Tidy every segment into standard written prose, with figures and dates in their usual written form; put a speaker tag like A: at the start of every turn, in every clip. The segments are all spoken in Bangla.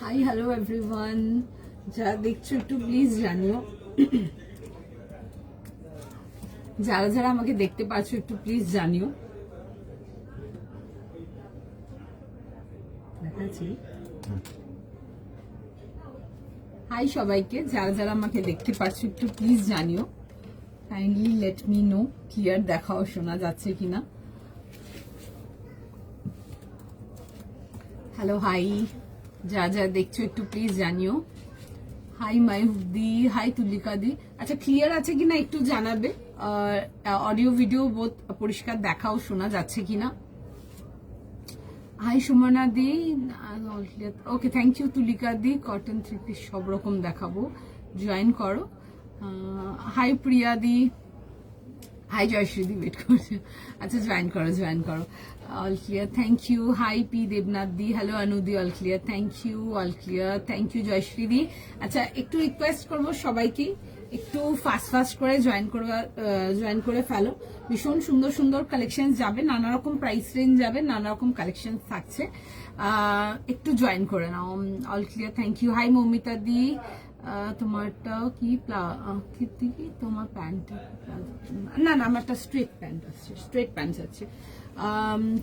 A: হাই হ্যালো এভরিওয়ান, যারা দেখছো একটু প্লিজ জানিও, যারা যারা আমাকে দেখতে পাচ্ছ একটু প্লিজ জানিও। দেখাচ্ছি। হাই সবাইকে, যারা যারা আমাকে দেখতে পাচ্ছ একটু প্লিজ জানিও, kindly let me no clear দেখাও শোনা যাচ্ছে কিনা। হ্যালো হাই, যা যা দেখছো একটু প্লিজ জানিও। হাই মাইহুদি, হাই তুলিকা দি। আচ্ছা ক্লিয়ার আছে কিনা একটু জানাবে, অডিও ভিডিও বোধ পরিষ্কার দেখাও শোনা যাচ্ছে কিনা। হাই সুমনা দি, ওকে থ্যাংক ইউ তুলিকা দি। কটন থ্রি পিস সব রকম দেখাবো, জয়েন করো। হাই প্রিয়া দি, হাই জয়শ্রী দি ওয়েট করছে। আচ্ছা জয়েন করো জয়েন করো। All clear, thank you. Hi P Debnath দি, হ্যালো অনুদি, all clear, thank you, all clear, thank you Jayashree দি। আচ্ছা একটু রিকোয়েস্ট করবো সবাইকে একটু ফাস্ট করে জয়েন করে ফেলো। ভীষণ সুন্দর সুন্দর কালেকশন যাবে, নানা রকম প্রাইস রেঞ্জ যাবে, নানা রকম কালেকশন থাকছে, একটু জয়েন করে নাও। All clear, thank you. Hi Moumita দি, তোমারটাও কি তোমার প্যান্ট? না না আমারটা স্ট্রেট প্যান্ট আছে, স্ট্রেট প্যান্ট আছে।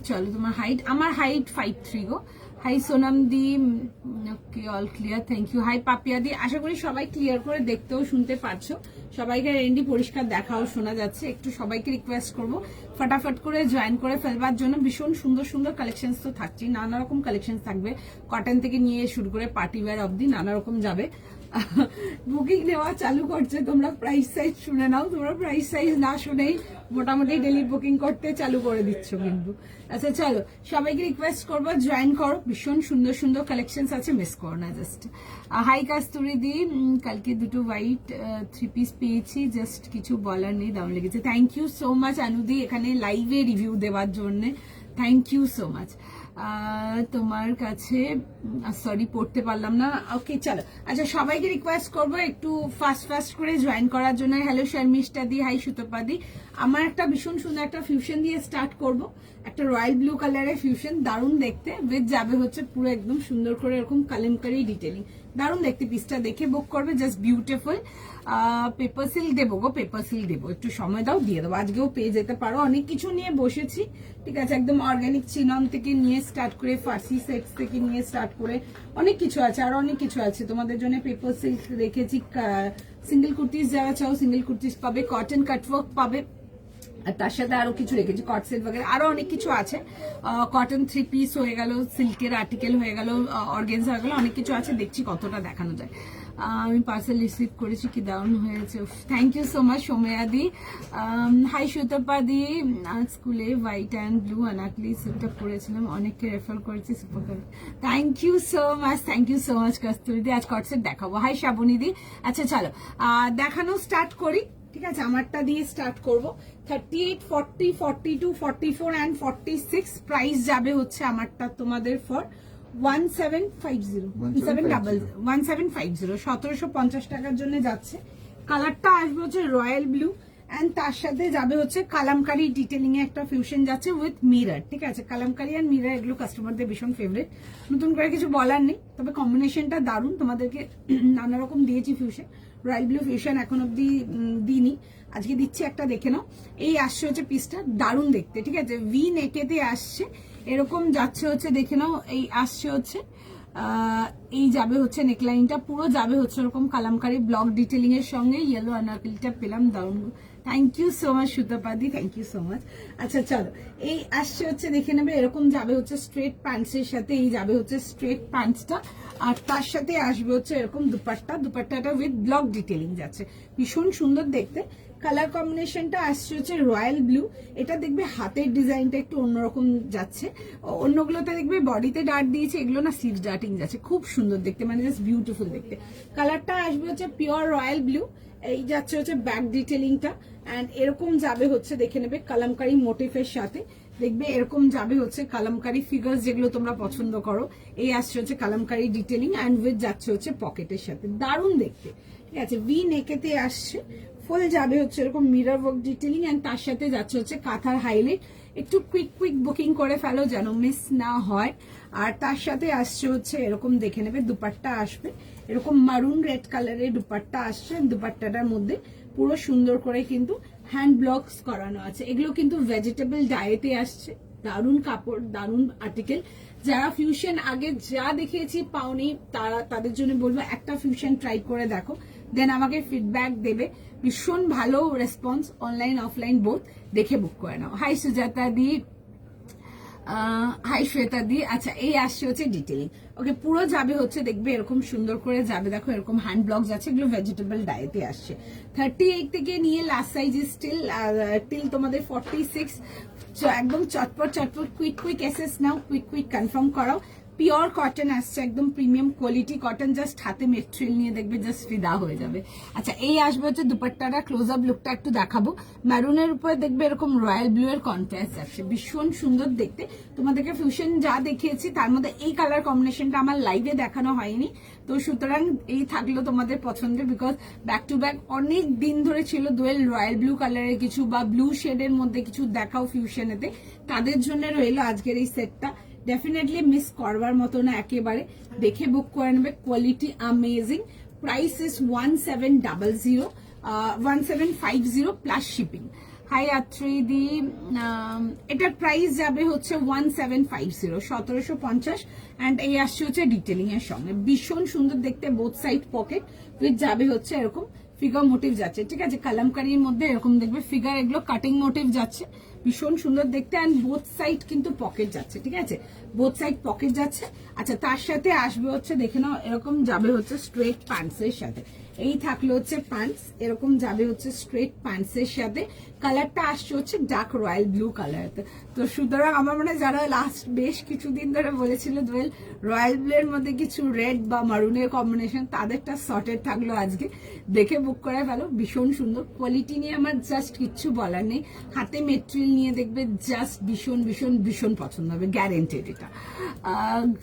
A: চলো তোমার হাইট, আমার হাইট 5'3" গো। হাই সোনাম দি, okay all clear, thank you. Hi Papiya দি, আশা করি সবাই ক্লিয়ার করে দেখতেও শুনতে পারছো, সবাইকে রেন্ডি পরিষ্কার দেখাও শোনা যাচ্ছে। একটু সবাইকে রিকোয়েস্ট করবো ফটাফট করে জয়েন করে ফেলবার জন্য। ভীষণ সুন্দর সুন্দর কালেকশন তো থাকছে, নানা রকম কালেকশন থাকবে, কটন থেকে নিয়ে শুরু করে পার্টি ওয়্যার অব্দি নানা রকম যাবে। বুকিং নেওয়া চালু করছে, তোমরা প্রাইস সাইজ শুনে নাও, তোমরা প্রাইস সাইজ না শুনেই মোটামুটি ডেলি বুকিং করতে চালু করে দিচ্ছ কিন্তু। আচ্ছা চলো সবাইকে রিকোয়েস্ট করবো জয়েন করো, ভীষণ সুন্দর সুন্দর কালেকশন আছে, মিস করো না জাস্ট। হাই কাস্তুরি দি, কালকে দুটো হোয়াইট থ্রি পিস পেয়েছি, জাস্ট কিছু বলার নেই, দাম লেগেছে। থ্যাংক ইউ সো মাচ অনুদি এখানে লাইভে রিভিউ দেওয়ার জন্য, থ্যাংক ইউ সো মাচ। তোমার কাছে সরি পড়তে পারলাম না, ওকে চলো। আচ্ছা সবাইকে রিকোয়েস্ট করবো একটু ফাস্ট করে জয়েন করার জন্য। হ্যালো শর্মিষ্ঠা দি, হাই সুতপা দি। আমার একটা ভীষণ সুন্দর একটা ফিউশন দিয়ে স্টার্ট করব, একটা রয়্যাল ব্লু কালারের ফিউশন, দারুণ দেখতে, উইথ যাবে হচ্ছে পুরো একদম সুন্দর করে এরকম কালেমকারি ডিটেলিং, দারুণ দেখতে। পিসটা দেখে বুক করবে, জাস্ট বিউটিফুল। পেপার সিল্ক দেবো গো, পেপার সিল্ক দেবো, একটু সময় দাও দিয়ে দেবো, আজকেও পেয়ে যেতে পারো। অনেক কিছু নিয়ে বসেছি, ঠিক আছে, একদম অর্গানিক চিনন থেকে নিয়ে স্টার্ট করে ফার্সি সেটস থেকে নিয়ে স্টার্ট করে অনেক কিছু আছে, আর অনেক কিছু আছে তোমাদের জন্য। পেপার সিল্ক রেখেছি, সিঙ্গেল কুর্তিস যারা চাও সিঙ্গেল কুর্তিস পাবে, কটন কাটওয়ার্ক পাবে, আর তার সাথে আরো কিছু রেখেছি কট সেট বগেরা, আরো অনেক কিছু আছে। কটন থ্রি পিস হয়ে গেল, সিল্কের আর্টিকেল হয়ে গেল, অর্গেনজা হয়ে গেল, অনেক কিছু আছে, দেখছি কতটা দেখানো যায়। আমি পার্সেল রিসিভ করেছি, কি দারুণ হয়েছে, থ্যাংক ইউ সো মাচ সোমেয়াদি। হাই সুতপা দি, আজ স্কুলে হোয়াইট অ্যান্ড ব্লু অনাকলি সেটটা পরেছিলাম, অনেককে রেফার করেছি, super, thank you so much, thank you so much Kasturi দি। আজ কট সেট দেখাবো। হাই শ্রাবণী দি। আচ্ছা চলো দেখানো স্টার্ট করি, ঠিক আছে, আমারটা দিয়ে স্টার্ট করবো। 38, 40, 42, 44 অ্যান্ড 46 প্রাইস যাবে হচ্ছে আমারটা তোমাদের ফর 1750, 1750 টাকার জন্য যাচ্ছে। কালারটা আসবে হচ্ছে রয়্যাল ব্লু, অ্যান্ড তার সাথে যাবে হচ্ছে কালামকারি ডিটেলিং এ একটা ফিউশন যাচ্ছে উইথ মিরর, ঠিক আছে। কালামকারি আর মিরর এগুলো কাস্টমারদের ভীষণ ফেভারিট, নতুন করে কিছু বলার নেই, তবে কম্বিনেশনটা দারুণ। তোমাদেরকে নানা রকম দিয়েছি ফিউশন, রয়্যাল ব্লু ফিউশন এখন অব্দি দিইনি, আজকে দিচ্ছি একটা, দেখে নাও। এই আসছে হচ্ছে পিসটা, দারুণ দেখতে, ঠিক আছে, ভি নেকেতে আসছে, এরকম যাচ্ছে হচ্ছে, দেখে নাও। এই আসছে হচ্ছে এই যাবে হচ্ছে নেকলাইনটা, পুরো যাবে হচ্ছে এরকম কালামকারি ব্লক ডিটেলিং এর সঙ্গে। ইয়েলো আনারকলিটা পেলাম, দারুণ, থ্যাংক ইউ সো মাচ সুতপাদি, থ্যাংক ইউ সো মাচ। আচ্ছা চলো এই আসছে হচ্ছে, দেখে নেবে, এরকম যাবে হচ্ছে স্ট্রেট প্যান্টসের সাথে, এই যাবে হচ্ছে স্ট্রেট প্যান্টসটা, আর তার সাথে আসবে হচ্ছে এরকম দুপাট্টাটা উইথ ব্লক ডিটেলিং যাচ্ছে, ভীষণ সুন্দর দেখতে। কালার কম্বিনেশনটা আসছে হচ্ছে রয়্যাল ব্লু, এটা দেখবে হাতের ডিজাইনটা একটু অন্যরকম যাচ্ছে, অন্যগুলোতে দেখবে বডিতে ডার্ট দিয়েছে, এগুলো না স্লিভস ডার্টিং যাচ্ছে, খুব সুন্দর দেখতে, মানে জাস্ট বিউটিফুল দেখতে। কালারটা আসবে হচ্ছে পিওর রয়্যাল ব্লু, এই যাচ্ছে হচ্ছে ব্যাক ডিটেলিংটা, অ্যান্ড এরকম যাবে হচ্ছে, দেখে নেবে, কালামকারি মোটিফের সাথে, দেখবে এরকম যাবে হচ্ছে কালামকারি ফিগার্স যেগুলো তোমরা পছন্দ করো, এই আসছে হচ্ছে কালামকারি ডিটেলিং, অ্যান্ড উইথ যাচ্ছে হচ্ছে পকেটের সাথে, দারুণ দেখতে, ঠিক আছে। ভি নেকেতে আসছে, ফুল যাবে হচ্ছে এরকম মিরর ওয়ার্ক ডিটেলিং, এন্ড তার সাথে যাচ্ছে হচ্ছে কাঁথার হাইলাইট, একটু কুইক বুকিং করে ফেলো যেন মিস না হয়। আর তার সাথে আসছে হচ্ছে এরকম দেখে নেবে দুপাট্টা আসবে, এরকম মারুন রেড কালারের দুপাট্টা আসছে। দুপাট্টাটার মধ্যে পুরো সুন্দর করে কিন্তু হ্যান্ড ব্লকস করানো আছে। এগুলো কিন্তু ভেজিটেবল ডায়েটে আসছে, দারুন কাপড়, দারুন আর্টিকেল। যারা ফিউশন আগে যা দেখিয়েছি পাওনি তাদের জন্য বলবো একটা ফিউশন ট্রাই করে দেখো, দেন আমাকে ফিডব্যাক দেবে। ভীষণ ভালো রেসপন্স, অনলাইন অফলাইন বোথ, দেখে বুক করে নাও। হাই সুজাতা দি, হাই শ্বেতা দি। আচ্ছা এই আসছে হচ্ছে ডিটেলিং। ওকে পুরো যাবে হচ্ছে দেখবে এরকম সুন্দর করে যাবে, দেখো এরকম হ্যান্ড ব্লকস আছে, এগুলো ভেজিটেবল ডায়েটে আসছে। 38 থেকে নিয়ে লাস্ট সাইজ টিল তোমাদের 46। একদম চটপট কুইক এসএস নাও, কুইক কনফার্ম করাও। পিওর কটন আসছে, একদম প্রিমিয়াম কোয়ালিটি কটন, জাস্ট হাতে মেটেরিয়াল নিয়ে দেখবে জাস্ট ফিদা হয়ে যাবে। আচ্ছা এই আসবে হচ্ছে দুপাট্টাটা, ক্লোজ আপ লুকটা একটু দেখাবো। ম্যারুনের উপরে দেখবে এরকম রয়্যাল ব্লু এর কন্ট্রাস্ট আসছে, ভীষণ সুন্দর দেখতে। তোমাদেরকে ফিউশন যা দেখিয়েছি তার মধ্যে এই কালার কম্বিনেশনটা আমার লাইভে দেখানো হয়নি, তো সুতরাং এই থাকলো তোমাদের পছন্দের, বিকজ ব্যাক টু ব্যাক অনেক দিন ধরে ছিল দোয়েল রয়্যাল ব্লু কালারের কিছু বা ব্লু শেডের মধ্যে কিছু দেখাও ফিউশনেতে, তাদের জন্য রইলো আজকের এই সেটটা। ডেফিনেটলি মিস করবার মতো না, একেবারে দেখে বুক করে নেবে। Quality amazing. Price is 1750 plus shipping. Hi আত্রিদি, এটার প্রাইস যাবে হচ্ছে 1750, 1750। অ্যান্ড এই আসছে হচ্ছে ডিটেলিং এর সঙ্গে, ভীষণ সুন্দর দেখতে, বোথ সাইড পকেট উইথ যাবে হচ্ছে এরকম ফিগার মোটিভ যাচ্ছে, ঠিক আছে। কালামকারীর মধ্যে এরকম দেখবে ফিগার, এগুলো কাটিং মোটিভ যাচ্ছে, ভীষণ সুন্দর দেখতে। অ্যান্ড বোথ সাইড কিন্তু পকেট যাচ্ছে, ঠিক আছে, বোথ সাইড পকেট যাচ্ছে। আচ্ছা তার সাথে আসবে হচ্ছে দেখে নাও এরকম যাবে হচ্ছে স্ট্রেট প্যান্টসের সাথে, এই থাকলো হচ্ছে প্যান্টস, এরকম যাবে হচ্ছে স্ট্রেট প্যান্টসের সাথে। কালারটা আসছে হচ্ছে ডার্ক রয়্যাল ব্লু কালার। তো সুতরাং আমার মনে হয় যারা লাস্ট বেশ কিছুদিন ধরে বলেছিল দোয়েল রয়্যাল ব্লু এর মধ্যে কিছু রেড বা মারুনের কম্বিনেশন, তাদেরটা সর্টেড থাকলো আজকে, দেখে বুক করে ফেলো। ভীষণ সুন্দর কোয়ালিটি নিয়ে আমার জাস্ট কিচ্ছু বলার নেই, হাতে মেটেরিয়াল নিয়ে দেখবে জাস্ট ভীষণ পছন্দ হবে, গ্যারেন্টেড। এটা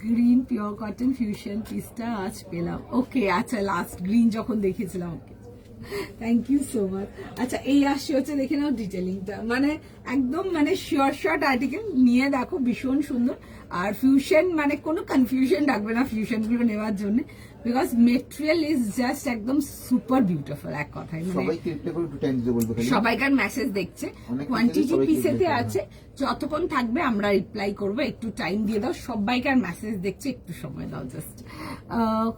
A: গ্রিন পিওর কটন ফিউশন পিসটা আজ পেলাম। ওকে আচ্ছা লাস্ট গ্রিন যখন দেখেছিলাম, okay thank you so much. আচ্ছা এই আসছে হচ্ছে দেখে নাও ডিটেলিংটা, মানে একদম মানে শিওর শর্ট আর্টিকেল নিয়ে দেখো, ভীষণ সুন্দর। আর ফিউশন মানে কোনো কনফিউশন রাখবে না ফিউশন গুলো নেওয়ার জন্য, বিকজ মেটেরিয়াল ইজ জাস্ট একদম সুপার বিউটিফুল। এক কথায় মানে সবাইকার মেসেজ দেখছে, কোয়ান্টিটি পিসেতে আছে, যতক্ষণ থাকবে আমরা রিপ্লাই করবো, একটু টাইম দিয়ে দাও। সবাইকার মেসেজ দেখছে, একটু সময় দাও জাস্ট।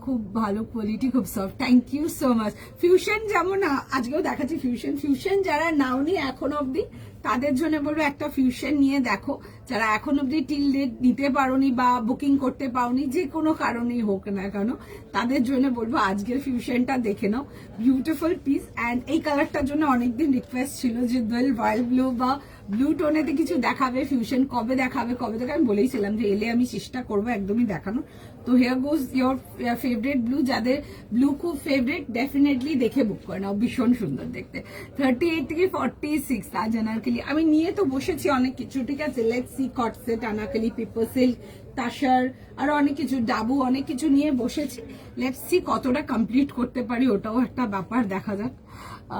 A: খুব ভালো কোয়ালিটি, খুব soft, thank you so much. Fusion যেমন আজকেও দেখাচ্ছি ফিউশন যারা নাওনি এখন অব্দি তাদের জন্য বলবো একটা ফিউশন নিয়ে দেখো। যারা এখন অব্দি টিল ডেট নিতে পারোনি বা বুকিং করতে পারোনি, যে কোনো কারণেই হোক না কেন, তাদের জন্য বলবো আজকের ফিউশনটা দেখে নাও, বিউটিফুল পিস। অ্যান্ড এই কালারটার জন্য অনেকদিন রিকোয়েস্ট ছিল যে দোয়েল রয়্যাল ব্লু বা ব্লু টোনেতে কিছু দেখাবে ফিউশন, কবে দেখাবে আমি বলেইছিলাম যে এলে আমি চেষ্টা করবো একদমই দেখানো। তো here goes your favourite blue, যাদের ব্লু খুব ফেভারিট ডেফিনেটলি দেখে বুক করে নাও, ভীষণ সুন্দর দেখতে। 38 থেকে 46 আজ আনারকলি আমি নিয়ে তো বসেছি অনেক কিছু, ঠিক আছে। লেটস সি কট set, Anarkali, paper silk, tussar, আরো অনেক কিছু, ডাবু, অনেক কিছু নিয়ে বসেছি। লেটস সি কতটা কমপ্লিট করতে পারি, ওটাও একটা ব্যাপার, দেখা যাক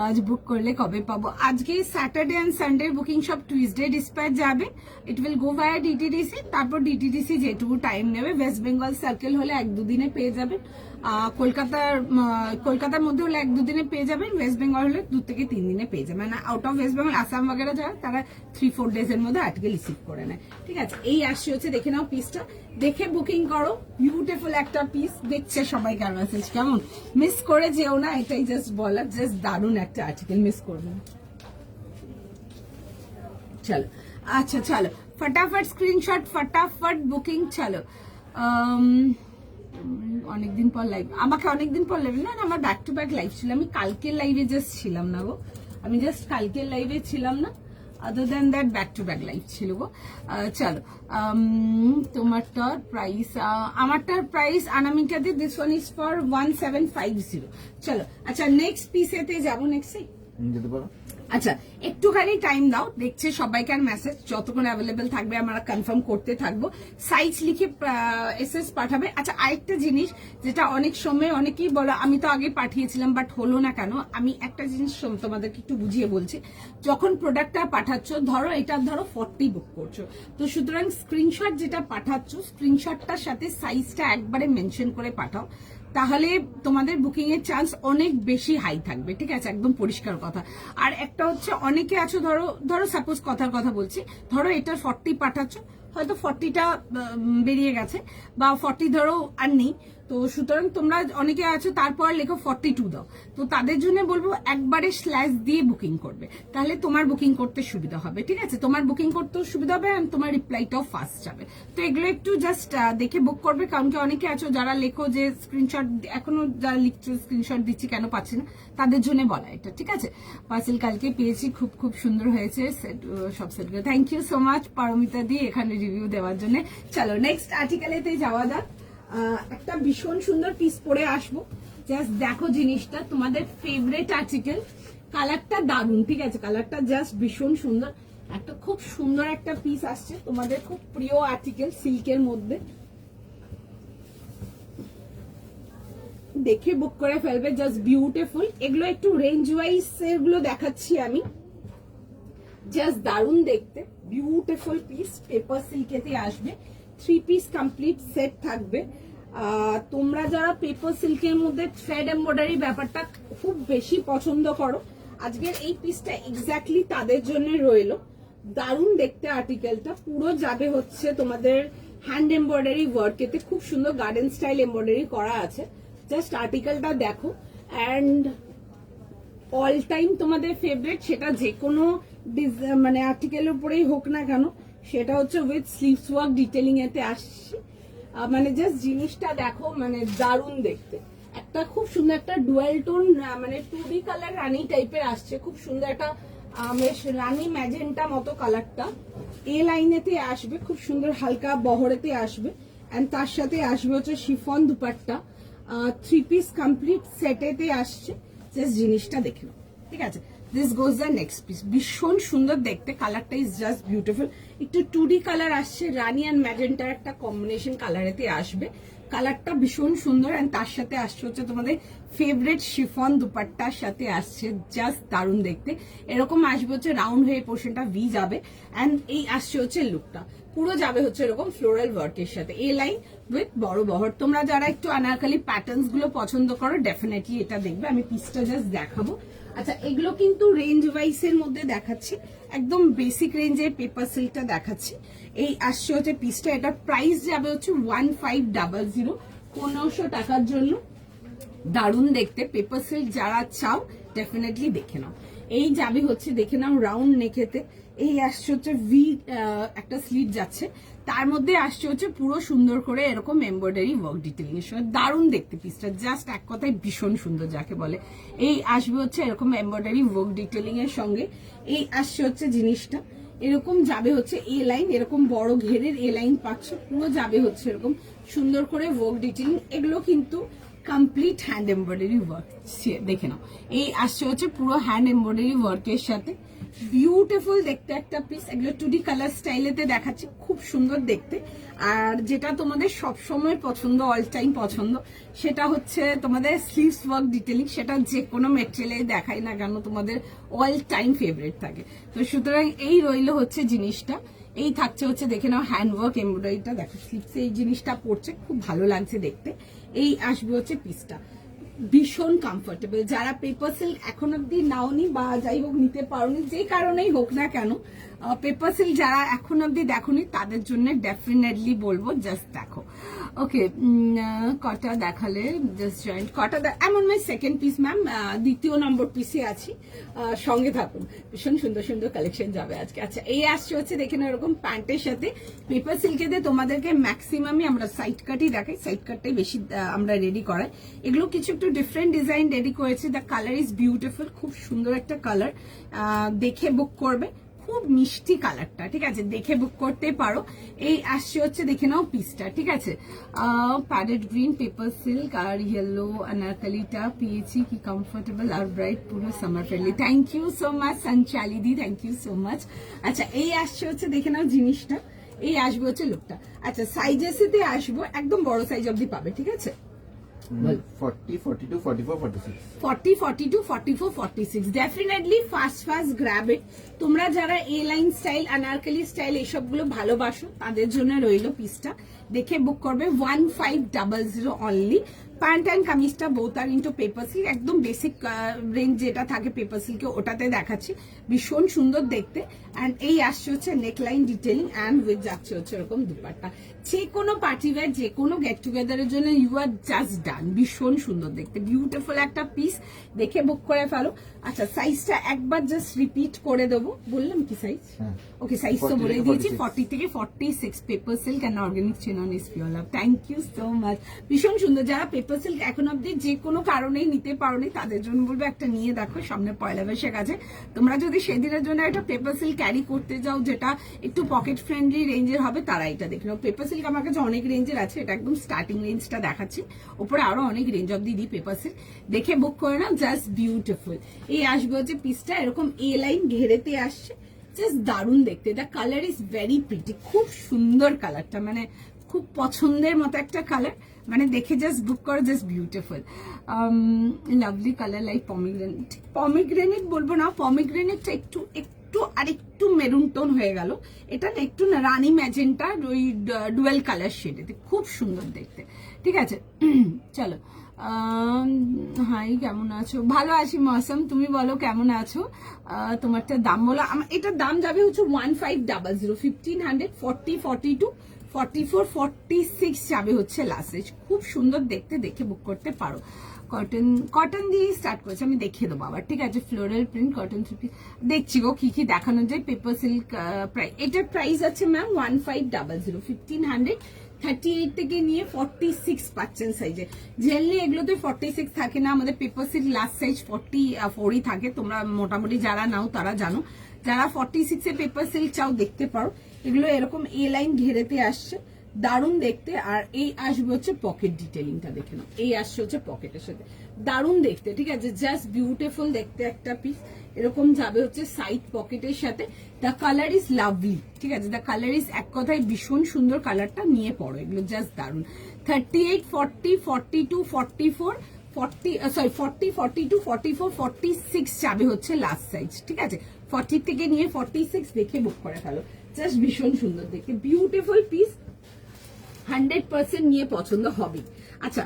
A: আজ বুক করলে কবে পাবো। আজকে স্যাটারডে অ্যান্ড সানডে বুকিং সব টুইসডে ডিসপ্যাচ যাবে, it will go via DTDC, তারপর ডিটিডিসি যেটুকু টাইম নেবে। ওয়েস্ট বেঙ্গল সার্কেল হলে 1-2 দিনে পেয়ে যাবেন, কলকাতার মধ্যে হলে 1-2 দিনে পেয়ে যাবেন, ওয়েস্ট বেঙ্গল হলে 2 থেকে 3 দিনে পেয়ে যাবেন। আউট অফ ওয়েস্ট বেঙ্গল আসাম বগেরা যারা, তারা 3-4 ডেজের মধ্যে আর্টিকেল রিসিভ করে নেয়, ঠিক আছে। এই আসছে হচ্ছে দেখে নাও পিসটা, দেখে বুকিং করো, বিউটিফুল একটা পিস। দেখছে সবাই কার মেসেজ, কেমন মিস করে যেও না, এটাই জাস্ট বলার, জাস্ট দারুণ একটা আর্টিকেল, মিস করবেন। চলো আচ্ছা চলো ফটাফট স্ক্রিনশট, ফটাফট বুকিং। চলো অনেকদিন পর লাইভ, আমাকে অনেকদিন পর লাইভ না, আমার ব্যাক টু ব্যাক লাইভ ছিল, আমি কালকের লাইভে জাস্ট ছিলাম না গো, আমি জাস্ট কালকের লাইভে ছিলাম না, other than that back to back live ছিল গো। চলো তোমারটার প্রাইস, আমারটার প্রাইস আনামিকাতে, দিস ওয়ান ইজ ফর 1750। চলো আচ্ছা নেক্সট পিসেতে যাবো, নেক্সট
B: যেতে পারো।
A: আচ্ছা একটুখানি টাইম দাও, দেখছে সবাইকার মেসেজ, যতক্ষণ অ্যাভেলেবেল থাকবে আমরা কনফার্ম করতে থাকবো, সাইজ লিখে এসএস পাঠাবে। আচ্ছা আরেকটা জিনিস যেটা অনেক সময় অনেকেই বলো আমি তো আগে পাঠিয়েছিলাম বাট হলো না কেন, আমি একটা জিনিস তোমাদেরকে একটু বুঝিয়ে বলছি। যখন প্রোডাক্টটা পাঠাচ্ছ, ধরো এটা ধরো 40 বুক করছো, তো সুতরাং স্ক্রিনশট যেটা পাঠাচ্ছ স্ক্রিনশটটার সাথে সাইজটা একবারে মেনশন করে পাঠাও, তাহলে তোমাদের বুকিং এর চান্স অনেক বেশি হাই থাকবে, ঠিক আছে, একদম পরিষ্কার কথা। আর একটা হচ্ছে অনেকে আছো, ধরো সাপোজ কথার কথা বলছি, ধরো এটা 40 পাঠাচ্ছ, হয়তো 40টা বেরিয়ে গেছে বা 40 ধরো আর নেই, তো সুতরাং তোমরা অনেকে আছো তারপর লেখো 42 দাও, তো তাদের জন্য বলবো একবারে স্ল্যাশ দিয়ে বুকিং করবে, তাহলে তোমার বুকিং করতে সুবিধা হবে, ঠিক আছে, তোমার বুকিং করতেও সুবিধা হবে আর তোমার রিপ্লাইটাও ফাস্ট যাবে। তো এগুলো একটু জাস্ট দেখে বুক করবে, কারণ কি অনেকে আছো যারা লেখো যে স্ক্রিনশট, এখনো যারা লিখছো স্ক্রিনশট দিচ্ছি কেন পাচ্ছি না, তাদের জন্য বলা এটা, ঠিক আছে। পার্সেল কালকে পেয়েছি, খুব খুব সুন্দর হয়েছে সব সেটগুলো, thank you so much Paromita দি এখানে রিভিউ দেওয়ার জন্য। চলো নেক্সট আর্টিকেলেতে যাওয়া যাক। একটা ভীষণ সুন্দর পিস পরে আসবো, জাস্ট দেখো জিনিসটা, তোমাদের ফেভারিট আর্টিকেল, কালারটা দারুন, ঠিক আছে, কালারটা জাস্ট ভীষণ সুন্দর, একটা খুব সুন্দর একটা পিস আসছে, তোমাদের খুব প্রিয় আর্টিকেল সিল্কের মধ্যে, দেখে বুক করে ফেলবে, জাস্ট বিউটিফুল। এগুলো একটু রেঞ্জ ওয়াইজ এগুলো দেখাচ্ছি আমি, জাস্ট দারুন দেখতে, বিউটিফুল পিস, পেপার সিল্কেতে আসবে, 3 পিস কমপ্লিট সেট থাকবে। তোমরা যারা পেপার সিল্কের মধ্যে থ্রেড এমব্রয়ডারি ব্যাপারটা খুব বেশি পছন্দ করো, আজকের এই পিসটা এক্স্যাক্টলি তাদের জন্য রইলো। দারুন দেখতে আর্টিকেলটা, পুরো যাবে হচ্ছে তোমাদের হ্যান্ড এমব্রয়ডারি ওয়ার্কেতে, খুব সুন্দর গার্ডেন স্টাইল এমব্রয়ডারি করা আছে, জাস্ট আর্টিকেলটা দেখো। অ্যান্ড অল টাইম তোমাদের ফেভারিট, সেটা যে কোনো মানে আর্টিকেলের উপরেই হোক না কেন, সেটা হচ্ছে উইথ স্লিভস ওয়ার্ক ডিটেলিং এতে আসছে, মানে জাস্ট জিনিসটা দেখো, মানে দারুণ দেখতে, একটা খুব সুন্দর একটা ডুয়াল টোন, মানে 2D কালার রানী টাইপের আসছে, খুব সুন্দর একটা বেশ রানী ম্যাজেন্টা মতো কালারটা, এ লাইনেতে আসবে, খুব সুন্দর হালকা বহরেতে আসবে, এন্ড তার সাথে আসবে হচ্ছে শিফন দুপাট্টা, 3 পিস কমপ্লিট সেটেতে আসছে, জাস্ট জিনিসটা দেখে নাও, ঠিক আছে। This goes the next piece, ভীষণ সুন্দর দেখতে, কালারটা ইজ জাস্ট বিউটিফুল, একটু 2D কালার আসছে, রানি অ্যান্ড ম্যাজেন্টার একটা কম্বিনেশন কালারেতে আসবে, কালারটা ভীষণ সুন্দর, অ্যান্ড তার সাথে আসছে হচ্ছে তোমাদের ফেভারিট শিফন দুপাট্টার সাথে আসছে, জাস্ট দারুণ দেখতে, এরকম আসবে হচ্ছে রাউন্ড হয়ে পোর্শনটা ভি যাবে, অ্যান্ড এই আসছে হচ্ছে লুকটা, পুরো যাবে হচ্ছে এরকম ফ্লোরাল ওয়ার্কের সাথে, এ লাইন উইথ বড় বহর। তোমরা যারা একটু আনারকলি প্যাটার্নস গুলো পছন্দ করো ডেফিনেটলি এটা দেখবে, আমি পিসটা জাস্ট দেখাবো। আচ্ছা এগুলো কিন্তু রেঞ্জ ওয়াইজ এর মধ্যে দেখাচ্ছি, একদম বেসিক রেঞ্জের পেপার সিল্কটা দেখাচ্ছি, এই আসছে হচ্ছে পিসটা, এটার প্রাইস যাবে হচ্ছে 1500, 1500 টাকার জন্য, দারুণ দেখতে পেপার সিল্ক, যারা চাও ডেফিনেটলি দেখে নাও। এই যাবে হচ্ছে দেখে নাও রাউন্ড নেকেতে, এই আসছে হচ্ছে ভি একটা স্লিভ যাচ্ছে, তার মধ্যে আসছে হচ্ছে পুরো সুন্দর করে এরকম এমব্রয়ডারি ওয়ার্ক ডিটেলিং এর সঙ্গে, দারুণ দেখতে পিসটা, জাস্ট এক কথায় ভীষণ সুন্দর যাকে বলে। এই আসবে হচ্ছে এরকম এমব্রয়ডারি ওয়ার্ক ডিটেলিং এর সঙ্গে, এই আসছে হচ্ছে জিনিসটা, এরকম যাবে হচ্ছে এ লাইন, এরকম বড় ঘেরের এ লাইন পাচ্ছ, পুরো যাবে হচ্ছে এরকম সুন্দর করে ওয়ার্ক ডিটেলিং, এগুলো কিন্তু কমপ্লিট হ্যান্ড এমব্রয়ডারি ওয়ার্ক, দেখে নাও, এই আসছে হচ্ছে পুরো হ্যান্ড এমব্রয়ডারি ওয়ার্কের সাথে, বিউটিফুল দেখতে একটা পিস, এগুলো 2D কালার স্টাইলেতে দেখাচ্ছি, খুব সুন্দর দেখতে। আর যেটা তোমাদের সব সময় পছন্দ, অল টাইম পছন্দ, সেটা হচ্ছে তোমাদের স্লিভস ওয়ার্ক ডিটেলিং, সেটা যে কোনো মেটেরিয়ালে দেখাই না কেন তোমাদের অল টাইম ফেভারিট থাকে, তো সুতরাং এই রইল হচ্ছে জিনিসটা, এই থাকছে হচ্ছে দেখে নাও হ্যান্ড ওয়ার্ক এমব্রয়ডারিটা, দেখো স্লিভসে এই জিনিসটা পড়ছে, খুব ভালো লাগছে দেখতে। এই আসবে হচ্ছে পিসটা, ভীষণ কমফোর্টেবল, যারা পেপার সিল্ক এখন অব্দি নাওনি বা যাই হোক নিতে পারোনি, যে কারণেই হোক না কেন, পেপার সিল্ক যারা এখন অব্দি দেখোনি তাদের জন্য ডেফিনেটলি বলবো জাস্ট দেখো। ওকে কটা দেখালে, জাস্ট জয়েন্ট কটা, এমন নয় সেকেন্ড পিস ম্যাম, দ্বিতীয় নম্বর পিসে আছি, সঙ্গে থাকুন, ভীষণ সুন্দর সুন্দর কালেকশন যাবে আজকে। আচ্ছা এই আসছে হচ্ছে দেখে না এরকম প্যান্টের সাথে, পেপার সিল্কেতে তোমাদেরকে ম্যাক্সিমামই আমরা সাইড কাটই দেখাই, সাইড কাটটাই বেশি আমরা রেডি করাই, এগুলো কিছু একটু ডিফারেন্ট ডিজাইন রেডি করেছি, দ্য কালার ইজ বিউটিফুল, খুব সুন্দর একটা কালার, দেখে বুক করবে, খুব মিষ্টি কালারটা, ঠিক আছে, দেখে বুক করতে পারো। এই আসছে হচ্ছে দেখে নাও পিসটা, ঠিক আছে, প্যাডেড গ্রিন পেপার সিল্ক আর ইয়েলো আনারকালিটা পেয়েছি, কি কমফোর্টেবল আর ব্রাইট, পুরো summer friendly. Thank you so much Sanchali দি, থ্যাংক ইউ সো মাচ। আচ্ছা এই আসছে হচ্ছে দেখে নাও জিনিসটা, এই আসবে হচ্ছে লুকটা। আচ্ছা সাইজেসে আসবো, একদম বড় সাইজ অবধি পাবে, ঠিক আছে,
B: 40, 42, 44, 46.
A: 40, 42, 44, 46 ডেফিনেটলি ফার্স্ট গ্র্যাব ইট। তোমরা যারা এ লাইন স্টাইল, আনারকলি স্টাইল এসবগুলো ভালোবাসো তাদের জন্য রইলো পিসটা, দেখে বুক করবে। 1500 অনলি। প্যান্ট অ্যান্ড কামিজটা বোথ আর ইন্টু পেপার সিল্ক, একদম বেসিক রেঞ্জ যেটা থাকে পেপার সিল্কে ওটাতে দেখাচ্ছি, ভীষণ সুন্দর দেখতে। অ্যান্ড এই আসছে হচ্ছে নেকলাইন ডিটেলিং অ্যান্ড উইথ যাচ্ছে হচ্ছে এরকম দুপাট্টা। যে কোনো পার্টি ওয়্যার, যে কোনো গেট টুগেদারের জন্য ইউ আর জাস্ট ডান। ভীষণ সুন্দর দেখতে, বিউটিফুল একটা পিস, দেখে বুক করে ফেলো। আচ্ছা সাইজটা একবার জাস্ট রিপিট করে দেবো, বললাম কি সাইজ? ওকে সাইজ তো বলে দিয়েছি, 40 থেকে 46 paper silk and organic chinon is pure love. Thank you so much, ভীষণ সুন্দর। যারা পেপার সিল্ক এখন অব্দি যে কোনো কারণেই নিতে পারোনি তাদের জন্য বলবো একটা নিয়ে দেখো, সামনে পয়লা বৈশাখ আছে। তোমরা যদি সেদিনের জন্য একটা পেপার সিল্ক ক্যারি করতে যাও যেটা একটু পকেট ফ্রেন্ডলি রেঞ্জের হবে, তারা এটা দেখে নাও। পেপার সিল্ক আমার কাছে অনেক রেঞ্জের আছে, এটা একদম স্টার্টিং রেঞ্জটা দেখাচ্ছি, উপরে আরো অনেক রেঞ্জ অব্দি দিই পেপার সিল্ক, দেখে বুক করে নাও, জাস্ট বিউটিফুল। এই আসবে হচ্ছে পিসটা এরকম এ লাইন ঘেরেতে আসছে, জাস্ট দারুণ দেখতে। The colour is very pretty, খুব সুন্দর কালারটা, মানে খুব পছন্দের মতো একটা কালার, মানে দেখে জাস্ট বুক করো, just beautiful lovely colour like pomegranate. Pomegranate বলবো না, পমিগ্রেনেটটা একটু একটু আর একটু মেরুন টোন হয়ে গেল, এটা না একটু না রানি ম্যাজেন্টা ওই ডুয়েল কালার শেডেতে, খুব সুন্দর দেখতে, ঠিক আছে। চলো হাই কেমন আছো? ভালো আছি মৌসম, তুমি বলো কেমন আছো? তোমারটা দাম বলো। এটার দাম যাবে হচ্ছে 1500, 1500, 40, 42, 44, 46 যাবে হচ্ছে লাস্ট সাইজ। খুব সুন্দর দেখতে, দেখে বুক করতে পারো। কটন দিয়ে স্টার্ট করেছে, আমি দেখিয়ে দেবো আবার, ঠিক আছে। ফ্লোরাল প্রিন্ট কটন থ্রি দেখছি গো কি কি দেখানো যায়। পেপার সিল্ক প্রাইস, এটার প্রাইস আছে ম্যাম 1500, 1500, 38 থেকে নিয়ে 46 পাচ্ছেন সাইজে। জেনারেলি এগুলোতে 46 থাকে না, আমাদের পেপার সিল্ক লাস্ট সাইজ 44ই থাকে। তোমরা মোটামুটি যারা নাও তারা জানো, যারা 46 এ পেপার সিল্ক চাও দেখতে পারো। এগুলো এরকম এ লাইন ঘেরেতে আসছে, দারুণ দেখতে। আর এই আসবে হচ্ছে পকেট ডিটেলিংটা দেখে নাও, এই আসছে হচ্ছে পকেটের সাথে, দারুণ দেখতে, ঠিক আছে, জাস্ট বিউটিফুল দেখতে একটা পিস। এরকম যাবে হচ্ছে সাইড পকেটের সাথে। দ্য কালার ইজ লাভলি, ঠিক আছে, দ্য কালার ইজ এক কথায় ভীষণ সুন্দর, কালারটা নিয়ে পড়ো, এগুলো জাস্ট দারুণ। 38, 40, 42, 44, 40, সরি 40, 42, 44, 46 যাবে হচ্ছে লাস্ট সাইজ, ঠিক আছে। 40 থেকে নিয়ে 46 দেখে বুক করে ফেলো, জাস্ট ভীষণ সুন্দর দেখতে, বিউটিফুল পিস, 100% নিয়ে পছন্দ হবে। আচ্ছা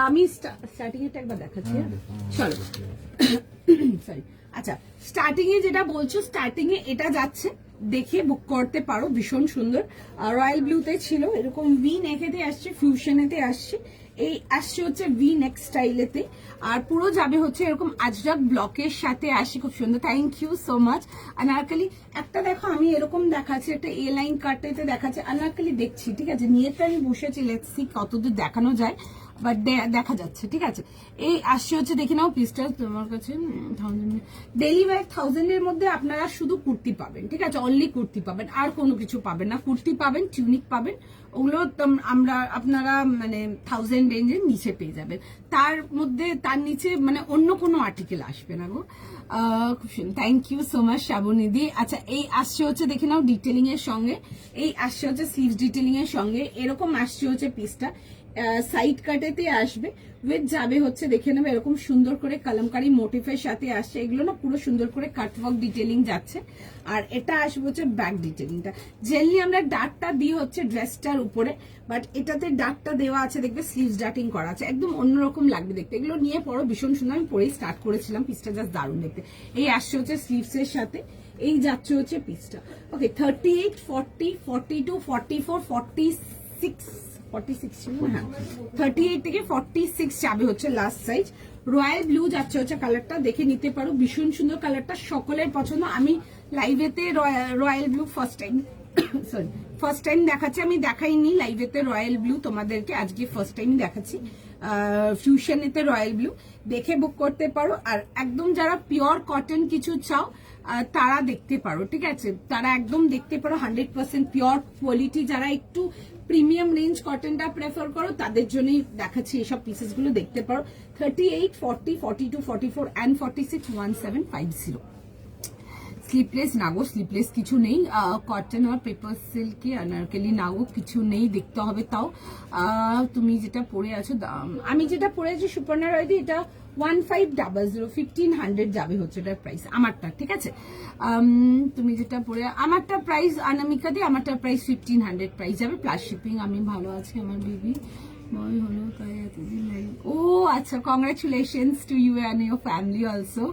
A: আমি স্টার্টিং এরটা একবার দেখাচ্ছি, চলো সরি। আচ্ছা স্টার্টিং এ যেটা বলছো, স্টার্টিং এ এটা যাচ্ছে, দেখে বুক করতে পারো, ভীষণ সুন্দর। রয়্যাল ব্লুতে ছিল, এরকম ভি নেকেতে আসছে, ফিউশনেতে আসছে, এই আসছে হচ্ছে ভি নেক স্টাইলেতে, আর পুরো যাবে হচ্ছে এরকম আজরাক ব্লকের সাথে আসে, খুব সুন্দর। Thank you so much. Anarkali একটা দেখো, আমি এরকম দেখাচ্ছি, একটা এ লাইন কাটতে দেখাচ্ছে, আনারকলি দেখছি, ঠিক আছে, নিয়ে তো আমি বসেছি, লেটস সি কতদূর দেখানো যায়, বাট দেখা যাচ্ছে, ঠিক আছে। এই আসছে হচ্ছে দেখে নাও পিসটা, তোমার কাছে ডেলি ওয়্যার 1000 এর মধ্যে আপনারা শুধু কুর্তি পাবেন, ঠিক আছে, অনলি কুর্তি পাবেন, আর কোনো কিছু পাবেন না। কুর্তি পাবেন, টিউনিক পাবেন, ওগুলো আপনারা মানে 1000 রেঞ্জের নিচে পেয়ে যাবেন। তার মধ্যে তার নিচে মানে অন্য কোনো আর্টিকেল আসবে না গো। খুব সুন্দর, থ্যাংক ইউ সো মাচ শ্রাবণীদি। আচ্ছা এই আসছে হচ্ছে দেখে নাও ডিটেলিং এর সঙ্গে, এই আসছে হচ্ছে স্লিভস ডিটেলিং এর সঙ্গে, এরকম আসছে হচ্ছে পিসটা, সাইড কাটেতে আসবে, উইথ যাবে হচ্ছে দেখে নেবে এরকম সুন্দর করে কালামকারী মোটিফের সাথে আসছে, এগুলো না পুরো সুন্দর করে কাটওয়ার্ক ডিটেলিং যাচ্ছে। আর এটা আসবে হচ্ছে ব্যাক ডিটেলিংটা, জেনারেলি আমরা ডার্টটা দিই হচ্ছে ড্রেসটার উপরে, বাট এটাতে ডার্টটা দেওয়া আছে, দেখবে স্লিভস ডার্টিং করা আছে, একদম অন্যরকম লাগবে দেখতে। এগুলো নিয়ে পড়ো, ভীষণ সুন্দর, আমি পরেই স্টার্ট করেছিলাম, পিসটা জাস্ট দারুণ দেখতে। এই আসছে হচ্ছে স্লিভস এর সাথে, এই যাচ্ছে হচ্ছে পিসটা। ওকে 38, 40, 42, 44, 46, 46 ছিল, হ্যাঁ 38 থেকে 46 যাবে হচ্ছে লাস্ট সাইজ। রয়্যাল ব্লু যাচ্ছে হচ্ছে কালারটা, দেখে নিতে পারো, ভীষণ সুন্দর কালারটা, সকলের পছন্দ। আমি লাইভেতে রয়্যাল ব্লু ফার্স্ট টাইম দেখাচ্ছি, আমি দেখাইনি লাইভেতে রয়্যাল ব্লু তোমাদেরকে, আজকে ফার্স্ট টাইম দেখাচ্ছি। ফিউশনেতে রয়্যাল ব্লু, দেখে বুক করতে পারো। আর একদম যারা পিওর কটন কিছু চাও তারা দেখতে পারো, ঠিক আছে, তারা একদম দেখতে পারো 100% পিওর কোয়ালিটি। যারা একটু প্রিমিয়াম রেঞ্জ কটনটা প্রেফার করো তাদের জন্যই দেখাচ্ছি, এইসব পিসেস গুলো দেখতে পারো। 38, 40, 42, 44 and 46 1750। স্লিপলেস নাগো, স্লিপলেস কিছু নেই, কটন আর পেপার সিল্কি আনারকলি নাগো কিছু নেই, দেখতে হবে তাও। তুমি যেটা পরে আছো, আমি যেটা পরে আছি সুপর্ণা রয়দি, এটা 1500, 1500 যাবে হচ্ছে এটার প্রাইস আমারটা, ঠিক আছে। তুমি যেটা পরে, আমারটা প্রাইস অনামিকা দি, আমারটা প্রাইস 1500 প্রাইস যাবে প্লাস শিপিং। আমি ভালো আছি, আমার বেবি বয় হলো তাই এতদিন লাগে। ও আচ্ছা, congratulations to you and your family also.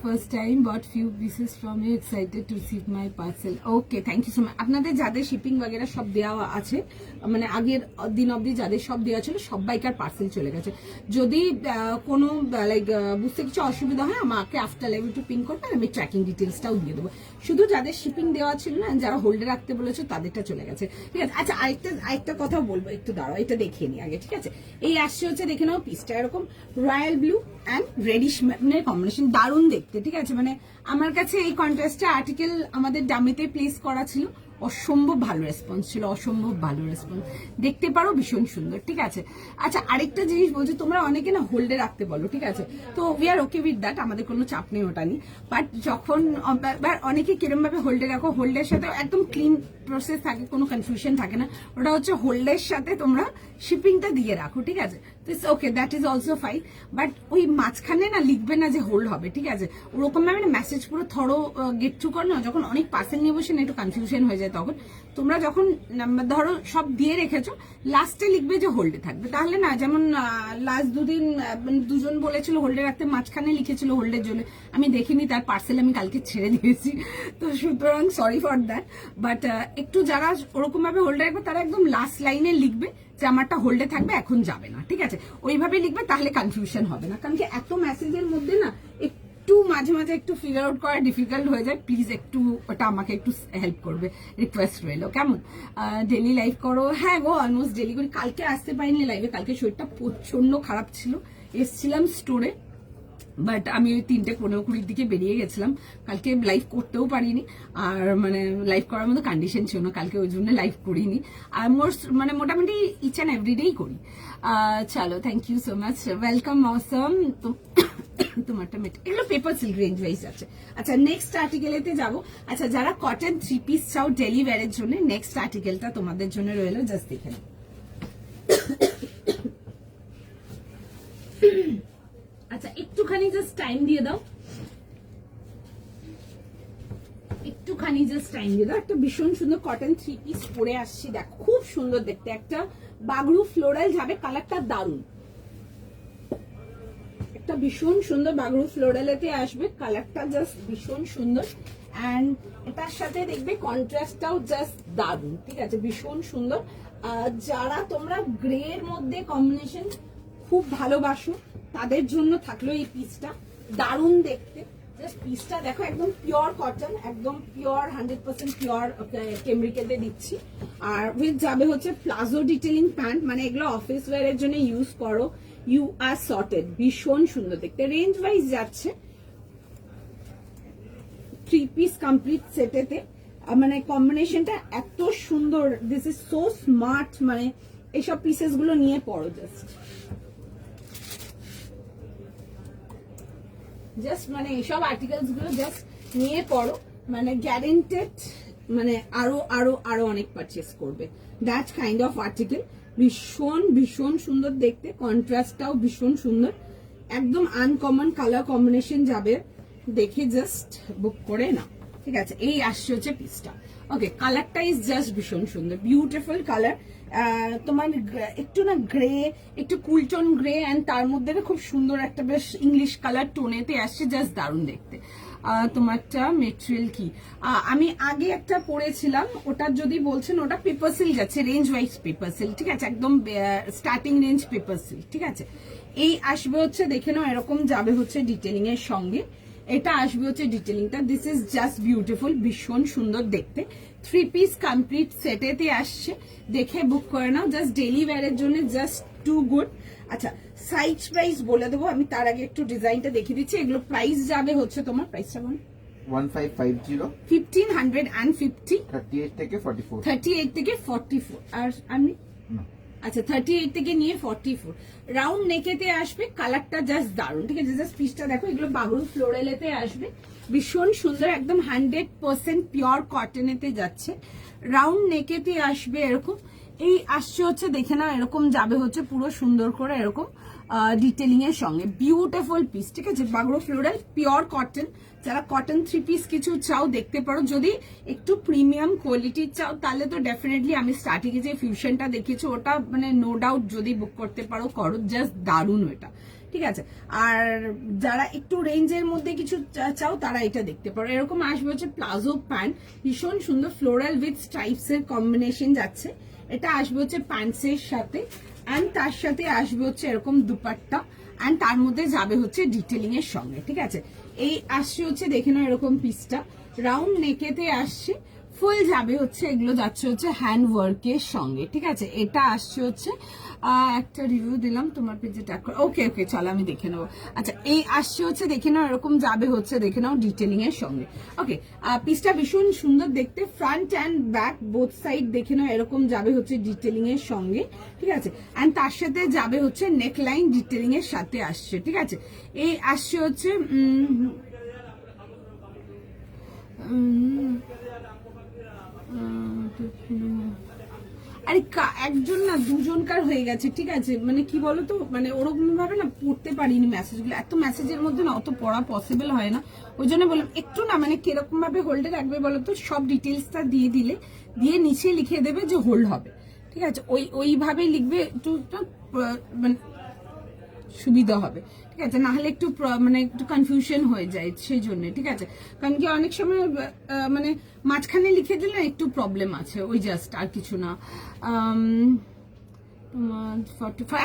A: First time bought few pieces from you, excited to receive my parcel. Okay, thank you so much. আপনাদের যাদের শিপিং বগেরা সব দেওয়া আছে, মানে আগের দিন অবধি যাদের সব দেওয়া ছিল সবাইকার পার্সেল চলে গেছে। যদি কোনো লাইক বুঝতে কিছু অসুবিধা হয় আমাকে আফটার লাইভ একটু পিন করবেন, আমি ট্র্যাকিং ডিটেলসটাও দিয়ে দেবো। শুধু যাদের শিপিং দেওয়া ছিল না, যারা হোল্ডে রাখতে বলেছে তাদেরটা চলে গেছে, ঠিক আছে। আচ্ছা, আরেকটা কথা বলবো, একটু দাঁড়াও, এটা দেখিয়ে নি আগে, ঠিক আছে। এই আসছে হচ্ছে, দেখে নাও পিসটা এরকম royal blue and reddish combination, দারুণ দেখতে, ঠিক আছে। মানে আমার কাছে এই কন্ট্রাস্টটা আর্টিকেল আমাদের ডামিতে প্লেস করা ছিল, অসম্ভব ভালো রেসপন্স ছিল, অসম্ভব ভালো রেসপন্স, দেখতে পারো ভীষণ সুন্দর, ঠিক আছে। আচ্ছা, আরেকটা জিনিস বলছি, তোমরা অনেকে না হোল্ডে রাখতে বলো, ঠিক আছে, তো we are okay with that, আমাদের কোনো চাপ নেই ওটা নিয়ে। বাট যখন অনেকে কিরম ভাবে হোল্ডে রাখো, হোল্ডের সাথে একদম ক্লিন প্রসেস থাকে, কোনো কনফিউশন থাকে না, ওটা হচ্ছে হোল্ডের সাথে তোমরা শিপিংটা দিয়ে রাখো, ঠিক আছে। তো it's okay, that is also fine. But ওই মাঝখানে না লিখবে না যে হোল্ড হবে, ঠিক আছে, ওরকম ভাবে না মেসেজ পুরো থরো গেট টু কর না, যখন অনেক পার্সেল নিয়ে বসে না একটু কনফিউশন হয়ে যায়, তখন তোমরা যখন ধরো সব দিয়ে রেখেছো লাস্টে লিখবে যে হোল্ডে থাকবে, তাহলে না, যেমন লাস্ট দুদিন দুজন বলেছিল হোল্ডে রাখতে, মাঝখানে লিখেছিল হোল্ডের জন্য, আমি দেখিনি, তার পার্সেল আমি কালকে ছেড়ে দিয়েছি, তো সুতরাং সরি ফর দ্যাট। বাট একটু যারা ওরকম ভাবে হোল্ডে রাখবে তারা একদম লাস্ট লাইনে লিখবে যে আমারটা হোল্ডে থাকবে, এখন যাবে না, ঠিক আছে, ওইভাবে লিখবে, তাহলে কনফিউশন হবে না। কারণ কি এত মেসেজের মধ্যে না একটু মাঝে মাঝে একটু ফিগার আউট করা ডিফিকাল্ট হয়ে যায়, প্লিজ একটু ওটা আমাকে একটু হেল্প করবে, রিকোয়েস্ট রইলো, কেমন। ডেলি লাইভ করো, হ্যাঁ গো, অলমোস্ট ডেলি করি। কালকে আসতে পারিনি লাইভে, কালকে শরীরটা প্রচন্ড খারাপ ছিল, এসছিলাম স্টোরে, বাট আমি ওই 3:15-20 দিকে বেরিয়ে গেছিলাম, কালকে লাইভ করতেও পারিনি, আর মানে লাইভ করার মতো কন্ডিশন ছিল না কালকে, ওই জন্য লাইভ করিনি। আর মানে মোটামুটি ইচ অ্যান্ড এভরিডেই করি। চলো, thank you so much, welcome, অসম। তোমারটা এগুলো পেপার সিল্ক রেঞ্জ ওয়াইজ আছে। আচ্ছা, নেক্সট আর্টিকেলেতে যাবো। আচ্ছা, যারা কটন 3 পিস চাও ডেলি ওয়্যারের জন্য, নেক্সট আর্টিকেলটা তোমাদের জন্য রইলো, জাস্ট দেখে নাও। আচ্ছা, একটুখানি জাস্ট টাইম দিয়ে দাও, একটুখানি জাস্ট টাইম দিয়ে দাও। একটা ভীষণ সুন্দর কটন 3 পিস পরে আসছি, দেখ খুব সুন্দর দেখতে, একটা বাগরু ফ্লোরাল যাবে, কালারটা দারুণ, একটা ভীষণ সুন্দর বাগরু ফ্লোরালেতে আসবে, কালারটা জাস্ট ভীষণ সুন্দর, অ্যান্ড এটার সাথে দেখবে কন্ট্রাস্টটাও জাস্ট দারুণ, ঠিক আছে, ভীষণ সুন্দর। যারা তোমরা গ্রে এর মধ্যে কম্বিনেশন খুব ভালোবাসো তাদের জন্য থাকলো এই পিসটা, দারুণ দেখতে, জাস্ট পিসটা দেখো, একদম পিওর কটন, একদম পিওর 100% পিওর কেমব্রিকেতে দিচ্ছি। আর উইথ যাবে হচ্ছে প্লাজো ডিটেলিং প্যান্ট, মানে এগুলো অফিস ওয়্যারের জন্য ইউজ করো, ইউ আর সর্টেড, ভীষণ সুন্দর দেখতে। রেঞ্জ ওয়াইজ যাচ্ছে 3 পিস কমপ্লিট সেটেতে, মানে কম্বিনেশনটা এত সুন্দর, দিস ইজ সো স্মার্ট, মানে এইসব পিসেস গুলো নিয়ে পড়ো, জাস্ট মানে এইসব আর্টিকেলস গুলো জাস্ট নিয়ে পড়ো, মানে গ্যারেন্টেড, মানে আরো আরো আরো অনেক পারচেস করবে, দ্যাট কাইন্ড অফ আর্টিকেল। ভীষণ ভীষণ সুন্দর দেখতে, কন্ট্রাস্টটাও ভীষণ সুন্দর, একদম আনকমন কালার কম্বিনেশন যাবে, দেখে জাস্ট বুক করে নাও, ঠিক আছে। এই আসছে হচ্ছে পিসটা, ওকে, কালারটা ইজ জাস্ট ভীষণ সুন্দর, বিউটিফুল কালার, তোমার একটু না গ্রে, একটু কুলটন গ্রে, অ্যান্ড তার মধ্যে খুব সুন্দর একটা বেশ ইংলিশ কালার টোনেতে আসছে, জাস্ট দারুণ দেখতে। তোমারটা মেটেরিয়াল কি, আমি আগে একটা পরেছিলাম, ওটা যদি বলছেন ওটা পেপার সিল্ক যাচ্ছে, রেঞ্জ ওয়াইজ পেপার সিল্ক, ঠিক আছে, একদম স্টার্টিং রেঞ্জ পেপার সিল্ক, ঠিক আছে। এই আসবে হচ্ছে, দেখে নাও, এরকম যাবে হচ্ছে ডিটেলিং এর সঙ্গে, এটা আসবে হচ্ছে ডিটেলিংটা, দিস ইজ জাস্ট বিউটিফুল, ভীষণ সুন্দর দেখতে, 3 পিস কমপ্লিট সেটেতে আসছে, দেখে বুক করে নাও, জাস্ট ডেলি ওয়্যারের জন্য জাস্ট টু গুড। আচ্ছা সাইজ প্রাইস বলে দেবো আমি, তার আগে একটু ডিজাইনটা দেখিয়ে দিচ্ছি। এগুলো প্রাইস যাবে হচ্ছে তোমার, প্রাইসটা বল,
B: 1550,
A: 1550,
B: 38 থেকে 44।
A: 38 থেকে 44। আর আমি আচ্ছা 38 থেকে নিয়ে 44। রাউন্ড নেকেতে আসবে, কালারটা জাস্ট দারুন, ঠিক আছে। জাস্ট পিসটা দেখো, এগুলো বাহুর ফ্লোরালেতে আসবে, ভীষণ সুন্দর, একদম 100% পিওর কটনেতে যাচ্ছে। রাউন্ড নেকেতে আসবে এরকম, এই আসছে হচ্ছে দেখে না, এরকম যাবে হচ্ছে পুরো সুন্দর করে এরকম ডিটেলিং এর সঙ্গে, বিউটিফুল পিস, ঠিক আছে। বাগড়ো ফ্লোরাল পিওর কটন, যারা কটন 3 পিস কিছু চাও দেখতে পারো। যদি একটু প্রিমিয়াম কোয়ালিটির চাও তাহলে তো ডেফিনেটলি আমি স্টার্টিং এ যে ফিউশনটা দেখিয়েছি ওটা মানে নো ডাউট যদি বুক করতে পারো করো, জাস্ট দারুণ ওটা, ঠিক আছে। আর যারা একটু রেঞ্জের মধ্যে কিছু চাও তারা এটা দেখতে পারো। এরকম আসবে হচ্ছে প্লাজো প্যান্ট, ভীষণ সুন্দর ফ্লোরাল উইথ স্ট্রাইপস এর কম্বিনেশন যাচ্ছে। এটা আসবে হচ্ছে প্যান্টসের সাথে, অ্যান্ড তার সাথে আসবে হচ্ছে এরকম দুপাট্টা, অ্যান্ড তার মধ্যে যাবে হচ্ছে ডিটেলিং এর সঙ্গে, ঠিক আছে। এই আসছে হচ্ছে দেখে নাও এরকম পিসটা, রাউন্ড নেকেতে আসছে, ফুল যাবে হচ্ছে, এগুলো যাচ্ছে হচ্ছে হ্যান্ড ওয়ার্কের সঙ্গে, ঠিক আছে। এটা আসছে হচ্ছে একটা রিভিউ দিলাম তোমার পেজে ট্যাগ করে, ওকে ওকে চলো আমি দেখে নেবো। আচ্ছা এই আসছে হচ্ছে দেখে নাও এরকম যাবে হচ্ছে দেখে নাও ডিটেলিং এর সঙ্গে, ওকে। পিসটা ভীষণ সুন্দর দেখতে, front and back both side দেখে নাও এরকম যাবে হচ্ছে ডিটেলিং এর সঙ্গে, ঠিক আছে। অ্যান্ড তার সাথে যাবে হচ্ছে নেক লাইন ডিটেলিং এর সাথে আসছে, ঠিক আছে। এই আসছে হচ্ছে আরে একজন না দুজনকার হয়ে গেছে, ঠিক আছে। মানে কি বলতো, মানে ওরকম ভাবে না পড়তে পারিনি মেসেজগুলো, এত মেসেজের মধ্যে না অত পড়া পসিবল হয় না, ওই জন্য বললাম একটু না মানে কিরকম ভাবে হোল্ডে রাখবে বলতো, সব ডিটেলসটা দিয়ে দিলে, দিয়ে নিচে লিখে দেবে যে হোল্ড হবে, ঠিক আছে। ওইভাবে লিখবে, একটু মানে সুবিধা হবে, ঠিক আছে। না হলে একটু মানে একটু কনফিউশন হয়ে যায় সেই জন্য, ঠিক আছে। কারণ কি অনেক সময় মানে মাঝখানে লিখে দিলে একটু প্রবলেম আছে, ওই জাস্ট, আর কিছু না।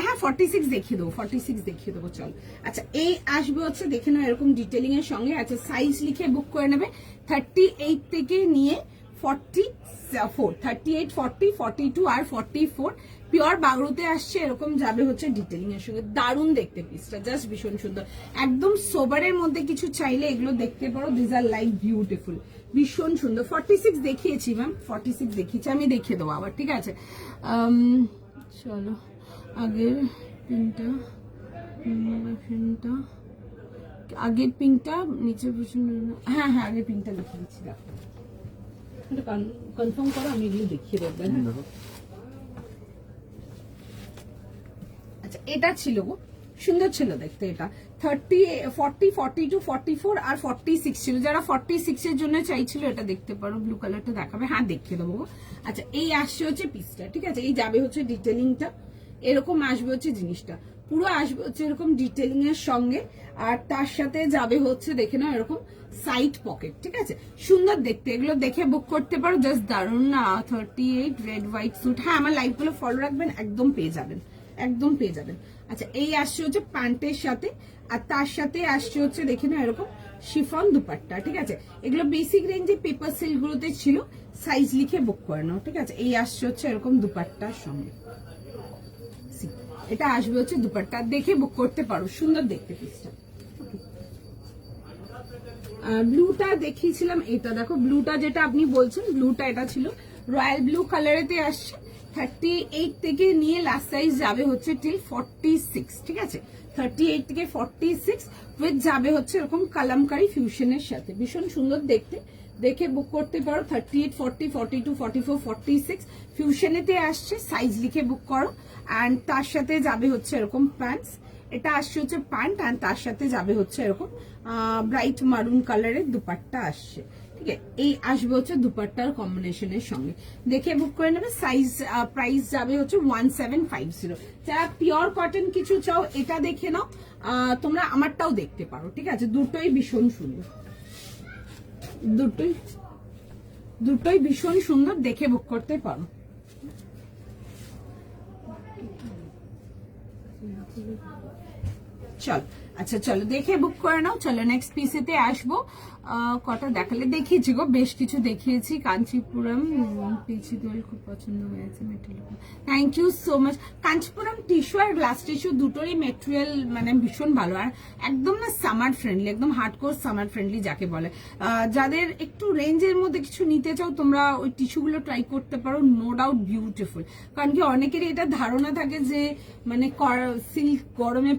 A: হ্যাঁ 46 দেখিয়ে দেবো, 46 দেখিয়ে দেবো, চল। আচ্ছা এই আসবে হচ্ছে দেখে নাও এরকম ডিটেলিং এর সঙ্গে। আচ্ছা সাইজ লিখে বুক করে নেবে, 38 থেকে নিয়ে 44, 38, 40, 42 আর 44, পিওর বাগড়ুতে আসছে, এরকম যাবে হচ্ছে ডিটেলিং এর সঙ্গে, দারুণ দেখতে পিসটা, জাস্ট ভীষণ সুন্দর, একদম সোবারের মধ্যে কিছু চাইলে এগুলো দেখতে পারো, দিস আর লাইক বিউটিফুল, ভীষণ সুন্দর। 46 দেখিয়েছি ম্যাম, 46 দেখিয়েছি, আমি দেখিয়ে দেবো আবার, ঠিক আছে। চলো আগের পিনটা, আগের পিনটা নিচে, হ্যাঁ হ্যাঁ আগের পিনটা লিখে দিচ্ছি, কনফার্ম করো, আমি এগুলো দেখিয়ে দেবো। আচ্ছা এটা ছিল গো, সুন্দর ছিল দেখতে, এটা 30, 40, 42, 44 আর 46 ছিল, যারা 46 এর জন্য চাইছিল এটা দেখতে পারো, ব্লু কালারটা দেখাবে, হ্যাঁ দেখিয়ে দেবো। আচ্ছা এই আসছে হচ্ছে পিসটা, ঠিক আছে। এই যাবে হচ্ছে ডিটেলিংটা, এরকম আসবে হচ্ছে জিনিসটা, পুরো আসবে হচ্ছে এরকম ডিটেলিং এর সঙ্গে, আর তার সাথে যাবে হচ্ছে দেখে নাও এরকম সাইড পকেট, ঠিক আছে। সুন্দর দেখতে, এগুলো দেখে বুক করতে পারো, জাস্ট দারুণ না। 38 রেড হোয়াইট স্যুট, হ্যাঁ আমার লাইভ গুলো ফলো রাখবেন, একদম পেয়ে যাবেন, একদম পেয়ে যাবেন। আচ্ছা এই আসছে হচ্ছে প্যান্টের সাথে, আর তার সাথে আসছে হচ্ছে দেখে না এরকম শিফন দুপাট্টা, ঠিক আছে। এগুলো বেসিক রেঞ্জে পেপার সিল্ক গুলোতে ছিল, সাইজ লিখে বুক করে নাও, ঠিক আছে। এই আসছে হচ্ছে এরকম দুপাট্টার সঙ্গে, এটা আসবে হচ্ছে দুপাট্টা, দেখে বুক করতে পারো, সুন্দর দেখতে পিসটা। ব্লুটা দেখিয়েছিলাম, এটা দেখো ব্লুটা যেটা আপনি বলছেন, ব্লুটা এটা ছিল রয়্যাল ব্লু কালারেতে আসছে, 38 থেকে নিয়ে লাস্ট সাইজ যাবে হচ্ছে টিল 46, ঠিক আছে। 38 থেকে 46 উইথ যাবে হচ্ছে এরকম কালামকারি ফিউশনের সাথে, ভীষণ সুন্দর দেখতে, দেখে বুক করতে পারো। 38, 40, 42, 44, 46 ফিউশনেতে আসছে, সাইজ লিখে বুক করো। অ্যান্ড তার সাথে যাবে হচ্ছে এরকম প্যান্টস, এটা আসছে হচ্ছে প্যান্ট, অ্যান্ড তার সাথে যাবে হচ্ছে এরকম ব্রাইট মারুন কালারের দুপাট্টা আসছে, ঠিক আছে। এই আসবে হচ্ছে দুপাট্টার কম্বিনেশনের সঙ্গে, দেখে বুক করে নেবে। সাইজ প্রাইস যাবে হচ্ছে 1750। যারা পিওর কটন কিছু চাও এটা দেখে নাও, তোমরা আমারটাও দেখতে পারো, ঠিক আছে। দুটোই ভীষণ সুন্দর, দুটোই ভীষণ সুন্দর, দেখে বুক করতে পারো। চল আচ্ছা চলো দেখে বুক করে নাও, চলো নেক্সট পিসেতে আসবো। কটা দেখালে দেখিয়েছি গো, বেশ কিছু দেখিয়েছি। কাঞ্চিপুরম পিচি দোল খুব পছন্দ হয়েছে, material thank you so much. Kanchipuram tissue আর গ্লাস টিস্যু দুটোরই মেটেরিয়াল মানে ভীষণ ভালো, আর একদম না সামার ফ্রেন্ডলি, একদম হার্ডকোর সামার ফ্রেন্ডলি যাকে বলে। যাদের একটু রেঞ্জের মধ্যে কিছু নিতে চাও তোমরা ওই টিস্যুগুলো ট্রাই করতে পারো, নো ডাউট বিউটিফুল। কারণ কি অনেকেরই এটা ধারণা থাকে যে মানে সিল্ক গরমে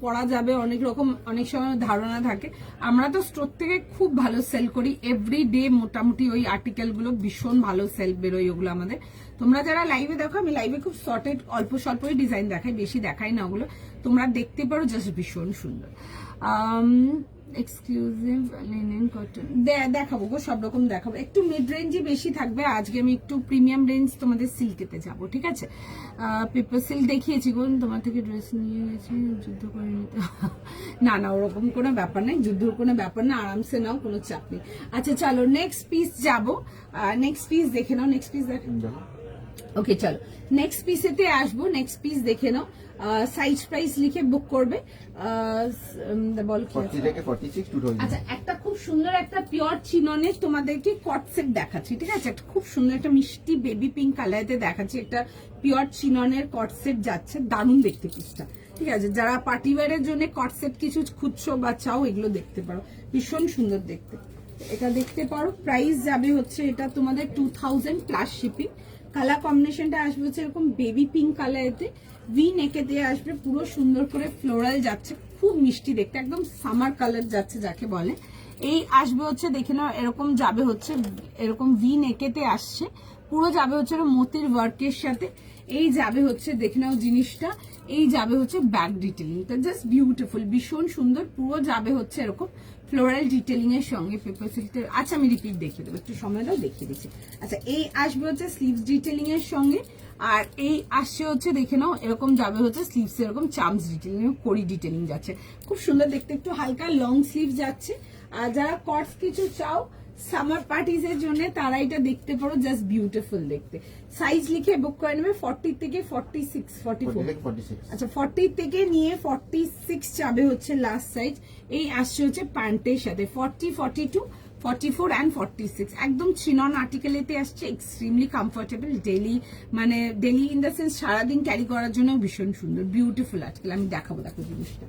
A: পরা যাবে, অনেক রকম অনেক সময় ধারণা থাকে। আমরা তো স্টোর থেকে খুব ভালো সেল করি, এভরি ডে মোটামুটি ওই আর্টিকেল গুলো ভীষণ ভালো সেল বেরোয় ওগুলো আমাদের। তোমরা যারা লাইভে দেখো, আমি লাইভে খুব শর্টেড অল্প স্বল্পই ডিজাইন দেখাই, বেশি দেখাই না ওগুলো, তোমরা দেখতে পারো, জাস্ট ভীষণ সুন্দর। এক্সক্লুসিভ লিনেন কটন দেখাবো গো, সব রকম দেখাবো। একটু মিড রেঞ্জই বেশি থাকবে, আজকে আমি একটু প্রিমিয়াম রেঞ্জ তোমাদের সিল্কেতে যাব, ঠিক আছে। পেপার সিল্ক দেখিয়েছি গো, তোমার থেকে ড্রেস নিয়ে গেছি, যুদ্ধ করে নিতে না না ওরকম কোনো ব্যাপার নেই, যুদ্ধর কোনো ব্যাপার না, আরামসে নাও, কোনো চাপ নেই। আচ্ছা চলো নেক্সট পিস যাবো, নেক্সট পিস দেখে নাও, নেক্সট পিস দেখে ওকে চলো নেক্সট পিসেতে আসবো। নেক্সট পিস দেখে নাও, সাইজ প্রাইস লিখে বুক করবে। বল কি
B: 40 থেকে 46 2,000।
A: আচ্ছা একটা খুব সুন্দর একটা পিওর চিননের তোমাদেরকে কট সেট দেখাচ্ছি, ঠিক আছে। একটা খুব সুন্দর একটা মিষ্টি বেবি পিঙ্ক কালারেতে দেখাচ্ছি, একটা পিওর চিননের কট সেট যাচ্ছে, দারুণ দেখতে পিসটা, ঠিক আছে। যারা পার্টি ওয়্যারের জন্য কট সেট কিছু খুঁজছো বা চাও, এগুলো দেখতে পারো, ভীষণ সুন্দর দেখতে, এটা দেখতে পারো। প্রাইস যাবে হচ্ছে এটা তোমাদের 2000 প্লাস শিপিং। কালার কম্বিনেশনটা আসবে হচ্ছে এরকম বেবি পিঙ্ক কালারেতে, ভি নেকে দিয়ে আসবে, পুরো সুন্দর করে ফ্লোরাল যাচ্ছে, খুব মিষ্টি দেখতে, একদম সামার কালার যাচ্ছে যাকে বলে। এই আসবে হচ্ছে দেখে নাও, এরকম যাবে হচ্ছে এরকম ভি নেকেতে আসছে, পুরো যাবে হচ্ছে মোতির ওয়ার্কের সাথে। এই যাবে হচ্ছে দেখে নাও জিনিসটা, এই যাবে হচ্ছে ব্যাক ডিটেলিংটা, জাস্ট বিউটিফুল, ভীষণ সুন্দর, পুরো যাবে হচ্ছে এরকম ফ্লোরাল ডিটেলিং এর সঙ্গে পেপার সিল্কের। আচ্ছা আমি রিপিট দেখিয়ে দেবো, একটু সময় দাও দেখিয়ে দিচ্ছি। আচ্ছা এই আসবে হচ্ছে স্লিভস ডিটেলিং এর সঙ্গে, আর এই আসছে হচ্ছে দেখে নাও এরকম যাবে হচ্ছে স্লিভস এরকম চামস ডিটেলিং, কড়ি ডিটেলিং যাচ্ছে, খুব সুন্দর দেখতে, একটু হালকা লং স্লিভ যাচ্ছে। আর যারা কটস কিছু চাও সামার পার্টিজ এর জন্য, তারা এটা দেখতে পারো, জাস্ট বিউটিফুল দেখতে। সাইজ লিখে বুক করে নেবে 40 থেকে 46 44। আচ্ছা 40 থেকে নিয়ে 46 যাবে হচ্ছে লাস্ট সাইজ। এই আসছে হচ্ছে প্যান্টের সাথে 40 42 44 অ্যান্ড 46, একদম চিনন আর্টিকেলেতে আসছে, এক্সট্রিমলি কমফোর্টেবল, ডেলি মানে ডেলি ইন দ্য সেন্স সারাদিন ক্যারি করার জন্য ভীষণ সুন্দর বিউটিফুল আর্টিকেল। আমি দেখাবো, দেখো জিনিসটা,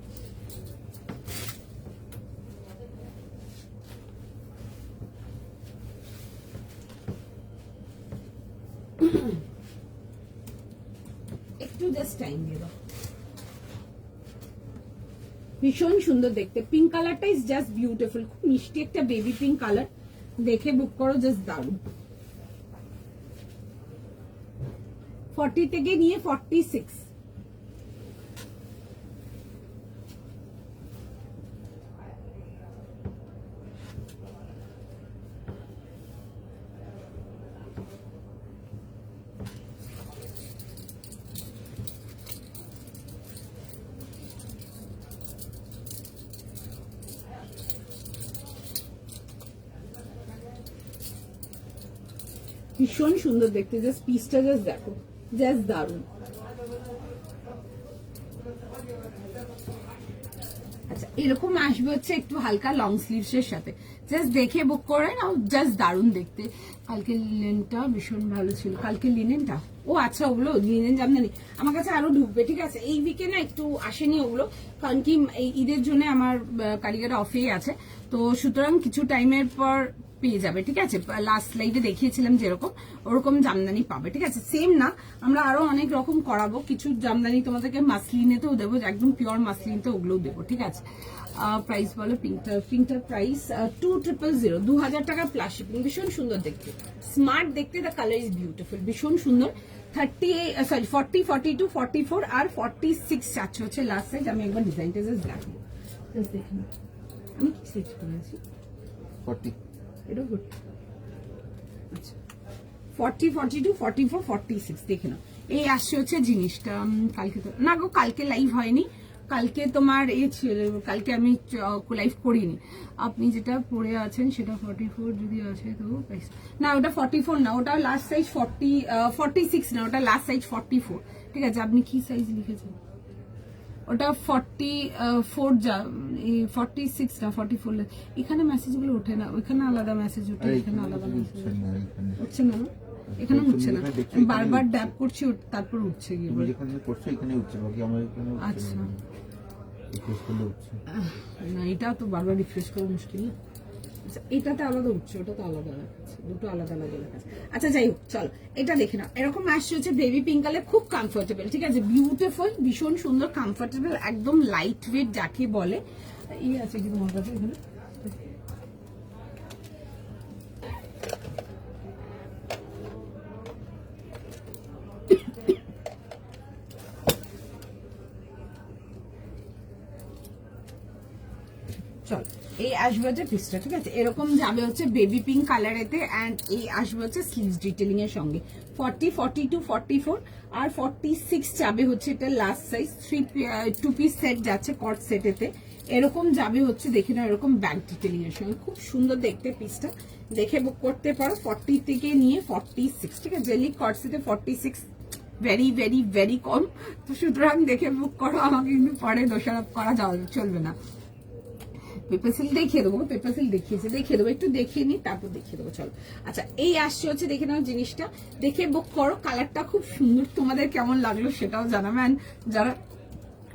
A: একটু জাস্ট টাইম দিয়ে দাও, ভীষণ সুন্দর দেখতে, পিঙ্ক কালারটা ইজ জাস্ট বিউটিফুল, খুব মিষ্টি একটা বেবি পিঙ্ক কালার, দেখে বুক করো, জাস্ট দারুণ। 40 থেকে নিয়ে 46, ভীষণ সুন্দর দেখতে, জাস্ট পিসটা জাস্ট দেখো, জাস্ট দারুণ। আচ্ছা এরকম আসবে হচ্ছে একটু হালকা লং স্লিভস এর সাথে, জাস্ট দেখে বুক করে নাও, জাস্ট দারুণ দেখতে। কালকে লিনেনটা ভীষণ ভালো ছিল, কালকে লিনেনটা ও আচ্ছা ওগুলো লিনেন জামদানি আমার কাছে আরো ঢুকবে, ঠিক আছে। এই উইকে না একটু আসেনি ওগুলো, কারণ কি এই ঈদের জন্য আমার কারিগর অফেই আছে, তো সুতরাং কিছু টাইমের পর পেয়ে যাবে, ঠিক আছে। লাস্ট লাইভে দেখিয়েছিলাম যেরকম, ওরকম জামদানি পাবে, ঠিক আছে। সেম না, আমরা আরো অনেক রকম করাবো, কিছু জামদানি তোমাদেরকে মাসলিনেতেও দেবো, একদম পিওর মাসলিনতে ওগুলোও দেবো, ঠিক আছে। প্রাইস বলো পিঙ্কটার প্রাইস 2000, 2000 টাকা প্লাস শিপিং, ভীষণ সুন্দর দেখতে, স্মার্ট দেখতে, দ্য কালার ইজ বিউটিফুল, ভীষণ সুন্দর। 40 42 44 আর 46 চাচ্ছে হচ্ছে লাস্ট সাইজ। আমি একবার ডিজাইনটা জাস্ট দেখবো, জাস্ট দেখে নাও আমি কি সাইজ করেছি,
B: 40
A: এটা গুড। আচ্ছা 40 42 44 46 দেখে নাও। এই আসছে হচ্ছে জিনিসটা, কালকে তো না গো, কালকে লাইভ হয়নি, কালকে তোমার এই ছিল, কালকে আমি লাইভ করিনি। আপনি যেটা পরে আছেন সেটা 44 যদি আছে তো না, ওটা 44 না, ওটা লাস্ট সাইজ 46 না, ওটা লাস্ট সাইজ 44, ঠিক আছে। আপনি কি সাইজ লিখেছেন? ওটা 44 যা 46 না 44 এখানে মেসেজগুলো ওঠে না, ওইখানে আলাদা মেসেজ ওঠে,
B: আরে
A: এখানে
B: এখানে
A: আলাদা
B: কিছু
A: মেসেজ
B: উঠছে না, এখানে
A: উঠছে না না? এখানে উঠছে না,
B: তুমি দেখছো,
A: আমি
B: এখানে
A: বারবার
B: উঠছে।
A: ড্যাপ করছি তারপর উঠছে কি
B: তুমি যেখানে করছো এখানে উঠছে, বাকি আমার এখানে উঠছে
A: আচ্ছা।
B: না। রিফ্রেশ করলে উঠছে।
A: না এটা তো বারবার রিফ্রেশ করা মুশকিল না। আচ্ছা, এটাতে আলাদা উঠছে, ওটা তো আলাদা দেখাচ্ছে, দুটো আলাদা আলাদা দেখাচ্ছে। আচ্ছা যাই হোক, চলো এটা দেখে নাও। এরকম আসছে হচ্ছে বেবি পিঙ্ক কালার, খুব কমফোর্টেবল, ঠিক আছে, বিউটিফুল, ভীষণ সুন্দর, কমফোর্টেবল, একদম লাইট ওয়েট যাকে বলে। আছে কি তোমার কাছে এখানে? চল এই আসবে হচ্ছে পিসটা, ঠিক আছে, এরকম যাবে হচ্ছে বেবি পিঙ্ক কালারেতে, এন্ড এই আসবে হচ্ছে স্লিভস ডিটেলিং এর সঙ্গে। 40, 42, 44 আর 46 যাবে হচ্ছে এটা লাস্ট সাইজ, 2 পিস সেট যাচ্ছে কট সেটেতে, এরকম যাবে হচ্ছে দেখে না, এরকম ব্যাক ডিটেলিং এর সঙ্গে, খুব সুন্দর দেখতে পিসটা, দেখে বুক করতে পারো। 40 থেকে নিয়ে 46, ঠিক আছে, জেলি কট সেটে 46 ভেরি ভেরি ভেরি কম, তো সুতরাং দেখে বুক করো, আমাকে কিন্তু পরে দোষারোপ করা চলবে না। পেপারসিল দেখিয়ে দেবো, পেপারসিল দেখিয়ে দেবো, একটু দেখিয়ে নি তারপর দেখিয়ে দেবো, চলো। আচ্ছা এই আসছে হচ্ছে দেখে নাও জিনিসটা, দেখে বুক করো, কালারটা খুব সুন্দর, তোমাদের কেমন লাগলো সেটাও জানাবে। অ্যান্ড যারা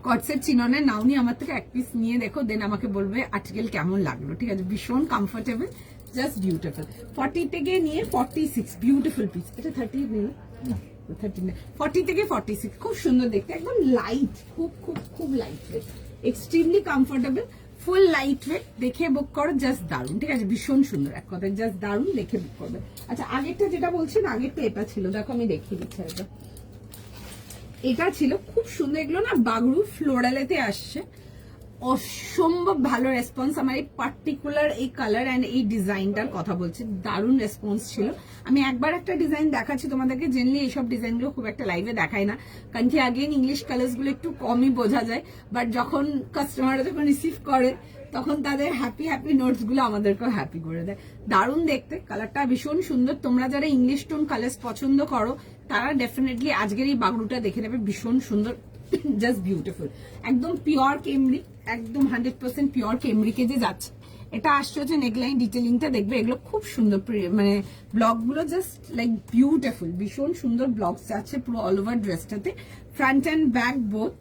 A: কটসেট চিননে নাওনি, আমার থেকে এক পিস নিয়ে দেখো, দেন আমাকে বলবে আর্টিকেল কেমন লাগলো, ঠিক আছে, ভীষণ কমফোর্টেবল, জাস্ট বিউটিফুল। 40 থেকে নিয়ে 46, বিউটিফুল পিস, এটা 30 নেই, 40 থেকে 46, খুব সুন্দর দেখতে, একদম লাইট, খুব খুব খুব লাইট ওয়েট, এক্সট্রিমলি কমফোর্টেবল, ফুল লাইট ওয়েট, দেখে বুক করো, জাস্ট দারুন, ঠিক আছে, ভীষণ সুন্দর, এক কথায় জাস্ট দারুন, দেখে বুক করবে। আচ্ছা আগেরটা যেটা বলছেন, আগেরটা এটা ছিল, দেখো আমি দেখিয়ে দিচ্ছি, এটা ছিল খুব সুন্দর, এগুলো না বাগরু ফ্লোরালেতে আসছে, অসম্ভব ভালো রেসপন্স, আমার এই পার্টিকুলার এই কালার অ্যান্ড এই ডিজাইনটার কথা বলছি, দারুণ রেসপন্স ছিল। আমি একবার একটা ডিজাইন দেখাচ্ছি তোমাদেরকে, জেনারেলি এইসব ডিজাইনগুলো খুব একটা লাইভে দেখায় না, কারণ কি আগেন ইংলিশ কালার্স গুলো একটু কমই বোঝা যায়, বাট যখন কাস্টমাররা যখন রিসিভ করে তখন তাদের হ্যাপি হ্যাপি নোটস গুলো আমাদেরকেও হ্যাপি করে দেয়, দারুণ দেখতে, কালারটা ভীষণ সুন্দর। তোমরা যারা ইংলিশ টোন কালার্স পছন্দ করো তারা ডেফিনেটলি আজকের এই বাগরুটা দেখে নেবে, ভীষণ সুন্দর, জাস্ট বিউটিফুল, একদম পিওর কেমব্রিক, একদম 100% পিওর কেমব্রিকে যে যাচ্ছে। এটা আসছে হচ্ছে নেকলাইন ডিটেলিংটা দেখবে, এগুলো খুব সুন্দর, মানে ব্লক গুলো জাস্ট লাইক বিউটিফুল, ভীষণ সুন্দর ব্লকস যাচ্ছে পুরো অল ওভার ড্রেসটাতে, front and back both,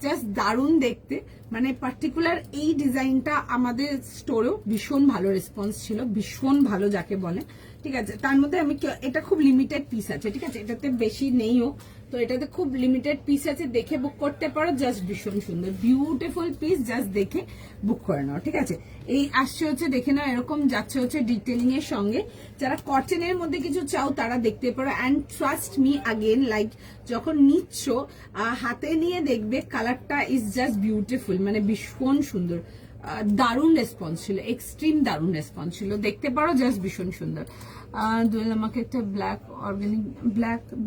A: just দারুণ দেখতে। মানে পার্টিকুলার এই ডিজাইনটা আমাদের স্টোরেও ভীষণ ভালো রেসপন্স ছিল, ভীষণ ভালো যাকে বলে, ঠিক আছে। তার মধ্যে আমি এটা খুব লিমিটেড পিস আছে, ঠিক আছে, এটাতে বেশি নেইও, তো এটাতে খুব লিমিটেড পিস আছে, দেখে বুক করতে পারো, জাস্ট ভীষণ সুন্দর বিউটিফুল পিস, জাস্ট দেখে বুক করে নাও, ঠিক আছে। এই আসছে হচ্ছে দেখে নাও, এরকম যাচ্ছে হচ্ছে ডিটেলিং এর সঙ্গে, যারা কটনের মধ্যে কিছু চাও তারা দেখতে পারো। And trust me again, like যখন নিচ্ছ হাতে নিয়ে দেখবে কালারটা ইজ জাস্ট বিউটিফুল, মানে ভীষণ সুন্দর, দারুণ রেসপন্স ছিল, এক্সট্রিম দারুণ রেসপন্স ছিল, দেখতে পারো, জাস্ট ভীষণ সুন্দর। দোয়েল আমাকে একটা ব্ল্যাক অর্গানিক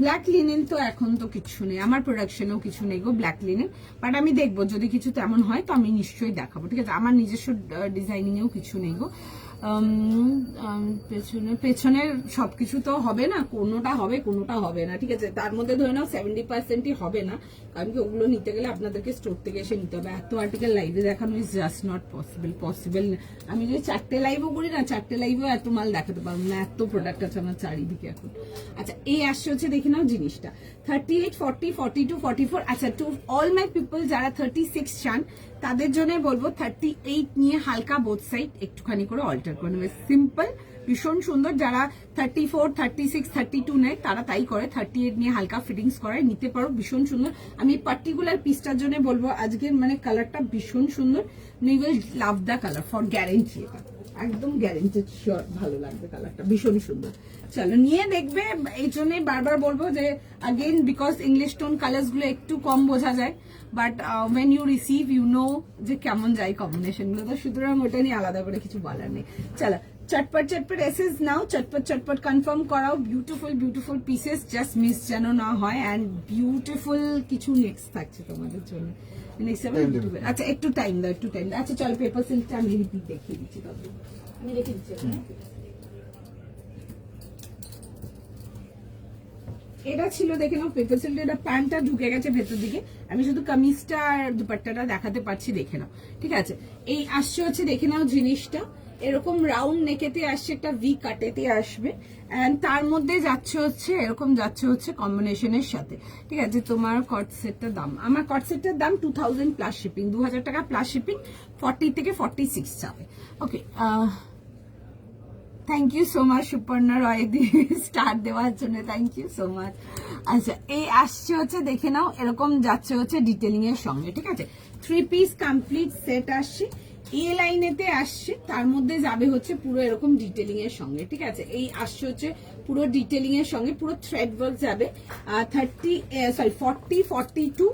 A: ব্ল্যাক লিনেন, তো এখন তো কিছু নেই আমার প্রোডাকশনেও, কিছু নেই গো ব্ল্যাক লিনেন, বাট আমি দেখবো যদি কিছু তেমন হয় তো আমি নিশ্চয়ই দেখাবো, ঠিক আছে, আমার নিজস্ব ডিজাইনিং এও কিছু নেই গো। পেছনের সবকিছু তো হবে না, কোনোটা হবে কোনোটা হবে না, ঠিক আছে, তার মধ্যে ধরে নাও 70%ই হবে না, কারণ কি ওগুলো নিতে গেলে আপনাদেরকে স্টোর থেকে এসে নিতে হবে, এত আর্টিকেল লাইভে দেখানো ইজ জাস্ট নট পসিবল। আমি যদি 4টে লাইভও করি না, 4টে লাইভেও এত মাল দেখাতে পারবো না, এত প্রোডাক্ট আছে আমার চারিদিকে এখন। আচ্ছা এই আসছে হচ্ছে দেখে নাও জিনিসটা, 38, 40, 42, 44, আচ্ছা টু অল মাই পিপল যারা 36 চান তাদের জন্য বলবো 38 নিয়ে হালকা বোথ সাইড একটুখানি করে অল্টার করে নেবে, সিম্পল, ভীষণ সুন্দর। যারা 34, 36, 32 নেয় তারা তাই করে, 38 নিয়ে হালকা ফিটিংস করায় নিতে পারো, ভীষণ সুন্দর। আমি পার্টিকুলার পিসটার জন্য বলবো আজকের মানে কালারটা ভীষণ সুন্দর, you will love the colour for guarantee, এটা একদম গ্যারেন্টেড শিওর ভালো লাগবে কালারটা, ভীষণ সুন্দর। চলো নিয়ে দেখবে, এই জন্যই বারবার বলবো যে again because English tone colours গুলো একটু কম বোঝা যায়, but when you receive you know যে কেমন যায় কম্বিনেশন গুলো, তো সুতরাং ওটা নিয়ে আলাদা করে কিছু বলার নেই। চলো চটপট চটপট এসেস নাও, চটপট চটপট কনফার্ম করাও, beautiful beautiful pieces, just miss যেন না হয়, অ্যান্ড বিউটিফুল কিছু নেক্সট থাকছে তোমাদের জন্য। আচ্ছা একটু টাইম দাও, একটু টাইম দাও। আচ্ছা চল পেপার সিল্কটা আমি রিপিট দেখিয়ে দিচ্ছি, আমি রেখে দিচ্ছি। এটা ছিল দেখে নাও পেপার সিল্ক, এটা প্যান্টটা ঢুকে গেছে ভেতর দিকে, আমি শুধু কামিজটা আর দুপাট্টাটা দেখাতে পারছি, দেখে নাও। ঠিক আছে, এই আসছে হচ্ছে দেখে নাও জিনিসটা, এরকম রাউন্ড নেকেতে আসছে, একটা ভি কাটেতে আসবে, এন্ড তার মধ্যে যাচ্ছে হচ্ছে এরকম যাচ্ছে হচ্ছে কম্বিনেশনের সাথে। ঠিক আছে, তোমার কট সেটটার দাম, আমার কট সেটটার দাম 2000 প্লাস শিপিং, 2000 টাকা প্লাস শিপিং, 40 থেকে 46 যাবে। Okay, thank you so much Suparna Roy দি স্টার দেওয়ার জন্য, থ্যাংক ইউ সো মাচ। আচ্ছা, এই আসছে হচ্ছে দেখে নাও, এরকম যাচ্ছে হচ্ছে ডিটেলিং এর সঙ্গে। ঠিক আছে, 3 পিস কমপ্লিট সেট আসছে, এ লাইনেতে আসছে, তার মধ্যে যাবে হচ্ছে পুরো এরকম ডিটেলিং এর সঙ্গে। ঠিক আছে, এই আসছে হচ্ছে পুরো ডিটেলিং এর সঙ্গে, পুরো থ্রেড ওয়ার্ক যাবে। 40, 42,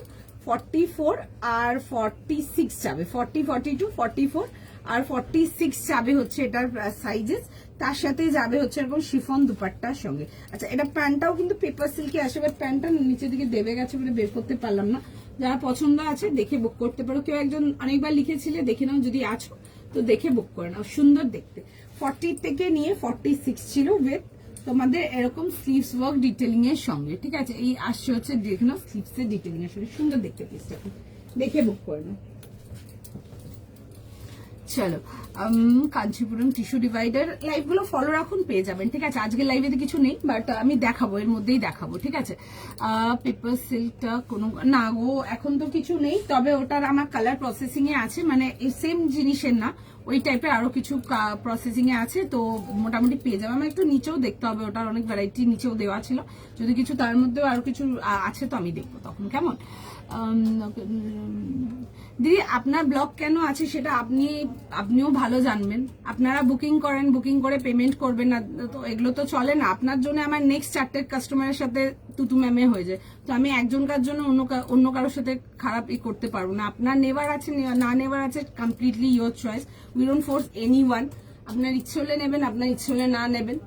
A: 44 আর 46 যাবে, 40, 42, 44 আর 46 যাবে হচ্ছে এটার সাইজেস। তার সাথে যাবে হচ্ছে এরকম শিফন দুপাট্টার সঙ্গে। আচ্ছা, এটা প্যান্টটাও কিন্তু পেপার সিল্কে আসে, বাট প্যান্টটা নিচের দিকে দেবে গেছে বলে বের করতে পারলাম না। যারা পছন্দ আছে দেখে বুক করতে পারো। কেউ একজন অনেকবার লিখেছিলে, দেখে নাও যদি আছো তো দেখে বুক করে নাও, সুন্দর দেখতে। 40 থেকে নিয়ে 46 ছিল উইথ তোমাদের এরকম স্লিভস ওয়ার্ক ডিটেলিং এর সঙ্গে। ঠিক আছে, এই আসছে হচ্ছে দেখে নাও স্লিভস এর ডিটেলিং এর সঙ্গে, সুন্দর দেখতে পিসটা, দেখে বুক করে নাও। চলো, কাঞ্চিপুরম টিস্যু ডিভাইডার লাইভগুলো ফলো রাখুন, পেয়ে যাবেন। ঠিক আছে, আজকে লাইভে কিছু নেই, বাট আমি দেখাবো, এর মধ্যেই দেখাবো। ঠিক আছে, পেপার সিল্কটা কোনো না গো, এখন তো কিছু নেই, তবে ওটার আমার কালার প্রসেসিং এ আছে, মানে সেম জিনিসের না, ওই টাইপের আরো কিছু প্রসেসিং এ আছে, তো মোটামুটি পেয়ে যাবে। আমার একটু নিচেও দেখতে হবে, ওটার অনেক ভ্যারাইটি নিচেও দেওয়া ছিল, যদি কিছু তার মধ্যেও আরো কিছু আছে তো আমি দেখবো তখন। কেমন দিদি, আপনার ব্লগ কেন আছে সেটা আপনিও ভালো জানবেন। আপনারা বুকিং করেন, বুকিং করে পেমেন্ট করবেন না, তো এগুলো তো চলে না। আপনার জন্য আমার নেক্সট 4টে কাস্টমারের সাথে তুতু ম্যামে হয়ে যায়, তো আমি একজনকার জন্য অন্য কারোর সাথে খারাপ করতে পারবো না। আপনার নেবার আছে না নেবার আছে, completely your choice, we don't force anyone. আপনার ইচ্ছে হলে নেবেন, আপনার ইচ্ছে হলে না নেবেন,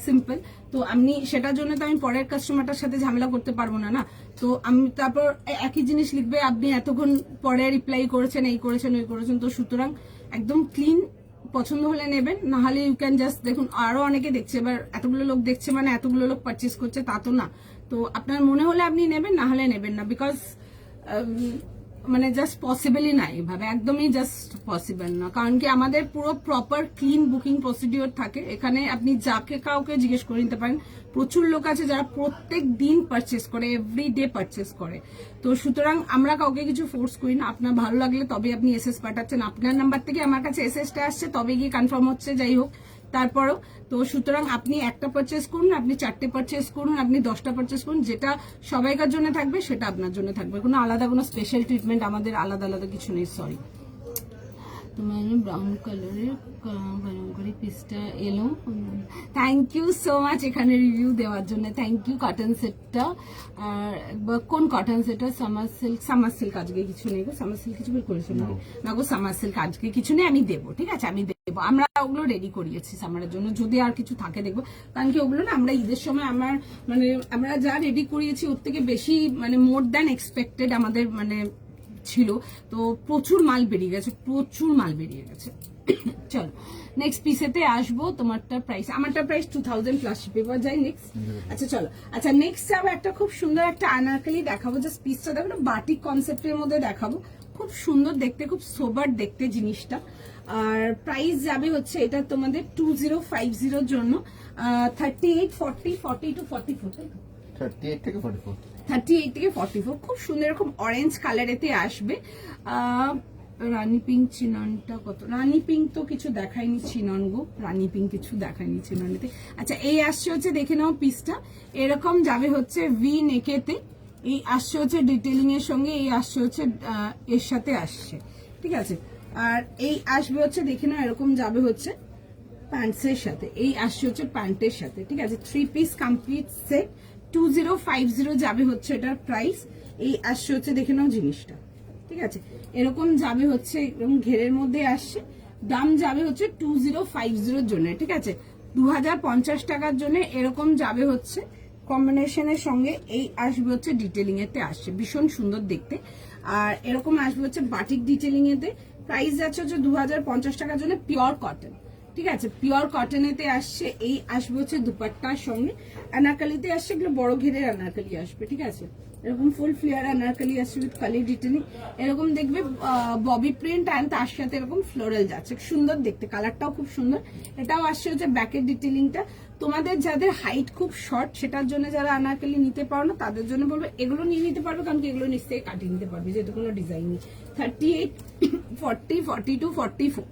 A: সিম্পল। তো আপনি সেটার জন্য তো আমি পরের কাস্টমারটার সাথে ঝামেলা করতে পারবো না। তো আমি তারপর একই জিনিস লিখবে, আপনি এতক্ষণ পরে রিপ্লাই করেছেন, এই করেছেন ওই করেছেন। তো সুতরাং একদম ক্লিন, পছন্দ হলে নেবেন, না হলে ইউ ক্যান জাস্ট দেখুন। আরো অনেকে দেখছে, এবার এতগুলো লোক দেখছে মানে এতগুলো লোক পারচেস করছে তা তো না। তো আপনার মনে হলে আপনি নেবেন, না হলে নেবেন না, বিকজ মানে জাস্ট পসিবলই না, এইভাবে একদমই জাস্ট পসিবল না। কারণ কি আমাদের পুরো প্রপার ক্লিন বুকিং প্রসিডিওর থাকে এখানে। আপনি যাকে কাউকে জিজ্ঞেস করে নিতে পারেন, প্রচুর লোক আছে যারা প্রত্যেক দিন পারচেস করে, এভরি ডে পারচেস করে। তো সুতরাং আমরা কাউকে কিছু ফোর্স করি না। আপনার ভালো লাগলে তবে আপনি এসএস পাঠাচ্ছেন, আপনার নাম্বার থেকে আমার কাছে এসএসটা আসছে, তবে গিয়ে কনফার্ম হচ্ছে, যাই হোক তারপরও। তো সুতরাং আপনি একটা পারচেস করুন, আপনি 4টে পারচেস করুন, আপনি 10টা পারচেস করুন, যেটা সবাইকার জন্য থাকবে সেটা আপনার জন্য থাকবে। কোনো আলাদা কোনো স্পেশাল ট্রিটমেন্ট আমাদের আলাদা আলাদা কিছু নেই। সরি, তোমার ব্রাউন কালারের কালামকারী পিসটা এলো, থ্যাংক ইউ সো মাচ এখানে রিভিউ দেওয়ার জন্য, থ্যাংক ইউ। কটন সেটটা, আর কোন কটন সেটটা? সামার সিল্ক আজকে কিছু নেই গো, সামার সিল্ক কিছু বের করেছো না গো, সামার সিল্ক আজকে কিছু নেই, আমি দেবো। ঠিক আছে, আমি দেবো, আমরা ওগুলো রেডি করিয়েছি সামারের জন্য, যদি আর কিছু থাকে দেখবো। কারণ কি ওগুলো না আমরা ঈদের সময় আমরা যা রেডি করিয়েছি ওর থেকে বেশি, মানে মোর দ্যান এক্সপেক্টেড আমাদের মানে ছিল। তো প্রচুর মাল বেরিয়ে গেছে, প্রচুর মাল বেরিয়ে গেছে। চলো নেক্সট পিসেতে আসবো। তোমারটা প্রাইস, আমারটা প্রাইস 2000 প্লাস পেপার যায় নেক্সট। আচ্ছা চলো, আচ্ছা নেক্সট যাবো একটা খুব সুন্দর একটা আনারকলি দেখাবো, জাস্ট পিসটা দেখো, বাটিক কনসেপ্টের মধ্যে দেখাবো, খুব সুন্দর দেখতে, খুব সোবার দেখতে জিনিসটা। আর প্রাইস যাবে হচ্ছে এটা তোমাদের 2050 জন্য 38, 40, 40 to 44,
B: 38 থেকে 44,
A: 38 থেকে 44, খুব সুন্দর এরকম অরেঞ্জ কালারেতে আসবে। রানী পিঙ্ক চিননটা কত? রানী পিঙ্ক তো কিছু দেখায়নি চিনন গো, রানী পিঙ্ক কিছু দেখায়নি চিননেতে। আচ্ছা এই আসছে হচ্ছে দেখে নাও পিসটা, এরকম যাবে হচ্ছে ভি নেকেতে, এই আসছে হচ্ছে ডিটেলিং এর সঙ্গে, এই আসছে হচ্ছে এর সাথে আসছে। ঠিক আছে, আর এই আসবে হচ্ছে দেখে নাও এরকম যাবে হচ্ছে প্যান্টসের সাথে, এই আসছে হচ্ছে প্যান্টের সাথে। ঠিক আছে, 3 পিস কমপ্লিট সেট 2050 যাবে হচ্ছে এটার প্রাইস। এই আসছে হচ্ছে দেখে নাও জিনিসটা। ঠিক আছে, এরকম যাবে হচ্ছে এরকম ঘেরের মধ্যে আসছে, দাম যাবে হচ্ছে 2050 জন্য। ঠিক আছে, 2050 টাকার জন্য এরকম যাবে হচ্ছে কম্বিনেশনের সঙ্গে। এই আসবে হচ্ছে ডিটেলিং এতে আসছে, ভীষণ সুন্দর দেখতে। আর এরকম আসবে হচ্ছে বাটিক ডিটেলিং এতে, প্রাইস যাচ্ছে হচ্ছে 2050 টাকার জন্য, পিওর কটন। ঠিক আছে, পিওর কটনেতে আসছে। এই আসবে হচ্ছে দুপাট্টার সঙ্গে, আনারকালিতে আসছে, এগুলো বড় ঘেরের আনারকালি আসবে। ঠিক আছে, এরকম ফুল ফ্লেয়ার আনারকালি আসছে উইথ কালি ডিটেলিং, এরকম দেখবে ববি প্রিন্ট অ্যান্ড তার সাথে এরকম ফ্লোরাল যাচ্ছে, সুন্দর দেখতে, কালারটাও খুব সুন্দর। এটাও আসছে হচ্ছে ব্যাকের ডিটেলিংটা। তোমাদের যাদের হাইট খুব শর্ট, সেটার জন্য যারা আনারকালি নিতে পারো না, তাদের জন্য বলবো এগুলো নিয়ে নিতে পারবে, কারণ কি এগুলো নিশ্চয়ই কাটিয়ে নিতে পারবে, যেহেতু কোনো ডিজাইন নেই। 38, 40, 42, 44,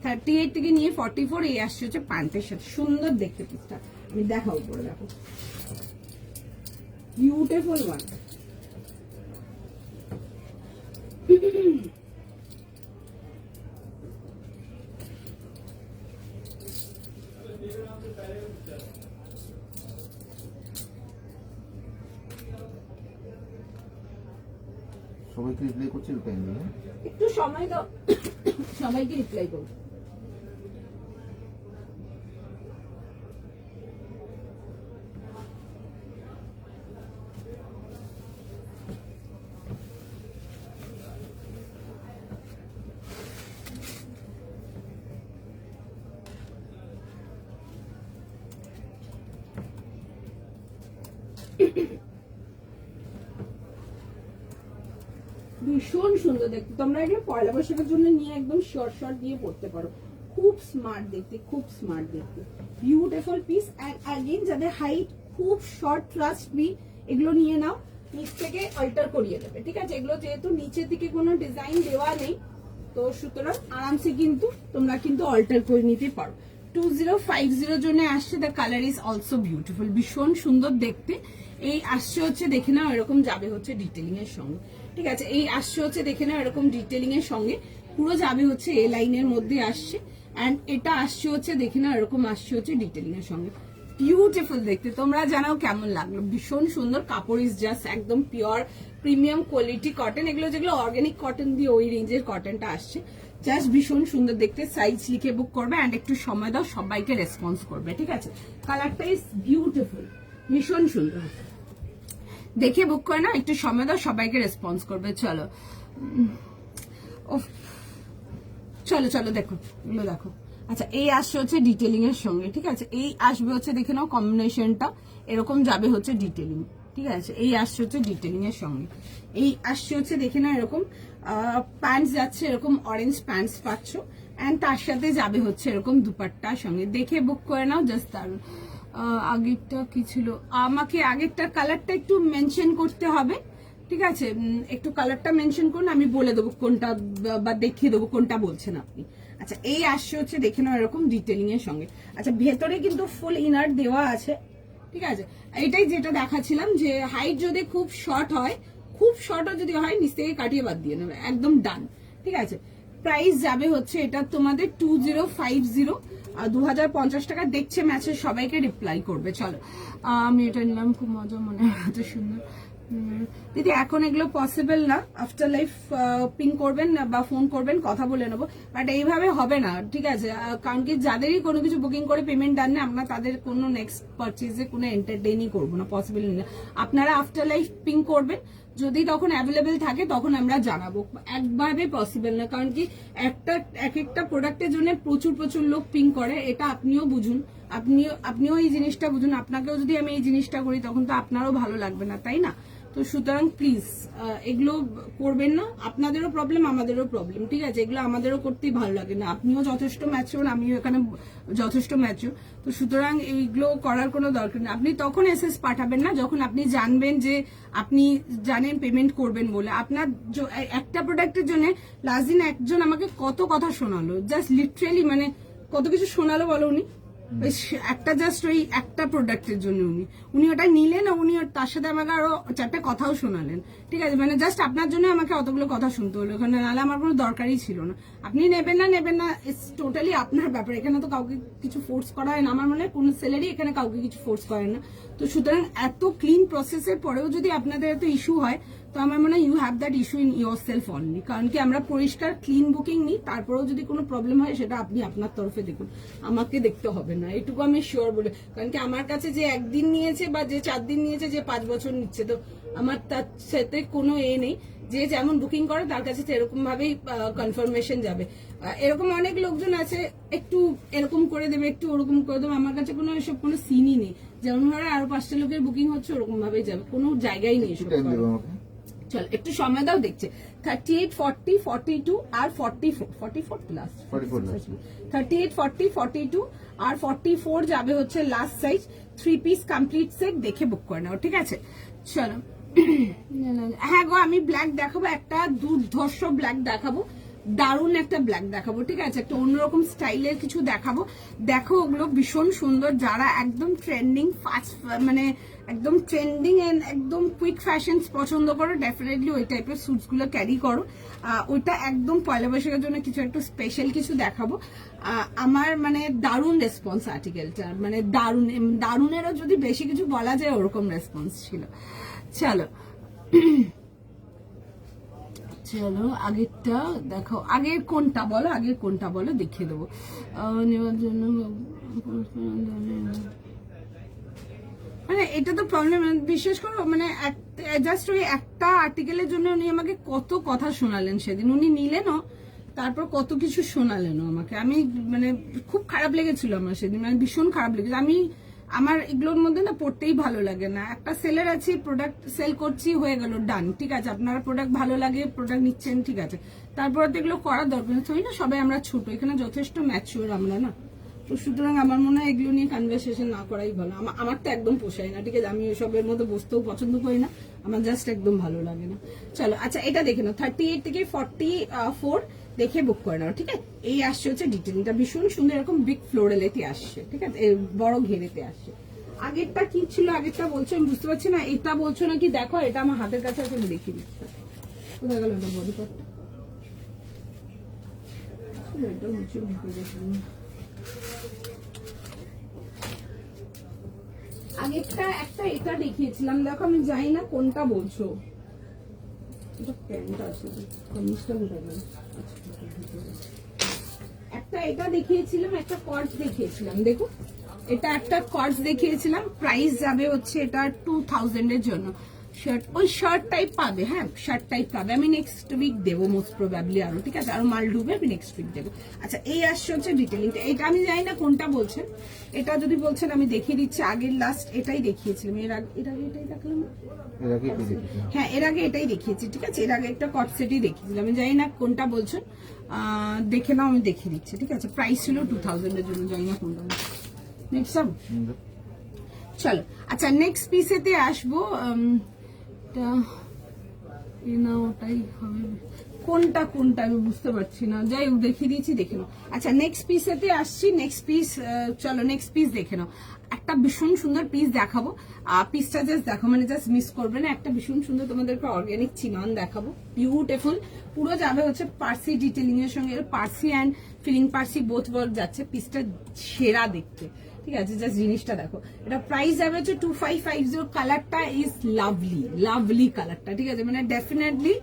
A: 38 থেকে নিয়ে 44 এই আসছে হচ্ছে প্যান্টের সাথে, সুন্দর দেখতে পিসটা। আমি দেখাও পরে, দেখো বিউটিফুল ওয়ান।
B: সবাইকে রিপ্লাই করছি, রিপ্লাই নেই।
A: একটু সময় দাও, সবাইকে রিপ্লাই করো। ভীষণ সুন্দর দেখতে, তোমরা এগুলো পয়লা বৈশাখের জন্য নিয়ে একদম শর্ট শর্ট দিয়ে পড়তে পারো, খুব স্মার্ট দেখতে, খুব স্মার্ট দেখতে, বিউটিফুল পিস। এন্ড अगेन যাদের হাইট খুব শর্ট, ট্রাস্ট মি, এগুলো নিয়ে নাও, নিচ থেকে অল্টার করিয়ে দেবে। ঠিক আছে, এগুলো যেহেতু নিচের দিকে কোনো ডিজাইন দেওয়া নেই, তো সুতরাং আরামসে কিন্তু তোমরা কিন্তু অল্টার করে নিতে পারো। 2050 জন্য আসছে, the colour is also beautiful, ভীষণ সুন্দর দেখতে। এই আসছে হচ্ছে দেখে নাও এরকম যাবে হচ্ছে ডিটেলিং এর সঙ্গে। ঠিক আছে, এই আসছে হচ্ছে দেখে নাও এরকম ডিটেলিং এর সঙ্গে, পুরো যাবে হচ্ছে এ লাইনের মধ্যে আসছে। এন্ড এটা আসছে হচ্ছে দেখে নাও এরকম আসছে হচ্ছে ডিটেলিং এর সঙ্গে, বিউটিফুল দেখতে। তোমরা জানাও কেমন লাগলো, ভীষণ সুন্দর। কাপড় ইজ জাস্ট একদম পিওর প্রিমিয়াম কোয়ালিটি কটন, এগুলো যেগুলো অর্গানিক কটন দিয়ে ওই রেঞ্জের কটনটা আসছে, জাস্ট ভীষণ সুন্দর দেখতে। সাইজ লিখে বুক করবে অ্যান্ড একটু সময় দাও, সবাইকে রেসপন্স করবে। ঠিক আছে, কালারটা ইজ বিউটিফুল, ভীষণ সুন্দর, দেখে বুক করে না, একটু সময় দাও, সবাইকে রেসপন্স করবে। চলো চলো চলো দেখো, এগুলো দেখো। আচ্ছা, এই আসছে হচ্ছে ডিটেলিং এর সঙ্গে। ঠিক আছে, এই আসবে হচ্ছে দেখে নাও কম্বিনেশনটা এরকম যাবে হচ্ছে ডিটেলিং। ঠিক আছে, এই আসছে হচ্ছে ডিটেলিং এর সঙ্গে, এই আসছে হচ্ছে দেখে নাও এরকম প্যান্টস যাচ্ছে, এরকম অরেঞ্জ প্যান্টস পাচ্ছ, এন্ড তার সাথে যাবে হচ্ছে এরকম দুপাট্টার সঙ্গে, দেখে বুক করে নাও। জাস্ট তার আগেরটা কি ছিল, আমাকে আগেরটার কালারটা একটু মেনশন করতে হবে। ঠিক আছে, একটু কালারটা মেনশন করুন, আমি বলে দেবো কোনটা বা দেখিয়ে দেবো কোনটা বলছেন আপনি। আচ্ছা, এই আসছে হচ্ছে দেখে নাও এরকম ডিটেলিং এর সঙ্গে। আচ্ছা, ভেতরে কিন্তু ফুল ইনার দেওয়া আছে। ঠিক আছে, এটাই যেটা দেখাচ্ছিলাম, যে হাইট যদি খুব শর্ট হয়, খুব শর্টও যদি হয়, নিচ থেকে কাটিয়ে বাদ দিয়ে নেবে, একদম ডান। ঠিক আছে, প্রাইস যাবে হচ্ছে এটা তোমাদের 2050, 2050 টাকা। দেখছে ম্যাচের সবাইকে রিপ্লাই করবে। চলো, আমি এটা নিলাম, খুব মজা, মনে হয় এত সুন্দর। দিদি এখন এগুলো পসিবল না, আফটার লাইফ পিং করবেন বা ফোন করবেন, কথা বলে নেবো, বাট এইভাবে হবে না। ঠিক আছে, কারণ কি যাদেরই কোনো কিছু বুকিং করে পেমেন্ট ডান না, আমরা তাদের কোনো নেক্সট পারচেজে কোনো এন্টারটেইনই করবো না, পসিবল না। আপনারা আফটার লাইফ পিং করবেন, যদি তখন অ্যাভেলেবেল থাকে তখন আমরা জানাবো, একভাবে পসিবল না। কারণ কি এক একটা প্রোডাক্টের জন্য প্রচুর প্রচুর লোক পিং করে, এটা আপনিও বুঝুন, আপনিও এই জিনিসটা বুঝুন। আপনাকেও যদি আমি এই জিনিসটা করি, তখন তো আপনারও ভালো লাগবে না, তাই না? তো সুতরাং প্লিজ এগুলো করবেন না, আপনাদেরও প্রবলেম, আমাদেরও প্রবলেম। ঠিক আছে, এগুলো আমাদেরও করতেই ভালো লাগে না, আপনিও যথেষ্ট ম্যাচিওর, আমিও এখানে যথেষ্ট ম্যাচিওর। তো সুতরাং এইগুলো করার কোনো দরকার নেই। আপনি তখন এসএস পাঠাবেন না যখন আপনি জানবেন যে আপনি জানেন পেমেন্ট করবেন বলে। আপনার একটা প্রোডাক্টের জন্য লাস্ট দিন একজন আমাকে কত কথা শোনালো, জাস্ট লিটারেলি, মানে কত কিছু শোনালো বলো। উনি একটা জাস্ট ওই একটা প্রোডাক্টের জন্য উনি ওটা নিলেন, উনি তার সাথে আমাকে আরো 4টা কথাও শোনালেন। ঠিক আছে, মানে জাস্ট আপনার জন্য আমাকে অতগুলো কথা শুনতে হলো, এখানে নাহলে আমার কোনো দরকারই ছিল না। আপনি নেবেন না নেবেন না, ইটস টোটালি আপনার ব্যাপার, এখানে তো কাউকে কিছু ফোর্স করা হয় না। আমার মনে হয় কোন সেলারই এখানে কাউকে কিছু ফোর্স করে না। তো সুতরাং এত ক্লিন প্রসেসের পরেও যদি আপনাদের এত ইস্যু হয়, তো আমার মনে হয় you have that issue in yourself only. কারণ কি আমরা পরিষ্কার ক্লিন বুকিং নিই, তারপরেও যদি কোনো প্রবলেম হয় সেটা আপনি আপনার তরফে দেখুন, আমাকে দেখতে হবে না, এটুকু আমি শিওর বলে। কারণ কি আমার কাছে যে একদিন নিয়েছে বা যে 4 দিন নিয়েছে, যে 5 বছর নিচ্ছে, তো আমার তার সাথে কোনো নেই। যে যেমন বুকিং করে তার কাছে সেরকম ভাবেই কনফার্মেশন যাবে। এরকম অনেক লোকজন আছে, একটু এরকম করে দেবে, একটু ওরকম করে দেবে। আমার কাছে কোনো এসব কোনো সিনই নেই। যেমন ধরো আরো 5টা লোকের বুকিং হচ্ছে, ওরকম ভাবেই যাবে, কোনো জায়গায় নেই এসব
B: টাইম
A: করার।
B: দেবো আমাকে।
A: চল একটু সময় দাও, দেখছে 38, 40, 42 আর 44 লাস্ট
B: 44 last।
A: 38, 40, 42 আর 44 যাবে হচ্ছে last size. 3 piece complete set দেখে বুক করে নাও, ঠিক আছে? চলো। হ্যাঁ গো, আমি ব্ল্যাক দেখাবো, একটা দুর্ধর্ষ ব্ল্যাক দেখাবো, দারুণ একটা ব্ল্যাক দেখাবো, ঠিক আছে? একটা অন্যরকম স্টাইলের কিছু দেখাবো। দেখো ওগুলো ভীষণ সুন্দর, যারা একদম ট্রেন্ডিং ফাস্ট, মানে একদম ট্রেন্ডিং এন্ড একদম কুইক ফ্যাশন পছন্দ করো, ডেফিনেটলি ওই টাইপের স্যুটস গুলো ক্যারি করো। ওইটা একদম পয়লা বৈশাখের জন্য কিছু একটু স্পেশাল কিছু দেখাবো। আমার মানে দারুণ রেসপন্স আর্টিকেলটা, মানে দারুণেরও যদি বেশি কিছু বলা যায় ওরকম রেসপন্স ছিল। চলো চলো আগেরটা দেখো, আগের কোনটা বলো, আগের কোনটা বলো, দেখিয়ে দেবো। নেওয়ার জন্য মানে এটা তো প্রবলেম, বিশ্বাস করো, মানে জাস্ট ওই একটা আর্টিকেলের জন্য উনি আমাকে কত কথা শোনালেন সেদিন। উনি নিলেনও, তারপর কত কিছু শোনালেন আমাকে। আমি মানে খুব খারাপ লেগেছিল আমার সেদিন, মানে ভীষণ খারাপ লেগেছে। আমার এগুলোর মধ্যে না পড়তেই ভালো লাগে না। একটা সেলার আছি, প্রোডাক্ট সেল করছি, হয়ে গেল, ডান, ঠিক আছে। আপনারা প্রোডাক্ট ভালো লাগে, প্রোডাক্ট নিচ্ছেন, ঠিক আছে। তারপর তো এগুলো করার দরকার নেই না, সবাই আমরা ছোট, এখানে যথেষ্ট ম্যাচিওর আমরা না, তো সুতরাং আমার মনে হয় এগুলো নিয়ে কনভারসেশন না করাই ভালো। আমার তো একদম পোষায় না, ঠিক আছে। আমি এসবের মধ্যে বসতেও পছন্দ করি না, আমার জাস্ট একদম ভালো লাগে না। চলো আচ্ছা, এটা দেখে নাও, 38 থেকে 44 দেখে বুক করে নাও, ঠিক আছে। এই আসছে হচ্ছে ডিটেলটা, ভীষণ সুন্দর, এরকম বিগ ফ্লোরালেতে আসছে, ঠিক আছে, বড় ঘেরেতে আসছে। আগেরটা কি ছিল, আগেরটা বলছো আমি বুঝতে পারছি না, এটা বলছো নাকি? দেখো এটা আমার হাতের কাছে আছে, আমি দেখিয়ে দিচ্ছি। কোথায় গেল এটা, বডি পার্টটা? এটা নিচে ঢুকে গেছে। আগেরটা একটা এটা দেখিয়েছিলাম, দেখো আমি জানি না কোনটা বলছো। এটা প্যান্ট আছে, কমিজটা কোথায় গেল? একটা এটা দেখিয়েছিলাম, একটা কর্স দেখিয়েছিলাম, দেখো এটা একটা কর্স দেখিয়েছিলাম। প্রাইস যাবে হচ্ছে এটা 2000 এর জন্য। শার্ট, ওই শার্ট টাইপ পাবে, হ্যাঁ শার্ট টাইপ পাবে। আমি নেক্সট উইক দেবো মোস্ট প্রবাবলি, আরো, ঠিক আছে, আরো মাল ডুবে আমি নেক্সট উইক দেবো। আচ্ছা, এই আসছে হচ্ছে ডিটেলিংটা, এটা আমি জানি না কোনটা বলছেন। এটা যদি বলছেন আমি দেখিয়ে দিচ্ছি, আগের লাস্ট এটাই দেখিয়েছিলাম, এর আগে এটাই দেখলাম, হ্যাঁ এর আগে এটাই দেখিয়েছি, ঠিক আছে। এর আগে একটা কট সেটই দেখিয়েছিলাম, আমি জানি না কোনটা বলছেন, দেখে নাও, আমি দেখিয়ে দিচ্ছি, ঠিক আছে। প্রাইস ছিল 2000 এর জন্য, জানি না কোনটা। নেক্সট চলো, আচ্ছা নেক্সট পিসেতে আসবো। না ওটাই হবে, কোনটা আমি বুঝতে পারছি না, যাই হোক দেখিয়ে দিয়েছি, দেখে নাও। আচ্ছা নেক্সট পিসেতে আসছি, নেক্সট পিস, চলো নেক্সট পিস দেখে নাও। একটা ভীষণ সুন্দর পিস দেখাবো, পিসটা জাস্ট দেখো, মানে জাস্ট মিস করবে না। একটা ভীষণ সুন্দর তোমাদেরকে অর্গানিক চিনন দেখাবো, বিউটিফুল, পুরো যাবে হচ্ছে পার্সি ডিটেলিং এর সঙ্গে, Parsi and filling Parsi both work যাচ্ছে। পিসটা সেরা দেখতে, ঠিক আছে, জাস্ট জিনিসটা দেখো। এটা প্রাইস যাবে হচ্ছে 2550। কালারটা ইজ লাভলি কালারটা, ঠিক আছে, মানে ডেফিনেটলি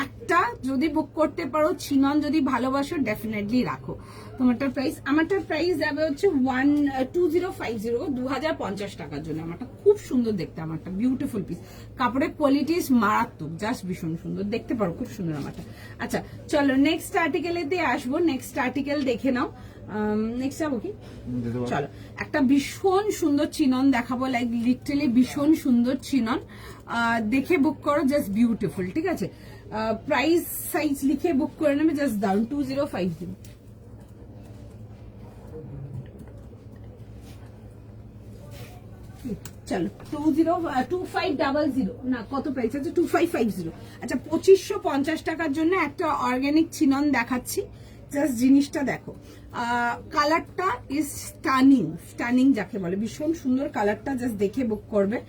A: একটা যদি বুক করতে পারো, চিনন যদি ভালোবাসো, ডেফিনেটলি রাখো। তোমারটার প্রাইস, আমারটার প্রাইস যাবে হচ্ছে 2050, 2050 টাকার জন্য। আমারটা খুব সুন্দর দেখতে, আমারটা বিউটিফুল পিস, কাপড়ের কোয়ালিটি মারাত্মক, জাস্ট ভীষণ সুন্দর, দেখতে পারো, খুব সুন্দর আমারটা। আচ্ছা চলো নেক্সট আর্টিকেলেতে আসবো, নেক্সট আর্টিকেল দেখে নাও। নেক্সট যাবো কি, চলো একটা ভীষণ সুন্দর চিনন দেখাবো, লাইক লিটারালি ভীষণ সুন্দর চিনন, দেখে বুক করো, জাস্ট বিউটিফুল, ঠিক আছে। প্রাইস সাইজ লিখে বুক করে নেবে, জাস্ট দারুন, 2050। চলো 2500, না কত প্রাইস আছে, 2550। আচ্ছা 2550 টাকার জন্য একটা অর্গানিক চিনন দেখাচ্ছি, জাস্ট জিনিসটা দেখো। কালারটা ইজ স্টানিং যাকে বলে, ভীষণ সুন্দর কালারটা, জাস্ট দেখে বুক করবে।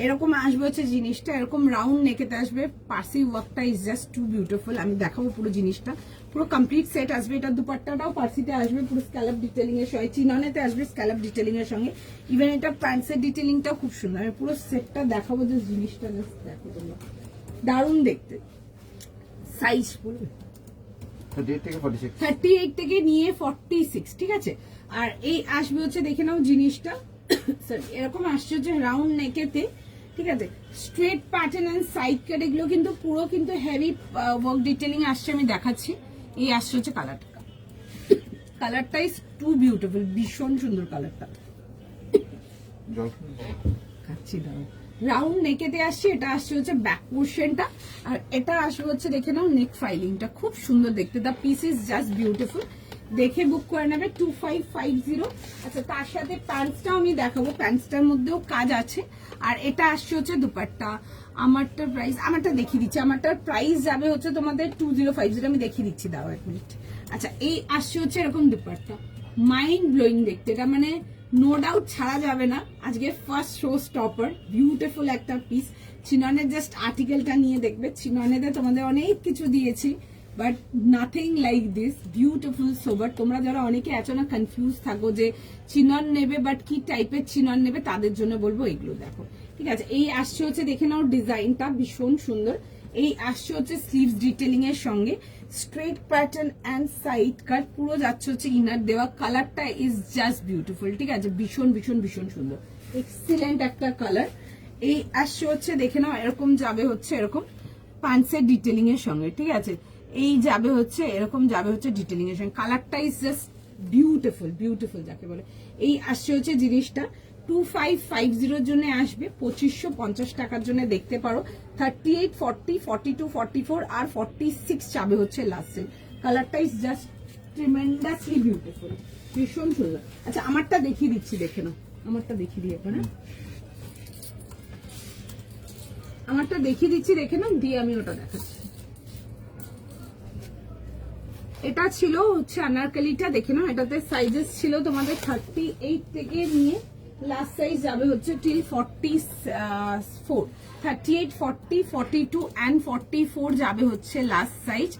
A: এরকম আসবে হচ্ছে জিনিসটা, এরকম রাউন্ড নেকেতে আসবে, পার্সি ওয়ার্কটা ইজ জাস্ট টু বিউটিফুল। আমি দেখাবো পুরো জিনিসটা, পুরো কমপ্লিট সেট আসবে। এটা দুপাট্টাটাও পার্সিতে আসবে, পুরো স্ক্যালপ ডিটেলিং এর সঙ্গে, চিননেতে আসবে স্ক্যালপ ডিটেলিং এর সঙ্গে। ইভেন এটা প্যান্টসের ডিটেলিংটা খুব সুন্দর। আমি পুরো সেটটা দেখাবো, জাস্ট জিনিসটা জাস্ট দেখো তোমরা, দারুণ দেখতে। সাইজ বলবে 38 থেকে নিয়ে 46, ঠিক আছে। আর এই আসবে হচ্ছে, দেখে নাও জিনিসটা, এরকম আসছে হচ্ছে রাউন্ড নেকেতে, ঠিক আছে, straight pattern and side cut, এগুলো কিন্তু পুরো কিন্তু হেভি ওয়ার্ক ডিটেলিং আসছে, আমি দেখাচ্ছি। এই আসছে হচ্ছে কালারটা, কালারটা ইজ টু বিউটিফুল, ভীষণ সুন্দর কালারটা।
B: জল
A: খাচ্ছি দাও। রাউন্ড নেকেতে আসছে, এটা আসছে হচ্ছে ব্যাক পোর্শনটা, আর এটা আসবে হচ্ছে দেখে নাও নেক ফাইলিংটা, খুব সুন্দর দেখতে। The piece is just beautiful, দেখে বুক করে নেবে 2550। আচ্ছা, তার সাথে প্যান্টসটাও আমি দেখাবো, প্যান্টসটার মধ্যেও কাজ আছে। আর এটা আসছে হচ্ছে দুপাট্টা। আমারটা দেখিয়ে দিচ্ছি, আমারটার প্রাইস যাবে হচ্ছে তোমাদের 2050, আমি দেখিয়ে দিচ্ছি, দাও 1 মিনিট। আচ্ছা, এই আসছে হচ্ছে এরকম দুপাট্টা, মাইন্ড ব্লোয়িং দেখতে, এটা মানে নো ডাউট ছাড়া যাবে না। আজকে ফার্স্ট শো স্টপার, বিউটিফুল একটা পিস। চিননের জাস্ট আর্টিকেলটা নিয়ে দেখবে, চিননেতে তোমাদের অনেক কিছু দিয়েছি, but nothing like this, beautiful sober. তোমরা যারা অনেকে আছো না, কনফিউজ থাকো যে চিনন নেবে বাট কি টাইপের চিনন নেবে, তাদের জন্য বলবো এগুলো দেখো, ঠিক আছে। এই আসছে হচ্ছে দেখে নাও, ডিজাইনটা ভীষণ সুন্দর। এই আসছে হচ্ছে স্লিভস ডিটেলিং এর সঙ্গে স্ট্রেট প্যাটার্ন অ্যান্ড সাইড কাট, পুরো যাচ্ছে হচ্ছে ইনার দেওয়া। কালারটা ইজ জাস্ট বিউটিফুল, ঠিক আছে, ভীষণ ভীষণ ভীষণ সুন্দর, এক্সিলেন্ট একটা কালার। এই আসছে হচ্ছে দেখে নাও, এরকম যাবে হচ্ছে এরকম প্যান্টসের ডিটেলিং এর সঙ্গে, ঠিক আছে। এই যাবে হচ্ছে এরকম, যাবে হচ্ছে ডিটেলিং এর সঙ্গে। কালারটা ইজ জাস্ট বিউটিফুল, বিউটিফুল যাকে বলে। এই আসছে হচ্ছে জিনিসটা 2550 জন্য আসবে, 2550 টাকার জন্য দেখতে পারো। 38, 40, 42, 44 আর 46 যাবে হচ্ছে লাস্টে। কালারটা ইজ জাস্ট ট্রিমেন্ডাসলি বিউটিফুল, ভীষণ সুন্দর। আচ্ছা, আমারটা দেখিয়ে দিচ্ছি, দেখে নাও, আমারটা দেখিয়ে দিই এখন। আমারটা দেখিয়ে দিচ্ছি, দেখে নাও, দিয়ে আমি ওটা দেখাচ্ছি। এটা ছিল হচ্ছে আনারকলিটা, দেখে নাও, এটাতে সাইজেস ছিল তোমাদের 38 থেকে নিয়ে লাস্ট সাইজ যাবে হচ্ছে টিল 44, 38, 40, 42 অ্যান্ড 44 যাবে হচ্ছে লাস্ট সাইজ।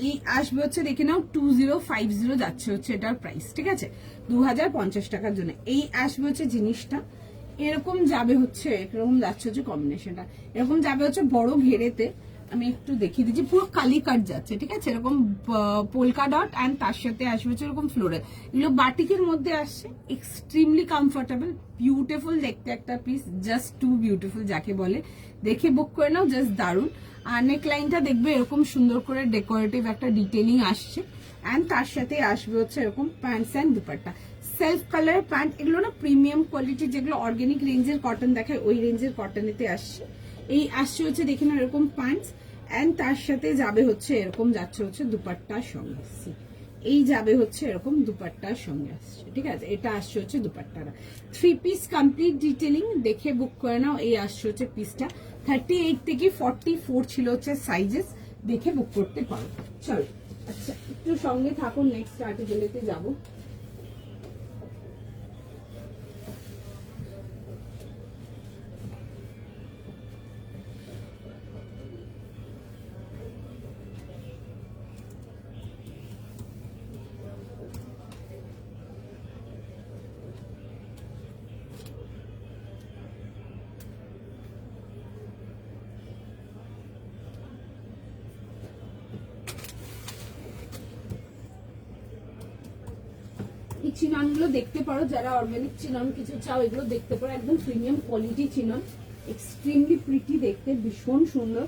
A: এই আসবে হচ্ছে দেখে নাও 2050 যাচ্ছে হচ্ছে এটার প্রাইস, ঠিক আছে, 2050 টাকার জন্য। এই আসবে হচ্ছে জিনিসটা এরকম যাবে হচ্ছে, এরকম যাচ্ছে হচ্ছে কম্বিনেশনটা, এরকম যাবে হচ্ছে বড় ঘেরেতে। আমি একটু দেখিয়ে দিচ্ছি, পুরো কালি কাট যাচ্ছে, ঠিক আছে, এরকম পোলকা ডট অ্যান্ড তার সাথে আসবে হচ্ছে এরকম ফ্লোরে। এগুলো বাটিকের মধ্যে আসছে, এক্সট্রিমলি কমফোর্টেবল, বিউটিফুল দেখতে একটা পিস, জাস্ট টু বিউটিফুল যাকে বলে। দেখে বুক করে নাও, জাস্ট দারুন। আর নেক লাইনটা দেখবে এরকম সুন্দর করে ডেকোরেটিভ একটা ডিটেলিং আসছে, অ্যান্ড তার সাথে আসবে হচ্ছে এরকম pants and dupatta. Self colour pant, এগুলো না প্রিমিয়াম কোয়ালিটি, যেগুলো অর্গানিক রেঞ্জের কটন দেখায় ওই রেঞ্জের কটনেতে আসছে। এই আসছে হচ্ছে দেখে নাও এরকম প্যান্টস, অ্যান্ড তার সাথে যাবে হচ্ছে এরকম যাচ্ছে হচ্ছে দুপাট্টার সঙ্গে আসছে। এই যাবে হচ্ছে এরকম দুপাট্টার সঙ্গে আসছে, ঠিক আছে, এটা আসছে হচ্ছে দুপাট্টাটা। 3 পিস কমপ্লিট ডিটেলিং, দেখে বুক করে নাও। এই আসছে হচ্ছে পিসটা 38 থেকে 44 ছিল হচ্ছে সাইজেস, দেখে বুক করতে পারো। চলো, আচ্ছা একটু সঙ্গে থাকুন, নেক্সট আর্টিকেলেতে যাবো। এই চিননগুলো দেখতে পারো, যারা অর্গানিক চিনন কিছু চাও এগুলো দেখতে পারো, একদম premium quality chinon, extremely pretty দেখতে, ভীষণ সুন্দর।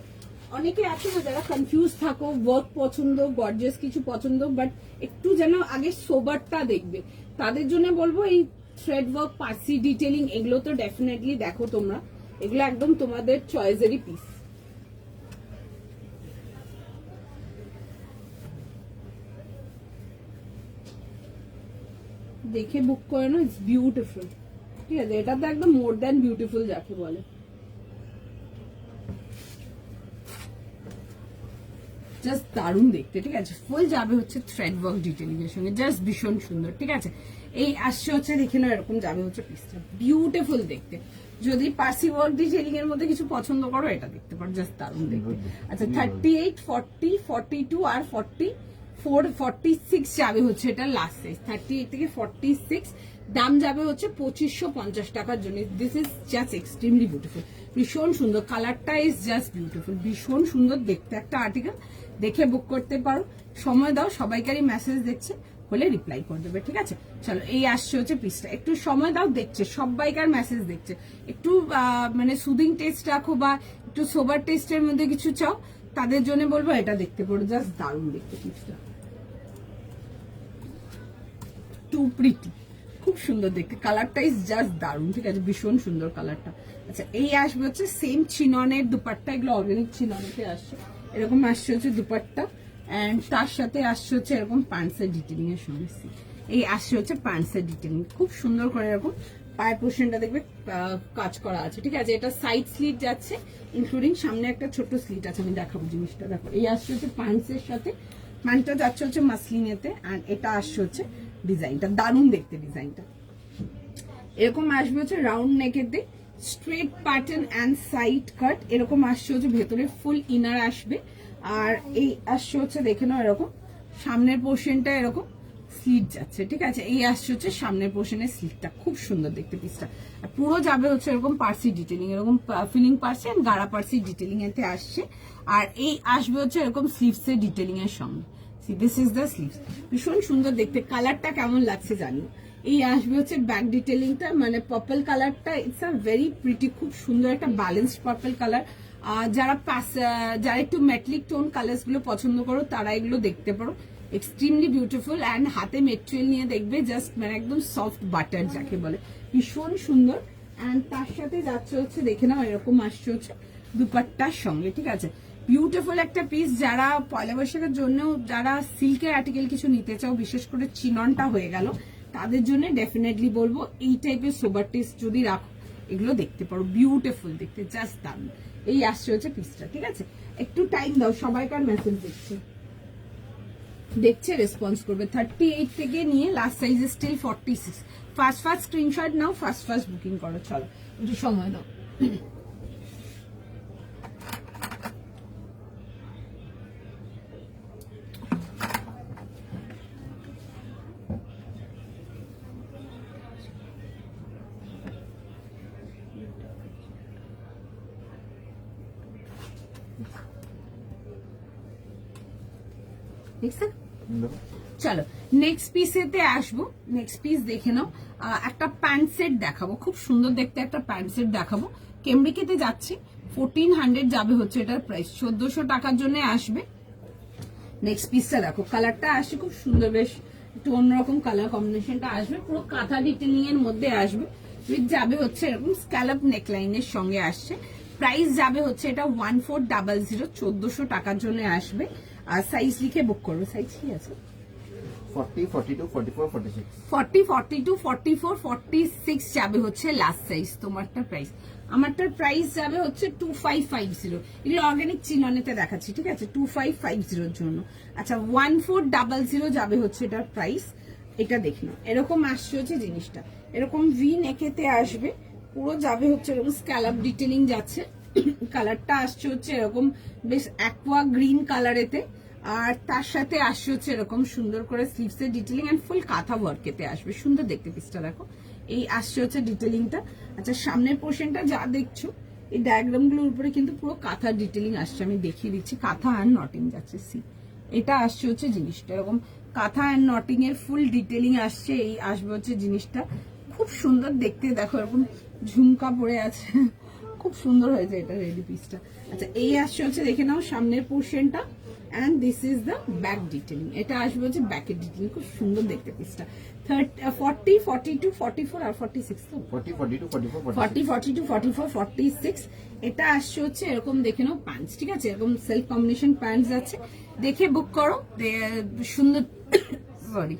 A: অনেকে আছে না যারা কনফিউজ থাকো, ওয়ার্ক পছন্দ, গর্জিয়াস কিছু পছন্দ, বাট একটু যেন আগে সোবারটা দেখবে, তাদের জন্য বলবো এই থ্রেড ওয়ার্ক, পার্সি ডিটেলিং, এগুলো তো ডেফিনেটলি দেখো তোমরা, এগুলো একদম তোমাদের চয়েসেরই পিস। দেখে বুক করে নাও, ইটস বিউটিফুল, ঠিক আছে, এটা তো একদম মোর দ্যান বিউটিফুল যাকে বলে। জাস্ট দারুণ দেখতে, ঠিক আছে, ফুল যাবে হচ্ছে থ্রেড ওয়ার্ক ডিটেলিং এর সঙ্গে, জাস্ট ভীষণ সুন্দর, ঠিক আছে। এই আসছে হচ্ছে দেখে নাও এরকম যাবে হচ্ছে পিসটা, বিউটিফুল দেখতে। যদি পার্সি ওয়ার্ক ডিটেলিং এর মধ্যে কিছু পছন্দ করো এটা দেখতে পারো, জাস্ট দারুণ দেখতে। আচ্ছা, 38, 40, 42 আর 46 যাবে হচ্ছে এটা লাস্ট সাইজ। 38 থেকে 46 দাম যাবে হচ্ছে 2550 টাকার জন্য। This is just extremely beautiful, ভীষণ সুন্দর, কালারটা ইজ জাস্ট বিউটিফুল, ভীষণ সুন্দর দেখতে একটা আর্টিকেল, দেখে বুক করতে পারো। সময় দাও, সবাইকারই মেসেজ দেখছে, হলে রিপ্লাই করে দেবে, ঠিক আছে। চলো, এই আসছে হচ্ছে পিসটা, একটু সময় দাও, দেখছে সবাইকার মেসেজ দেখছে, একটু মানে সুদিং টেস্ট রাখো বা একটু সোবার টেস্টের মধ্যে কিছু চাও, তাদের জন্য বলবো এটা দেখতে পারো, জাস্ট দারুণ দেখতে পিসটা। টু প্রিটি, খুব সুন্দর দেখতে, কালারটা ইজ জাস্ট দারুণ, ঠিক আছে, ভীষণ সুন্দর কালারটা। আচ্ছা এই আসবে হচ্ছে সেম চিননের দুপাট্টা, এগুলো অর্গানিক চিননেতে আসছে, এরকম আসছে হচ্ছে দুপাট্টা, অ্যান্ড তার সাথে আসছে হচ্ছে এরকম প্যান্টসের ডিটেলিং এর সঙ্গে। এই আসছে হচ্ছে প্যান্টসের ডিটেলিং, খুব সুন্দর করে এরকম পায়ের পোর্শনটা দেখবে কাজ করা আছে, ঠিক আছে। এটা সাইড স্লিট যাচ্ছে, ইনক্লুডিং সামনে একটা ছোট স্লিট আছে, আমি দেখাবো জিনিসটা। দেখো এই আসছে হচ্ছে প্যান্টসের সাথে, প্যান্টটা যাচ্ছে হচ্ছে মাসলিনেতে, অ্যান্ড এটা আসছে হচ্ছে ডিজাইনটা, দারুণ দেখতে ডিজাইনটা। এরকম আসবে হচ্ছে রাউন্ড নেকেতে, straight pattern and side cut, এরকম আসছে হচ্ছে ভেতরে ফুল ইনার আসবে, আর এই আসছে হচ্ছে দেখে নাও এরকম সামনের পোর্শনটা এরকম স্লিট যাচ্ছে, ঠিক আছে। এই আসছে হচ্ছে সামনের পোর্শনের স্লিটটা, খুব সুন্দর দেখতে পিসটা। আর পুরো যাবে হচ্ছে এরকম পার্সি ডিটেলিং, এরকম ফিলিং পার্সি এন্ড গাড়া পার্সি ডিটেলিং এতে আসছে। আর এই আসবে হচ্ছে এরকম স্লিভস এর ডিটেলিং এর সঙ্গে। দিস ইজ দ্য স্লিভস, ভীষণ সুন্দর দেখতে, কালারটা কেমন লাগছে জানি। এই আসবে হচ্ছে ব্যাক ডিটেলিংটা, মানে পার্পল কালারটা, ইটস আ ভেরি প্রিটি, খুব সুন্দর একটা ব্যালেন্সড পার্পল কালার। যারা যারা একটু মেটালিক টোন কালার্স গুলো পছন্দ করো তারা এগুলো দেখতে পারো, এক্সট্রিমলি বিউটিফুল। অ্যান্ড হাতে মেটেরিয়াল নিয়ে দেখবে জাস্ট মানে একদম সফট বাটার যাকে বলে, ভীষণ সুন্দর। অ্যান্ড তার সাথে যাচ্ছে হচ্ছে দেখে নাও এরকম আসছে হচ্ছে দুপাট্টার সঙ্গে, ঠিক আছে। বিউটিফুল একটা পিস, যারা পয়লা বৈশাখের জন্য যারা সিল্কের আর্টিকেল কিছু নিতে চাও, বিশেষ করে চিননটা হয়ে গেল, তাদের জন্য ডেফিনেটলি বলবো এই টাইপের সোবার টেস্ট যদি রাখো এগুলো দেখতে পারো, বিউটিফুল দেখতে, জাস্ট দারুন। এই আসছে হচ্ছে পিসটা, ঠিক আছে। একটু টাইম দাও, সবাইকার মেসেজ দেখছে রেসপন্স করবে। 38 থেকে নিয়ে last size still 46। First screenshot নাও, ফার্স্ট বুকিং করো। চলো একটু সময় দাও। চলো নেক্সট পিসেতে আসবো। নেক্সট পিস দেখে নাও, একটা প্যান্ট সেট দেখাবো, খুব সুন্দর দেখতে একটা প্যান্ট সেট দেখাবো। কেমব্রিকেতে যাচ্ছি, 1400 যাবে হচ্ছে এটার প্রাইস, 1400 টাকার জন্য আসবে। নেক্সট পিসটা দেখো, কালারটা আসছে খুব সুন্দর, বেশ একটু অন্যরকম কালার কম্বিনেশনটা আসবে, পুরো কাঁথা ডিটেলিং এর মধ্যে আসবে। উইথ যাবে হচ্ছে এরকম স্ক্যালপ নেকলাইনের সঙ্গে আসছে। প্রাইস যাবে হচ্ছে এটা 1400, 1400 টাকার জন্য আসবে। আর সাইজ লিখে বুক করবে। সাইজ কি আছে?
B: 40, 42, 44, 46।
A: 40, 42, 44, 46 যাবে হচ্ছে লাস্ট সাইজ। তোমারটার প্রাইস, আমারটার প্রাইস যাবে হচ্ছে 2550। এগুলো অর্গানিক চিননেতে দেখাচ্ছি, ঠিক আছে, 2550 এর জন্য। আচ্ছা 1400 যাবে হচ্ছে এটার প্রাইস। এটা দেখে নাও, এরকম আসছে হচ্ছে জিনিসটা, এরকম ভি নেকেতে আসবে, পুরো যাবে হচ্ছে এরকম স্ক্যালপ ডিটেলিং যাচ্ছে। কালারটা আসছে হচ্ছে এরকম বেশ অ্যাকোয়া গ্রিন কালারেতে, আর তার সাথে আসছে হচ্ছে এরকম সুন্দর করে স্লিভস এর ডিটেলিং এন্ড ফুল কাঁথা ওয়ার্কেতে আসবে। সুন্দর দেখতে পিসটা দেখো, এই আসছে হচ্ছে ডিটেলিংটা। আচ্ছা সামনের পোর্শনটা যা দেখছো, এই ডায়াগ্রাম গুলোর উপরে কিন্তু পুরো কাঁথা ডিটেলিং আসছে, আমি দেখিয়ে দিচ্ছি। কাঁথা আর নটিং যাচ্ছে, সি এটা আসছে হচ্ছে জিনিসটা, এরকম কাঁথা অ্যান্ড নটিং এর ফুল ডিটেলিং আসছে। এই আসবে হচ্ছে জিনিসটা, খুব সুন্দর দেখতে, দেখো এরকম ঝুমকা পড়ে আছে, খুব সুন্দর হয়েছে এটা রেডি পিসটা। আচ্ছা এই আসছে হচ্ছে দেখে নাও সামনের পোর্শনটা, and this is the back detailing, এটা আসবে হচ্ছে ব্যাকের ডিটেলিং, খুব সুন্দর দেখতে পিসটা। 40, 42, 44 আর 46 তো
B: 40, 42, 44,
A: 40, 42, 44, 46। এটা আসছে হচ্ছে এরকম দেখে নাও প্যান্টস, ঠিক আছে, এরকম সেলফ কম্বিনেশন প্যান্টস আছে, দেখে বুক করো। সুন্দর সরি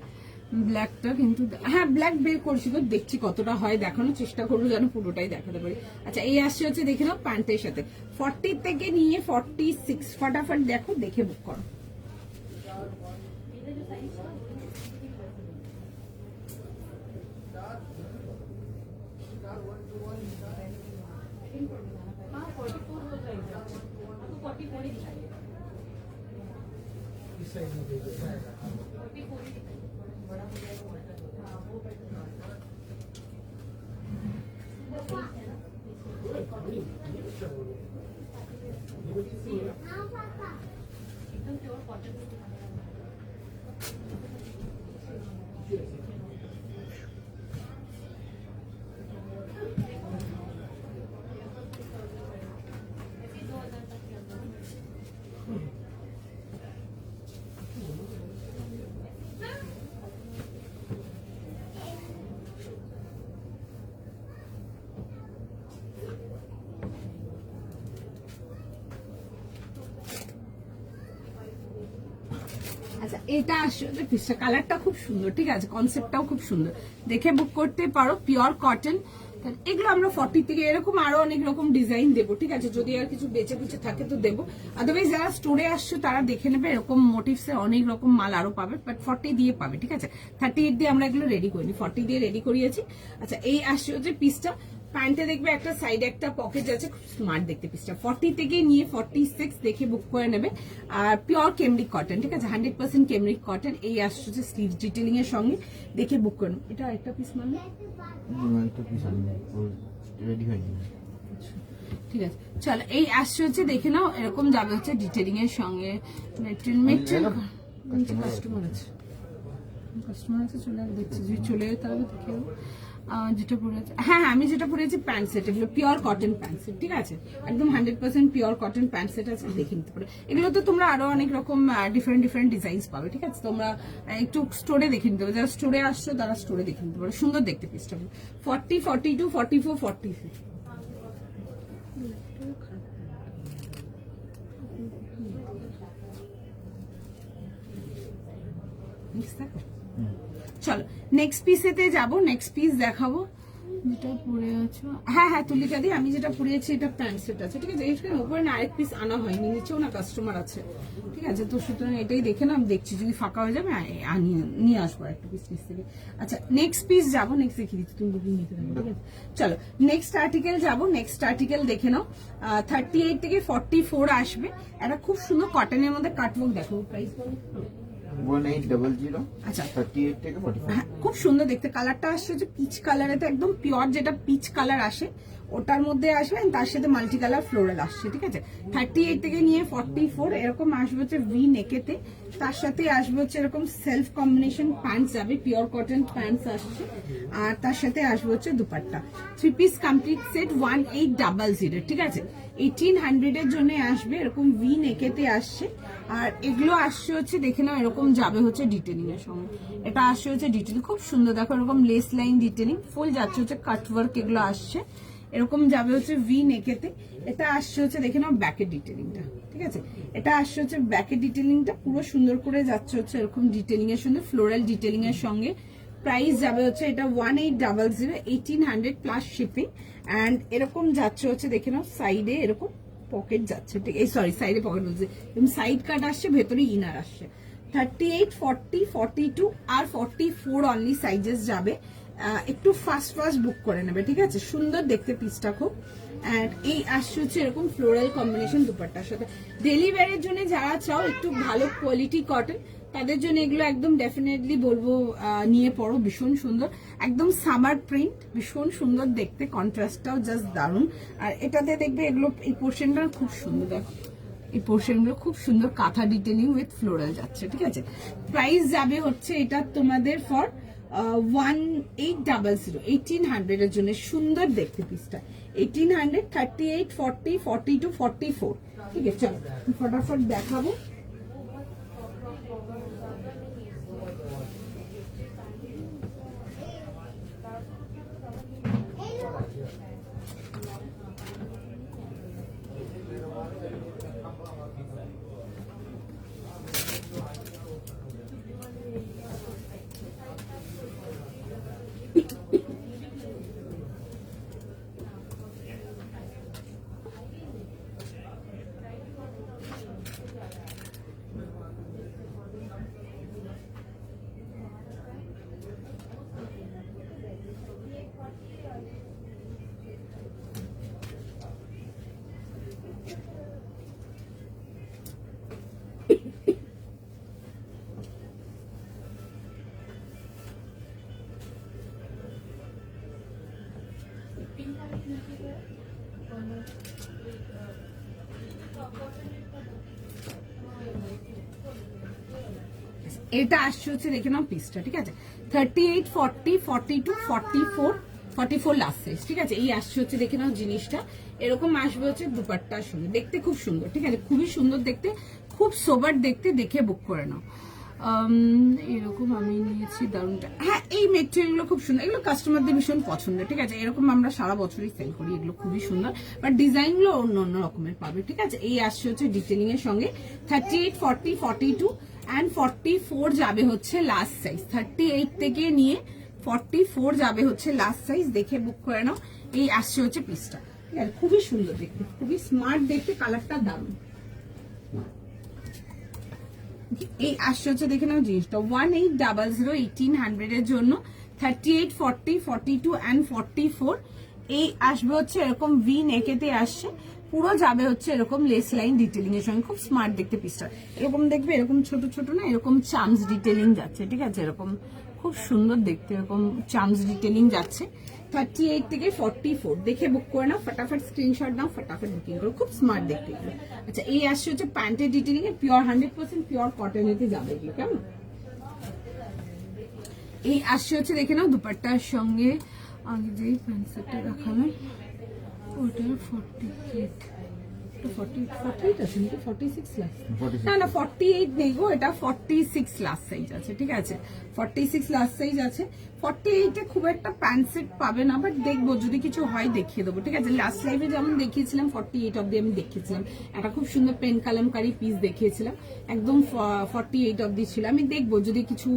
A: ব্ল্যাকটা কিন্তু, হ্যাঁ ব্ল্যাক বের করছি তো, দেখছি কতটা হয়, দেখানোর চেষ্টা করবো যেন পুরোটাই দেখাতে পারি। আচ্ছা এই আসছে হচ্ছে দেখে নাও প্যান্টের সাথে, 40 থেকে নিয়ে 46। ফটাফট দেখো, দেখে বুক করো। এটা আসলে পিসটা কালারটা খুব সুন্দর, ঠিক আছে, কনসেপ্টটাও খুব সুন্দর, দেখে বুক করতে পারো। পিওর কটন, এগুলো আমরা 40 থেকে এরকম আরো অনেক রকম ডিজাইন দেবো, ঠিক আছে, যদি আর কিছু বেঁচে কুচে থাকে তো দেবো। আদারওয়াইজ যারা স্টোরে আসছো তারা দেখে নেবে, এরকম মোটিভস এর অনেক রকম মাল আরো পাবে, বাট 40 দিয়ে পাবে, ঠিক আছে। 38 দিয়ে আমরা এগুলো রেডি করিনি, 40 দিয়ে রেডি করিয়েছি। আচ্ছা, এই আসছে হচ্ছে পিসটা, প্যান্টে দেখবে একটা সাইডে একটা পকেট আছে, খুব স্মার্ট দেখতে পিসটা। 40 থেকে নিয়ে 46 দেখে বুক করে নেবে। আর পিওর কেমব্রিক কটন, ঠিক আছে, 100% কেমব্রিক কটন। এই আসছে হচ্ছে স্লিভ ডিটেলিং এর সঙ্গে, দেখে বুক করে নেবে। এটা একটা পিস মানে
B: একটা পিস রেডি হয়নি।
A: ঠিক আছে, চলো এই আসছে হচ্ছে দেখে নাও, এরকম যাবে হচ্ছে ডিটেলিং এর সঙ্গে। কাস্টমার আছে চলে দেখছি, যদি চলে যেতে হবে দেখে যেটা পরেছে। হ্যাঁ, আমি যেটা পরেছি প্যান্ট সেট, এগুলো পিওর কটন প্যান্ট সেট, ঠিক আছে, একদম 100% পিওর কটন প্যান্ট সেট আছে, দেখে নিতে পারো। এগুলো তো তোমরা আরো অনেক রকম ডিফারেন্ট ডিজাইন পাবে, ঠিক আছে, তোমরা একটু স্টোরে দেখে নিতে পারো, যারা স্টোরে আসছো তারা স্টোরে দেখে নিতে পারো। সুন্দর দেখতে পিসটা, 40, 42, 44, 46। চলো নেক্সট পিসেতে যাব, নেক্সট পিস দেখাবো যেটা পরে আছো। হ্যাঁ হ্যাঁ, তুলিকা দি, আমি যেটা পরেছি এটা প্যান্ট সেট আছে, ঠিক আছে, এর উপরে না আরেক পিস আনা হয়নি, নিচেও না কাস্টমার আছে, ঠিক আছে, তো সুতরাং এটাই দেখে না, আমি দেখছি যদি ফাঁকা হয়ে যাবে নিয়ে আসবো একটা পিস নিচ থেকে। আচ্ছা, নেক্সট পিস যাবো, নেক্সট দেখিয়ে দিচ্ছি, তুমি বুকিং নিতে থাকবে, ঠিক আছে। চলো নেক্সট আর্টিকেল যাবো, নেক্সট আর্টিকেল দেখে নাও। 38 থেকে 44 আসবে, একটা খুব সুন্দর কটনের মধ্যে কাটওয়ার্ক, দেখো প্রাইস
B: 1800।
A: আচ্ছা,
B: 38 থেকে 44।
A: হ্যাঁ, খুব সুন্দর দেখতে, কালারটা আসছে যে পিচ কালারে, তো একদম পিওর যেটা পিচ কালার আসে ওটার মধ্যে আসবে, তার সাথে মাল্টি কালার ফ্লোরাল আসছে, ঠিক আছে। 38 থেকে নিয়ে 44 এরকম আসবে হচ্ছে ভি নেকেতে, তার সাথে আসবে হচ্ছে এরকম সেলফ কম্বিনেশন প্যান্টস যাবে, পিওর কটন প্যান্টস আসছে, আর তার সাথে আসবে হচ্ছে দুপাট্টা। 3 পিস কমপ্লিট সেট 1800, ঠিক আছে, 1800 এর জন্য আসবে, এরকম ভি নেকেতে আসছে। আর এগুলো আসছে হচ্ছে দেখে নাও, এরকম যাবে হচ্ছে ডিটেলিং এর সঙ্গে, এটা আসছে হচ্ছে ডিটেলিং, খুব সুন্দর দেখো, এরকম লেস লাইন ডিটেলিং, ফুল যাচ্ছে হচ্ছে কাটওয়ার্ক, এগুলো আসছে, এরকম যাবে হচ্ছে ভি নেকেতে। এটা আসছে হচ্ছে দেখে নাও ব্যাকের ডিটেলিংটা, ঠিক আছে, এটা আসছে হচ্ছে ব্যাকের ডিটেলিংটা, পুরো সুন্দর করে যাচ্ছে হচ্ছে এরকম ডিটেলিং এর সঙ্গে, ফ্লোরাল ডিটেলিং এর সঙ্গে। প্রাইস যাবে হচ্ছে এটা 1800, 1800 প্লাস শিপিং। অ্যান্ড এরকম যাচ্ছে হচ্ছে দেখে নাও, সাইডে এরকম পকেট যাচ্ছে, ঠিক এই সরি সাইডে পকেট বলছে, এবং সাইড কাট আসছে, ভেতরে ইনার আসছে। 38, 40, 42 আর 44 অনলি সাইজেস যাবে। একটু ফাস্ট বুক করে নেবে, ঠিক আছে, সুন্দর দেখতে পিসটা খুব। এন্ড এই আসছে হচ্ছে এরকম ফ্লোরাল কম্বিনেশন দুপাট্টার সাথে। ডেলি ওয়্যারের জন্য যারা চাও একটু ভালো কোয়ালিটি কটন, তাদের জন্য এগুলো একদম ডেফিনেটলি বলবো নিয়ে পড়ো, ভীষণ সুন্দর, একদম সামার প্রিন্ট, ভীষণ সুন্দর দেখতে, কন্ট্রাস্টটাও জাস্ট দারুণ। আর এটাতে দেখবে এগুলো এই পোর্শনটা খুব সুন্দর, দেখো এই পোর্শনগুলো খুব সুন্দর কাঁথা ডিটেলিং উইথ ফ্লোরাল যাচ্ছে, ঠিক আছে। প্রাইস যাবে হচ্ছে এটা তোমাদের ফর 1800, 1800 এর জন্য, সুন্দর দেখতে পিসটা 1800, 38, 40, 42, 44, ঠিক আছে। চলো ফটাফট দেখাবো। এটা আসছে হচ্ছে দেখে নাও পিসটা, ঠিক আছে, 38, 40, 42, 44, 44 লাস্ট সাইজ, ঠিক আছে। এই আসছে হচ্ছে দেখে নাও জিনিসটা, এরকম আসবে হচ্ছে দুপাট্টার সঙ্গে, দেখতে খুব সুন্দর, ঠিক আছে, খুবই সুন্দর দেখতে, খুব সোবার দেখতে, দেখে বুক করে নাও। এরকম আমি নিয়েছি দারুনটা, হ্যাঁ এই মেটেরিয়ালগুলো খুব সুন্দর, এগুলো কাস্টমারদের ভীষণ পছন্দ, ঠিক আছে, এরকম আমরা সারা বছরই সেল করি, এগুলো খুবই সুন্দর, বাট ডিজাইনগুলো অন্য অন্য রকমের পাবে, ঠিক আছে। এই আসছে হচ্ছে ডিটেলিং এর সঙ্গে 38, 40, 42 অ্যান্ড 44 যাবে হচ্ছে লাস্ট সাইজ। 38 থেকে নিয়ে 44 যাবে হচ্ছে লাস্ট সাইজ, দেখে বুক করে নাও। এই আসছে হচ্ছে পিসটা, ঠিক আছে, খুবই সুন্দর দেখতে, খুবই স্মার্ট দেখতে, কালারটা দারুণ। এই আসছে হচ্ছে দেখে নাও জিনিসটা 1800 1800 এর জন্য 38 40 42 অ্যান্ড 44। এই আসবে হচ্ছে এরকম ভি নেকেতে আসছে, পুরো যাবে হচ্ছে এরকম লেস লাইন ডিটেলিং এর সঙ্গে, খুব স্মার্ট দেখতে পিসটা। এরকম দেখবে, এরকম ছোট ছোট না, এরকম চামস ডিটেলিং যাচ্ছে, ঠিক আছে, এরকম খুব সুন্দর দেখতে, এরকম চামস ডিটেলিং যাচ্ছে। 38 থেকে 44 দেখে বুক করে নাও, ফটাফট স্ক্রিনশট নাও, ফটাফট বুকিং করো, খুব স্মার্ট দেখতে এগুলো। আচ্ছা, এই আসছে হচ্ছে প্যান্টের ডিটেলিং এ, পিওর 100% পিওর কটনেতে যাবে এগুলো, কেমন। এই আসছে হচ্ছে দেখে নাও দুপাট্টার সঙ্গে, আগে যেই প্যান্ট সেটটা দেখালাম ওটার 48 আছে নাকি 46 লাস্ট, না না 48 নেই গো, এটা 46 লাস্ট সাইজ আছে, ঠিক আছে, 46 লাস্ট সাইজ আছে। 48 এ খুব একটা প্যান্ট সেট পাবে না, বাট দেখবো যদি কিছু হয় দেখিয়ে দেবো, ঠিক আছে। লাস্ট লাইভে যেমন দেখিয়েছিলাম 48 অব্দি আমি দেখিয়েছিলাম, একটা খুব সুন্দর পেন কালামকারী পিস দেখিয়েছিলাম, একদম 48 অব্দি ছিল। আমি দেখবো যদি কিছু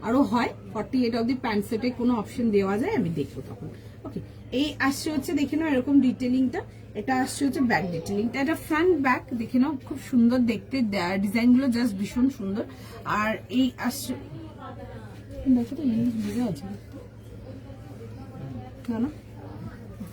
A: আরো হয় 48 অব্দি প্যান্ট সেটে কোনো অপশন দেওয়া যায়, আমি দেখবো তখন। ওকে, এই আসছে হচ্ছে দেখে নাও এরকম ডিটেলিংটা, এটা আসছে হচ্ছে ব্যাক ডিটেলিংটা, এটা ফ্রন্ট ব্যাক দেখে নাও, খুব সুন্দর দেখতে, ডিজাইন গুলো জাস্ট ভীষণ সুন্দর। আর এই আসছে দেখো তো ইংলিশ বুঝে আছে না,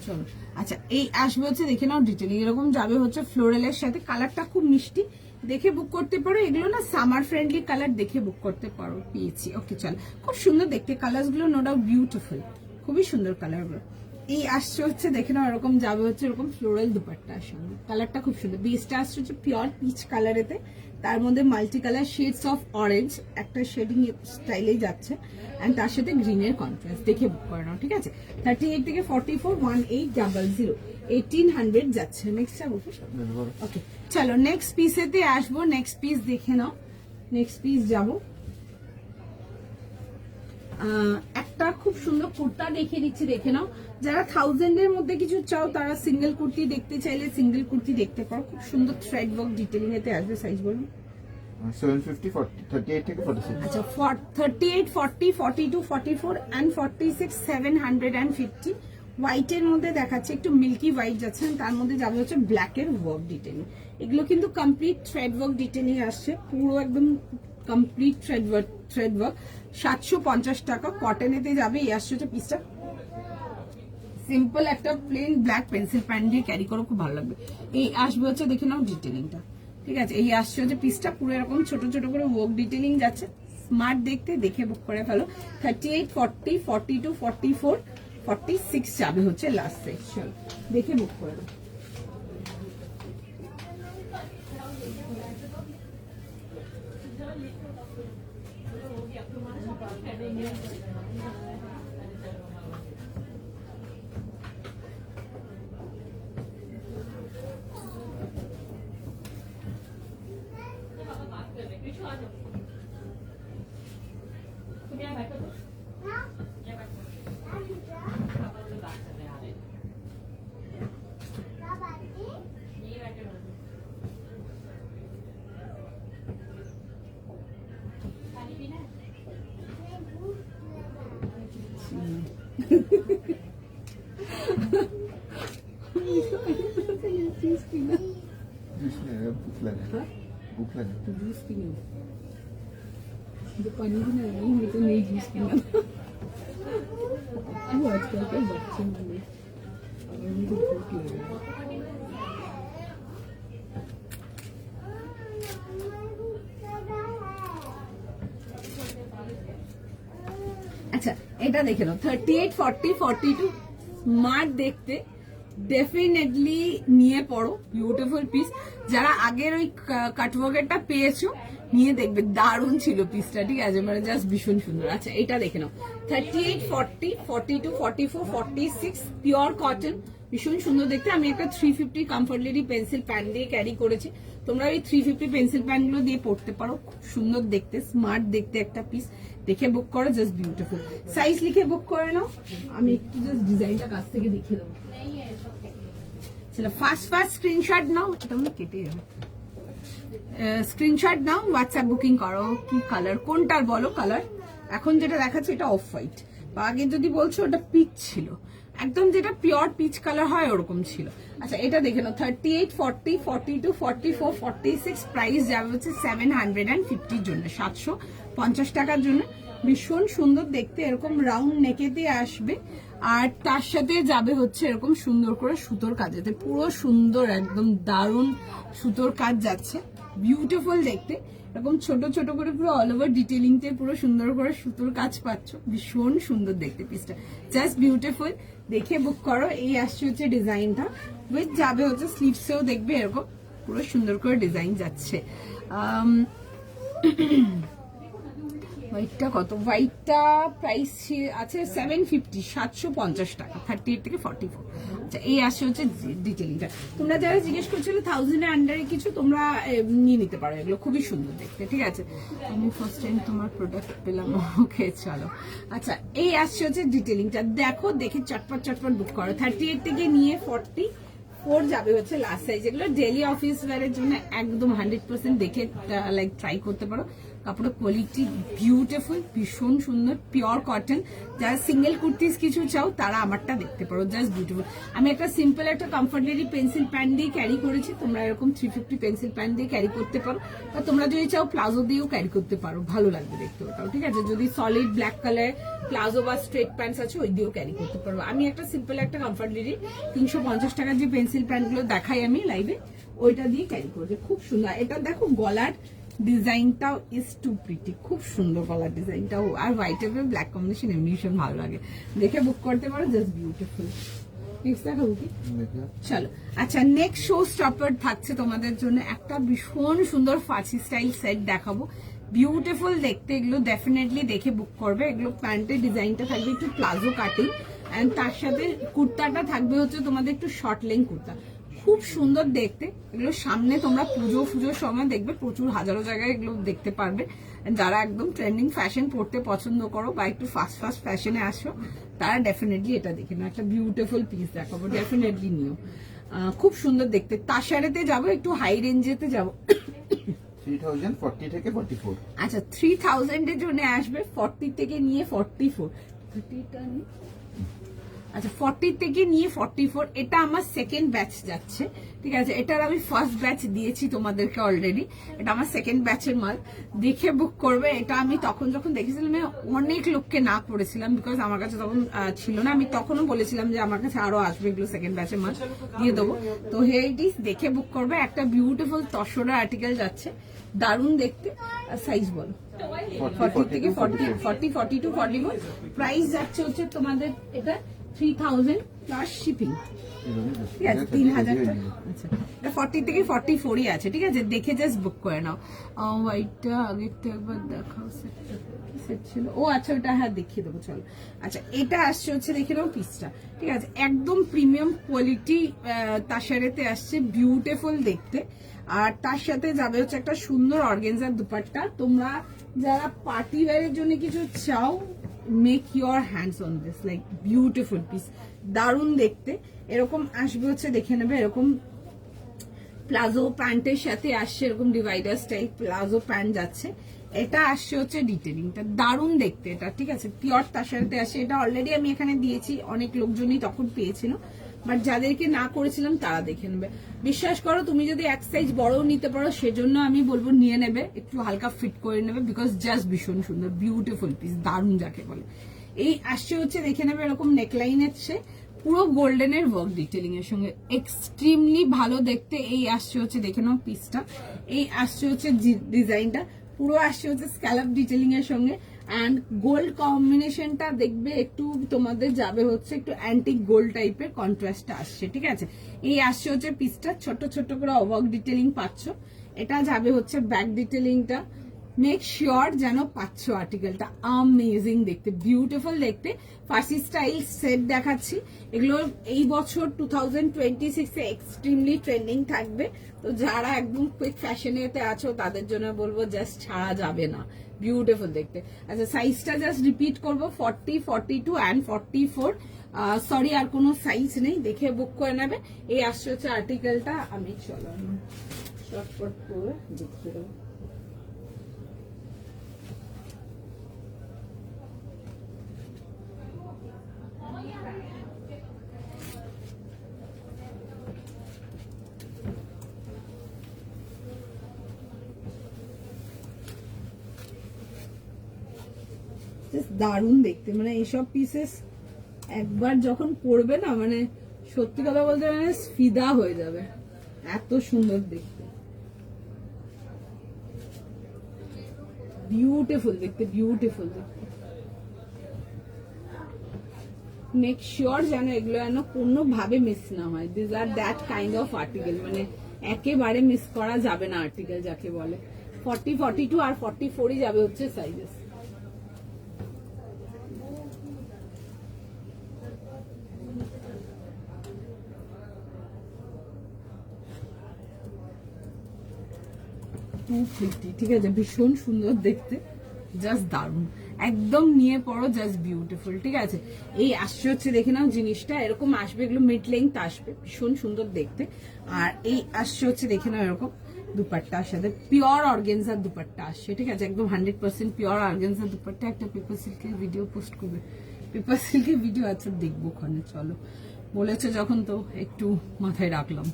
A: চলো। আচ্ছা, এই আসবে হচ্ছে দেখে নাও ডিটেলিং, এরকম যাবে হচ্ছে ফ্লোরালের সাথে, কালারটা খুব মিষ্টি, দেখে বুক করতে পারো। এগুলো না সামার ফ্রেন্ডলি কালার, দেখে বুক করতে পারো, পেয়েছি। ওকে, চল, খুব সুন্দর দেখতে কালার গুলো, নো ডাউট বিউটিফুল, খুবই সুন্দর কালার গুলো। এই আসছে হচ্ছে দেখে নাও এরকম যাবে হচ্ছে এরকম ফ্লোরাল দুপাট্টার সঙ্গে, কালারটা খুব সুন্দর। বেসটা আসছে হচ্ছে পিওর পিচ কালারেতে, তার মধ্যে multi colour shades of orange একটা শেডিং স্টাইলে যাচ্ছে, এন্ড তার সাথে গ্রিনের কন্ট্রাস্ট, দেখে বুক করে নাও, ঠিক আছে। 38 থেকে 44 1800 1800 যাচ্ছে। নেক্সট যাবো, ওকে চলো নেক্সট পিসেতে আসবো। নেক্সট পিস দেখে নাও, নেক্সট পিস যাবো। একটা খুব সুন্দর কুর্তা দেখিয়ে দিচ্ছি, দেখে নাও। যারা 1000 এর মধ্যে কিছু চাও তারা সিঙ্গেল কুর্তি দেখতে চাইলে সিঙ্গেল কুর্তি দেখতে পারো, খুব সুন্দর থ্রেড ওয়ার্ক ডিটেলিং এতে আসবে। সাইজ বলুন।
B: 750 40 38 থেকে 46।
A: আচ্ছা, 38 40 42 44 এন্ড 46 750। হোয়াইটের মধ্যে দেখাচ্ছে, একটু মিল্কি হোয়াইট যাচ্ছে, তার মধ্যে যাবে হচ্ছে ব্ল্যাক এর ওয়ার্ক ডিটেলিং। এগুলো কিন্তু কমপ্লিট থ্রেড ওয়ার্ক ডিটেলিং আসছে, পুরো একদম কমপ্লিট থ্রেড ওয়ার্ক। 750 টাকা কটনেতে যাবে। এই আসছে হচ্ছে পিসটা, সিম্পল একটা প্লেন ব্ল্যাক পেন্সিল প্যান্ট দিয়ে ক্যারি করো, খুব ভালো লাগবে। এই আসবে হচ্ছে দেখে নাও ডিটেলিংটা, ঠিক আছে। এই আসছে হচ্ছে পিসটা, পুরো এরকম ছোট ছোট করে ওয়ার্ক ডিটেলিং যাচ্ছে, স্মার্ট দেখতে, দেখে বুক করে ফেলো। 38 40 42 44 46 যাবে হচ্ছে লাস্ট সেকশন, দেখে বুক করে নাও।
B: भूख लगे
A: तो जूस पीने जो पानी भी नहीं है, तो नहीं जूस पीना। वो आजकल के बच्चे वाले और मुझे भूख लग रहा है। আচ্ছা, এটা দেখে নাও 38 40 42 স্মার্ট দেখতে, ডেফিনেটলি নিয়ে পড়ো, বিউটিফুল পিস। যারা আগের ওই কাটওয়ার্কেরটা পেয়েছো নিয়ে দেখবে, দারুণ ছিল পিসটা, ঠিক আছে, মানে জাস্ট ভীষণ সুন্দর। আচ্ছা, এটা দেখে নাও 38 40 42 44 46 পিওর কটন, ভীষণ সুন্দর দেখতে। আমি একটা 350 কমফর্ট লেডি পেন্সিল প্যান্ট দিয়ে ক্যারি করেছি, তোমরা ওই 350 পেন্সিল প্যান্ট গুলো দিয়ে পড়তে পারো, খুব সুন্দর দেখতে, স্মার্ট দেখতে একটা পিস, দেখে বুক করো, জাস্ট বিউটিফুল। সাইজ লিখে বুক করে নাও, আমি একটু জাস্ট ডিজাইনটা কাছ থেকে দেখিয়ে দেবো। চলো ফার্স্ট স্ক্রিনশট নাও, এটা আমরা কেটে যাবে। স্ক্রিনশট নাও, হোয়াটসঅ্যাপ বুকিং করো। কি কালার, কোনটার বলো কালার? এখন যেটা দেখাচ্ছে এটা অফ হোয়াইট, বা আগে যদি বলছো ওটা পিচ ছিল, একদম যেটা পিওর পিচ কালার হয় ওরকম ছিল। আচ্ছা এটা দেখে নাও, 38, 40, 42, 44, 46, প্রাইস যাবে হচ্ছে 750 জন্য, 750 টাকার জন্য। ভীষণ সুন্দর দেখতে, এরকম রাউন্ড নেকেতে আসবে, আর তার সাথে যাবে হচ্ছে এরকম সুন্দর করে সুতোর কাজেতে, পুরো সুন্দর একদম দারুণ সুতোর কাজ যাচ্ছে, বিউটিফুল দেখতে। এরকম ছোট ছোট করে পুরো অল ওভার ডিটেলিং তে পুরো সুন্দর করে সুতোর কাজ পাচ্ছ, ভীষণ সুন্দর দেখতে পিসটা, জাস্ট বিউটিফুল। দেখে বুক করো। এই আসছে হচ্ছে ডিজাইনটা, উইথ যাবে হচ্ছে স্লিভসেও দেখবে এরকম পুরো সুন্দর করে ডিজাইন যাচ্ছে। হোয়াইটটা কত? হোয়াইটটা প্রাইস আছে 750, 750 টাকা, 38 থেকে 44। আচ্ছা এই আসছে হচ্ছে ডিটেলিংটা। তোমরা যারা জিজ্ঞেস করছিলে 1000 এর আন্ডারে কিছু, তোমরা নিয়ে নিতে পারো, এগুলো খুবই সুন্দর দেখতে, ঠিক আছে। আমি ফার্স্ট টাইম তোমার প্রোডাক্ট পেলাম, ওকে চলো। আচ্ছা এই আসছে হচ্ছে ডিটেলিংটা, দেখো দেখে চটপট চটপট বুক করো। 38 থেকে নিয়ে 44 যাবে হচ্ছে লাস্ট সাইজ। এগুলো ডেলি অফিস ওয়্যারের জন্য একদম 100% দেখে লাইক ট্রাই করতে পারো। কাপড়ের কোয়ালিটি বিউটিফুল, ভীষণ সুন্দর, পিওর কটন। যারা সিঙ্গেল কুর্তিস কিছু চাও তারা আমারটা দেখতে পারো, জাস্ট বিউটিফুল। আমি একটা সিম্পল একটা কমফর্টেবলি পেন্সিল প্যান্ট দিয়ে ক্যারি করেছি, তোমরা এরকম 350 পেন্সিল প্যান্ট দিয়ে ক্যারি করতে পারো, বা তোমরা যদি চাও প্লাজো দিয়েও ক্যারি করতে পারো, ভালো লাগবে দেখতে ওটাও, ঠিক আছে। যদি সলিড ব্ল্যাক কালার প্লাজো বা স্ট্রেট প্যান্টস আছে ওই দিয়েও ক্যারি করতে পারবো। আমি একটা সিম্পল একটা কমফর্টেবলি 350 টাকার যে পেন্সিল প্যান্ট গুলো দেখাই আমি লাইভে, ওইটা দিয়ে ক্যারি করবে, খুব সুন্দর। এটা দেখো গলার ডিজাইনটাও ইজ টু প্রিটি, খুব সুন্দর গলার ডিজাইনটাও, আর হোয়াইট এর ব্ল্যাক কম্বিনেশন এমনি ভীষণ ভালো লাগে, দেখে বুক করতে পারো, জাস্ট বিউটিফুল। নেক্সট দেখাবো কি? চলো আচ্ছা, নেক্সট শো স্টপার থাকছে তোমাদের জন্য, একটা ভীষণ সুন্দর ফার্সি স্টাইল সেট দেখাবো, বিউটিফুল দেখতে। এগুলো ডেফিনেটলি দেখে বুক করবে। এগুলো প্যান্টের ডিজাইনটা থাকবে একটু প্লাজো কাটিং, এন্ড তার সাথে কুর্তাটা থাকবে হচ্ছে তোমাদের একটু শর্ট লেন্থ কুর্তা, খুব সুন্দর দেখতে। এগুলো সামনে তোমরা পুজোর সময় দেখবে প্রচুর হাজারো জায়গায় এগুলো দেখতে পারবে। যারা একদম ট্রেন্ডিং ফ্যাশন পড়তে পছন্দ করো বা একটু ফাস্ট ফ্যাশনে আসো, তারা ডেফিনেটলি এটা দেখে নাও। একটা বিউটিফুল পিস দেখাবো, ডেফিনেটলি নিও, খুব সুন্দর দেখতে। তাসারেতে যাবো, একটু হাই রেঞ্জেতে যাবো।
B: 3040 থেকে 44।
A: আচ্ছা 3000 এর জন্য আসবে 40 থেকে নিয়ে 44। 30টা নিয়ে আচ্ছা 40 থেকে নিয়ে 44, এটা আমার সেকেন্ড ব্যাচ যাচ্ছে, ঠিক আছে। এটার আমি ফার্স্ট ব্যাচ দিয়েছি তোমাদেরকে অলরেডি, এটা আমার সেকেন্ড ব্যাচের মাল, দেখে বুক করবে। এটা আমি তখন যখন দেখেছিলাম অনেক লোককে না করেছিলাম, বিকজ আমার কাছে তখন ছিল না। আমি তখনও বলেছিলাম যে আমার কাছে আরো আসবে, এগুলো সেকেন্ড ব্যাচের মাল দিয়ে দেবো। তো হিয়ার ইট ইজ, দেখে বুক করবে। একটা বিউটিফুল তসরা আর্টিকেল যাচ্ছে, দারুণ দেখতে। সাইজ বলো? 40 থেকে 42, 44, প্রাইস যাচ্ছে হচ্ছে তোমাদের এটা 3000 প্লাস শিপিং, ঠিক আছে, 3000 টাকা। আচ্ছা এটা 40 থেকে 44ই আছে, ঠিক আছে, দেখে জাস্ট বুক করে নাও। হোয়াইটটা আগেরটা একবার দেখাও, সেট ছিল, ও আচ্ছা ওটা হ্যাঁ দেখিয়ে দেবো, চলো। আচ্ছা এটা আসছে হচ্ছে দেখে নাও পিসটা, ঠিক আছে, একদম প্রিমিয়াম কোয়ালিটি তাসারেতে আসছে, বিউটিফুল দেখতে। আর তার সাথে যাবে হচ্ছে একটা সুন্দর অর্গানজার দুপাট্টা। তোমরা যারা পার্টি ওয়্যারের জন্য কিছু চাও, make your hands on this, like beautiful piece, দারুণ দেখতে। এরকম আসবে হচ্ছে দেখে নেবে, এরকম প্লাজো প্যান্টের সাথে আসছে, এরকম ডিভাইডার স্টাইল প্লাজো প্যান্ট যাচ্ছে। এটা আসছে হচ্ছে ডিটেলিংটা, দারুণ দেখতে এটা, ঠিক আছে, পিওর তার সাথে আসে। এটা অলরেডি আমি এখানে দিয়েছি, অনেক লোকজনই তখন পেয়েছিল, বাট যাদেরকে না করেছিলাম তারা দেখে নেবে। বিশ্বাস করো, তুমি যদি এক সাইজ বড়ও নিতে পারো, সেজন্য আমি বলবো নিয়ে নেবে, একটু হালকা ফিট করে নেবে, বিকজ জাস্ট ভীষণ সুন্দর, বিউটিফুল পিস, দারুণ যাকে বলে। এই আসছে হচ্ছে দেখে নেবে, এরকম নেকলাইন আছে, পুরো গোল্ডেনের ওয়ার্ক ডিটেলিং এর সঙ্গে, এক্সট্রিমলি ভালো দেখতে। এই আসছে হচ্ছে দেখে নাও পিসটা, এই আসছে হচ্ছে ডিজাইনটা, পুরো আসছে হচ্ছে স্ক্যালপ ডিটেলিং এর সঙ্গে, অ্যান্ড গোল্ড কম্বিনেশনটা দেখবে একটু তোমাদের যাবে হচ্ছে একটু অ্যান্টিক গোল্ড টাইপের কন্ট্রাস্টটা আসছে, ঠিক আছে। এই আসছে হচ্ছে পিসটা, ছোট ছোট করে ওয়ার্ক ডিটেলিং পাচ্ছ। এটা যাবে হচ্ছে ব্যাক ডিটেলিংটা, মেক শিওর যেন পাচ্ছ আর্টিকেলটা, আমেজিং দেখতে, বিউটিফুল দেখতে। ফার্সি স্টাইল সেট দেখাচ্ছি, এগুলো এই বছর 2026 এক্সট্রিমলি ট্রেন্ডিং থাকবে। তো যারা একদম কুইক ফ্যাশনেতে আছো তাদের জন্য বলবো জাস্ট ছাড়া যাবে না, বিউটিফুল দেখতে। আচ্ছা সাইজটা জাস্ট রিপিট করবো, 40, 42 অ্যান্ড 44। সরি আর কোনো সাইজ নেই, দেখে বুক করে নেবে। এই আসছে হচ্ছে আর্টিকেলটা, আমি চলো চটপট করে দেখিয়ে দেবো। দারুণ দেখতে, মানে এইসব পিসেস একবার যখন পরবে না, মানে সত্যি কথা বলতে মানে ফিদা হয়ে যাবে, এত সুন্দর দেখতে, বিউটিফুল দেখতে, বিউটিফুল দেখতে। মেক শিওর যেন এগুলো যেন কোনোভাবে মিস না হয়। দিস আর দ্যাট কাইন্ড অফ আর্টিকেল, মানে একেবারে মিস করা যাবে না আর্টিকেল যাকে বলে। 40, 42 আর 44ই যাবে হচ্ছে সাইজেস। ঠিক আছে, ভীষণ সুন্দর দেখতে, জাস্ট দারুণ, একদম নিয়ে পড়ো, জাস্ট বিউটিফুল। ঠিক আছে, এই আসছে হচ্ছে দেখে নাও জিনিসটা, এরকম আসবে, এগুলো মিড লেন্থ আসবে, ভীষণ সুন্দর দেখতে। আর এই আসছে হচ্ছে দেখে নাও এরকম দুপাট্টার সাথে পিওর অর্গেনজার দুপাট্টা আসছে। ঠিক আছে, একদম 100% পিওর অর্গেনজার দুপাট্টা। একটা পেপার সিল্কের ভিডিও পোস্ট করবে, পেপার সিল্কের ভিডিও আছে, দেখবো ওখানে, চলো বলেছে যখন তো একটু মাথায় রাখলাম,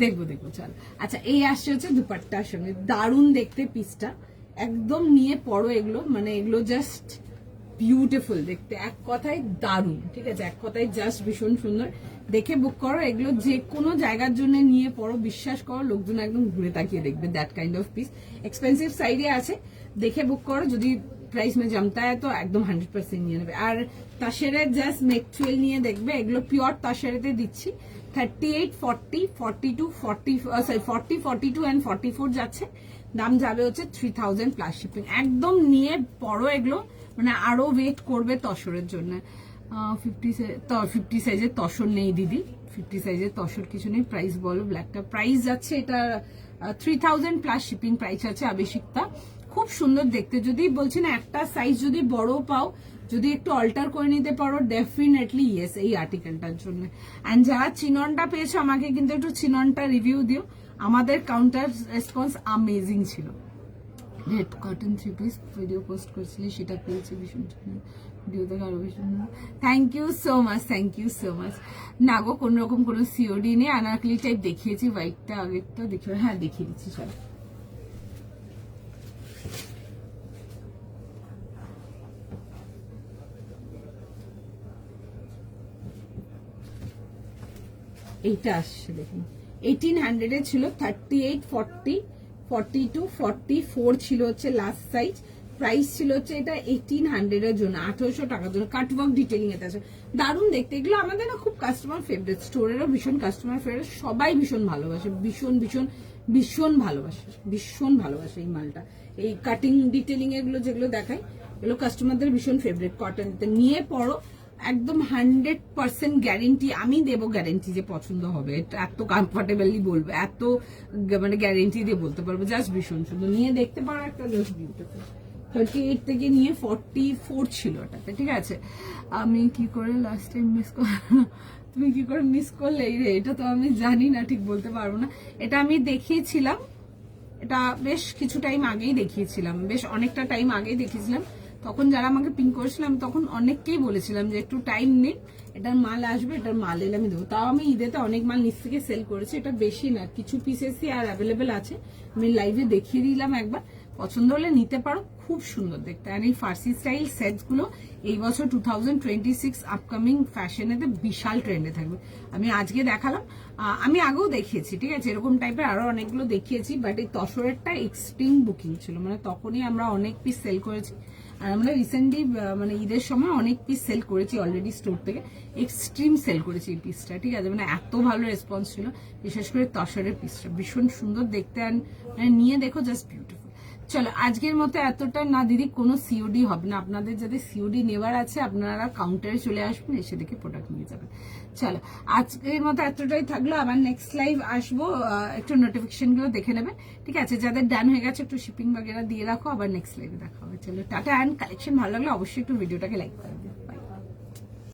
A: দেখবো চল। আচ্ছা, এই আসছে হচ্ছে দুপাট্টার সঙ্গে, দারুণ দেখতে পিসটা, একদম নিয়ে পড়ো এগুলো, মানে এগুলো জাস্ট বিউটিফুল দেখতে, এক কথায় দারুণ। ঠিক আছে, এক কথায় জাস্ট ভীষণ সুন্দর, দেখে বুক করো এগুলো, যে কোনো জায়গার জন্য নিয়ে পড়ো, বিশ্বাস করো লোকজন একদম ঘুরে তাকিয়ে দেখবে, that kind of piece. Expensive সাইডে আছে, দেখে বুক করো, যদি প্রাইস মে জমতা হয় তো একদম 100% নিয়ে নেবে। আর তাসেরে জাস্ট মেকচুয়াল নিয়ে দেখবে, এগুলো পিওর তাসেরেতে দিচ্ছি। 38, 40, 42, 40, 42 and 44 যাচ্ছে, দাম যাবে হচ্ছে 3000 প্লাস শিপিং। একদম নিয়ে পড়ো এগুলো, মানে আরো ওয়েট করবে তসরের জন্য। 50 সাইজের তসর নেই দিদি, 50 সাইজের তসর কিছু নেই। প্রাইস বলো ব্ল্যাকটা, প্রাইস যাচ্ছে এটা 3000 প্লাস শিপিং প্রাইস আছে। আবেশিকতা খুব সুন্দর দেখতে, যদি বলছি না একটা সাইজ যদি বড় পাও, যদি একটু অল্টার করে নিতে পারো, ডেফিনেটলি ইয়েস এই আর্টিকেলটার জন্য। অ্যান্ড যারা চিননটা পেয়েছো আমাকে কিন্তু একটু চিননটা রিভিউ দিও, আমাদের কাউন্টার রেসপন্স আমেজিং ছিল। Red cotton 3 piece video post করছিলি, সেটা পেয়েছি, ভীষণ ভিডিও দেখে আরো ভীষণ। Thank you so much, thank you so much. না গো, কোন রকম কোনো সিওডি নেই, আনারকলি টাইপ দেখিয়েছি, হোয়াইটটা আগেরটা দেখি, হ্যাঁ দেখিয়ে দিচ্ছি, চলো। এইটা আসছে দেখুন, 1800 এ ছিল, 38, 40, 42, 44 ছিল হচ্ছে লাস্ট সাইজ। প্রাইস ছিল হচ্ছে এটা 1800 এর জন্য, 1800 টাকার জন্য। কাটওয়ার্ক ডিটেইলিং এতে আছে, দারুণ দেখতে। এগুলো আমাদের না খুব কাস্টমার ফেভারিট, স্টোরেরও ভীষণ কাস্টমার ফেভারিট, সবাই ভীষণ ভালোবাসে, ভীষণ ভীষণ ভীষণ ভালোবাসে, ভীষণ ভালোবাসে এই মালটা। এই কাটিং ডিটেইলিং এগুলো যেগুলো দেখায়, এগুলো কাস্টমারদের ভীষণ ফেভারিট। কটনতে নিয়ে পড়ো, একদম 100% গ্যারেন্টি, আমি দেবো গ্যারেন্টি যে পছন্দ হবে, এটা এত কমফোর্টেবলি বলবো, এত মানে গ্যারেন্টি দিয়ে বলতে পারবো, জাস্ট ভীষণ সুন্দর, নিয়ে দেখতে পারো, একটা জাস্ট বিউটিফুল। 38 থেকে নিয়ে 44 ছিল এটাতে। ঠিক আছে, আমি কি করে লাস্ট টাইম মিস করলাম, তুমি কি করে মিস করলে রে, এটা তো আমি জানি না, ঠিক বলতে পারবো না। এটা আমি দেখিয়েছিলাম, এটা বেশ কিছু টাইম আগেই দেখিয়েছিলাম, বেশ অনেকটা টাইম আগেই দেখিয়েছিলাম। তখন যারা আমাকে পিং করেছিলাম তখন অনেককেই বলেছিলাম যে একটু টাইম নিন, এটার মাল আসবে, এটার মাল এলে আমি দেবো। তাও আমি ঈদেতে অনেক মাল নিচ থেকে সেল করেছি, এটা বেশি না, কিছু পিসেসই আর অ্যাভেলেবেল আছে, আমি লাইভে দেখিয়ে দিলাম একবার, পছন্দ হলে নিতে পারো, খুব সুন্দর দেখতে। আর এই ফার্সি স্টাইল সেটস গুলো এই বছর 2026 আপকামিং ফ্যাশনেতে বিশাল ট্রেন্ডে থাকবে। আমি আজকে দেখালাম, আমি আগেও দেখিয়েছি, ঠিক আছে, এরকম টাইপের আরো অনেকগুলো দেখিয়েছি, বাট এই তসরেরটা এক্সট্রিম বুকিং ছিল, মানে তখনই আমরা অনেক পিস সেল করেছি। আর আমরা রিসেন্টলি মানে ঈদের সময় অনেক পিস সেল করেছি অলরেডি স্টোর থেকে, এক্সট্রিম সেল করেছি এই পিসটা। ঠিক আছে, মানে এত ভালো রেসপন্স ছিল, বিশেষ করে তসরের পিসটা ভীষণ সুন্দর দেখতে, মানে নিয়ে দেখো, জাস্ট বিউটিফুল। চলো আজকের মতো এতটা না দিদি, কোনো সিওডি হবে না, আপনাদের যাদের সিওডি নেওয়ার আছে আপনারা কাউন্টারে চলে আসবেন, এসে দেখে প্রোডাক্ট নিয়ে যাবেন। চলো আজকের মতো এতটাই থাকলো, আবার নেক্সট লাইভ আসবো, একটু নোটিফিকেশন গুলো দেখে নেবেন। ঠিক আছে, যাদের ডান হয়ে গেছে একটু শিপিং বাগেরা দিয়ে রাখো, আবার নেক্সট লাইভে দেখা হবে। চলো টাটা, অ্যান্ড কালেকশন ভালো লাগলে অবশ্যই একটু ভিডিওটাকে লাইক করে দিন।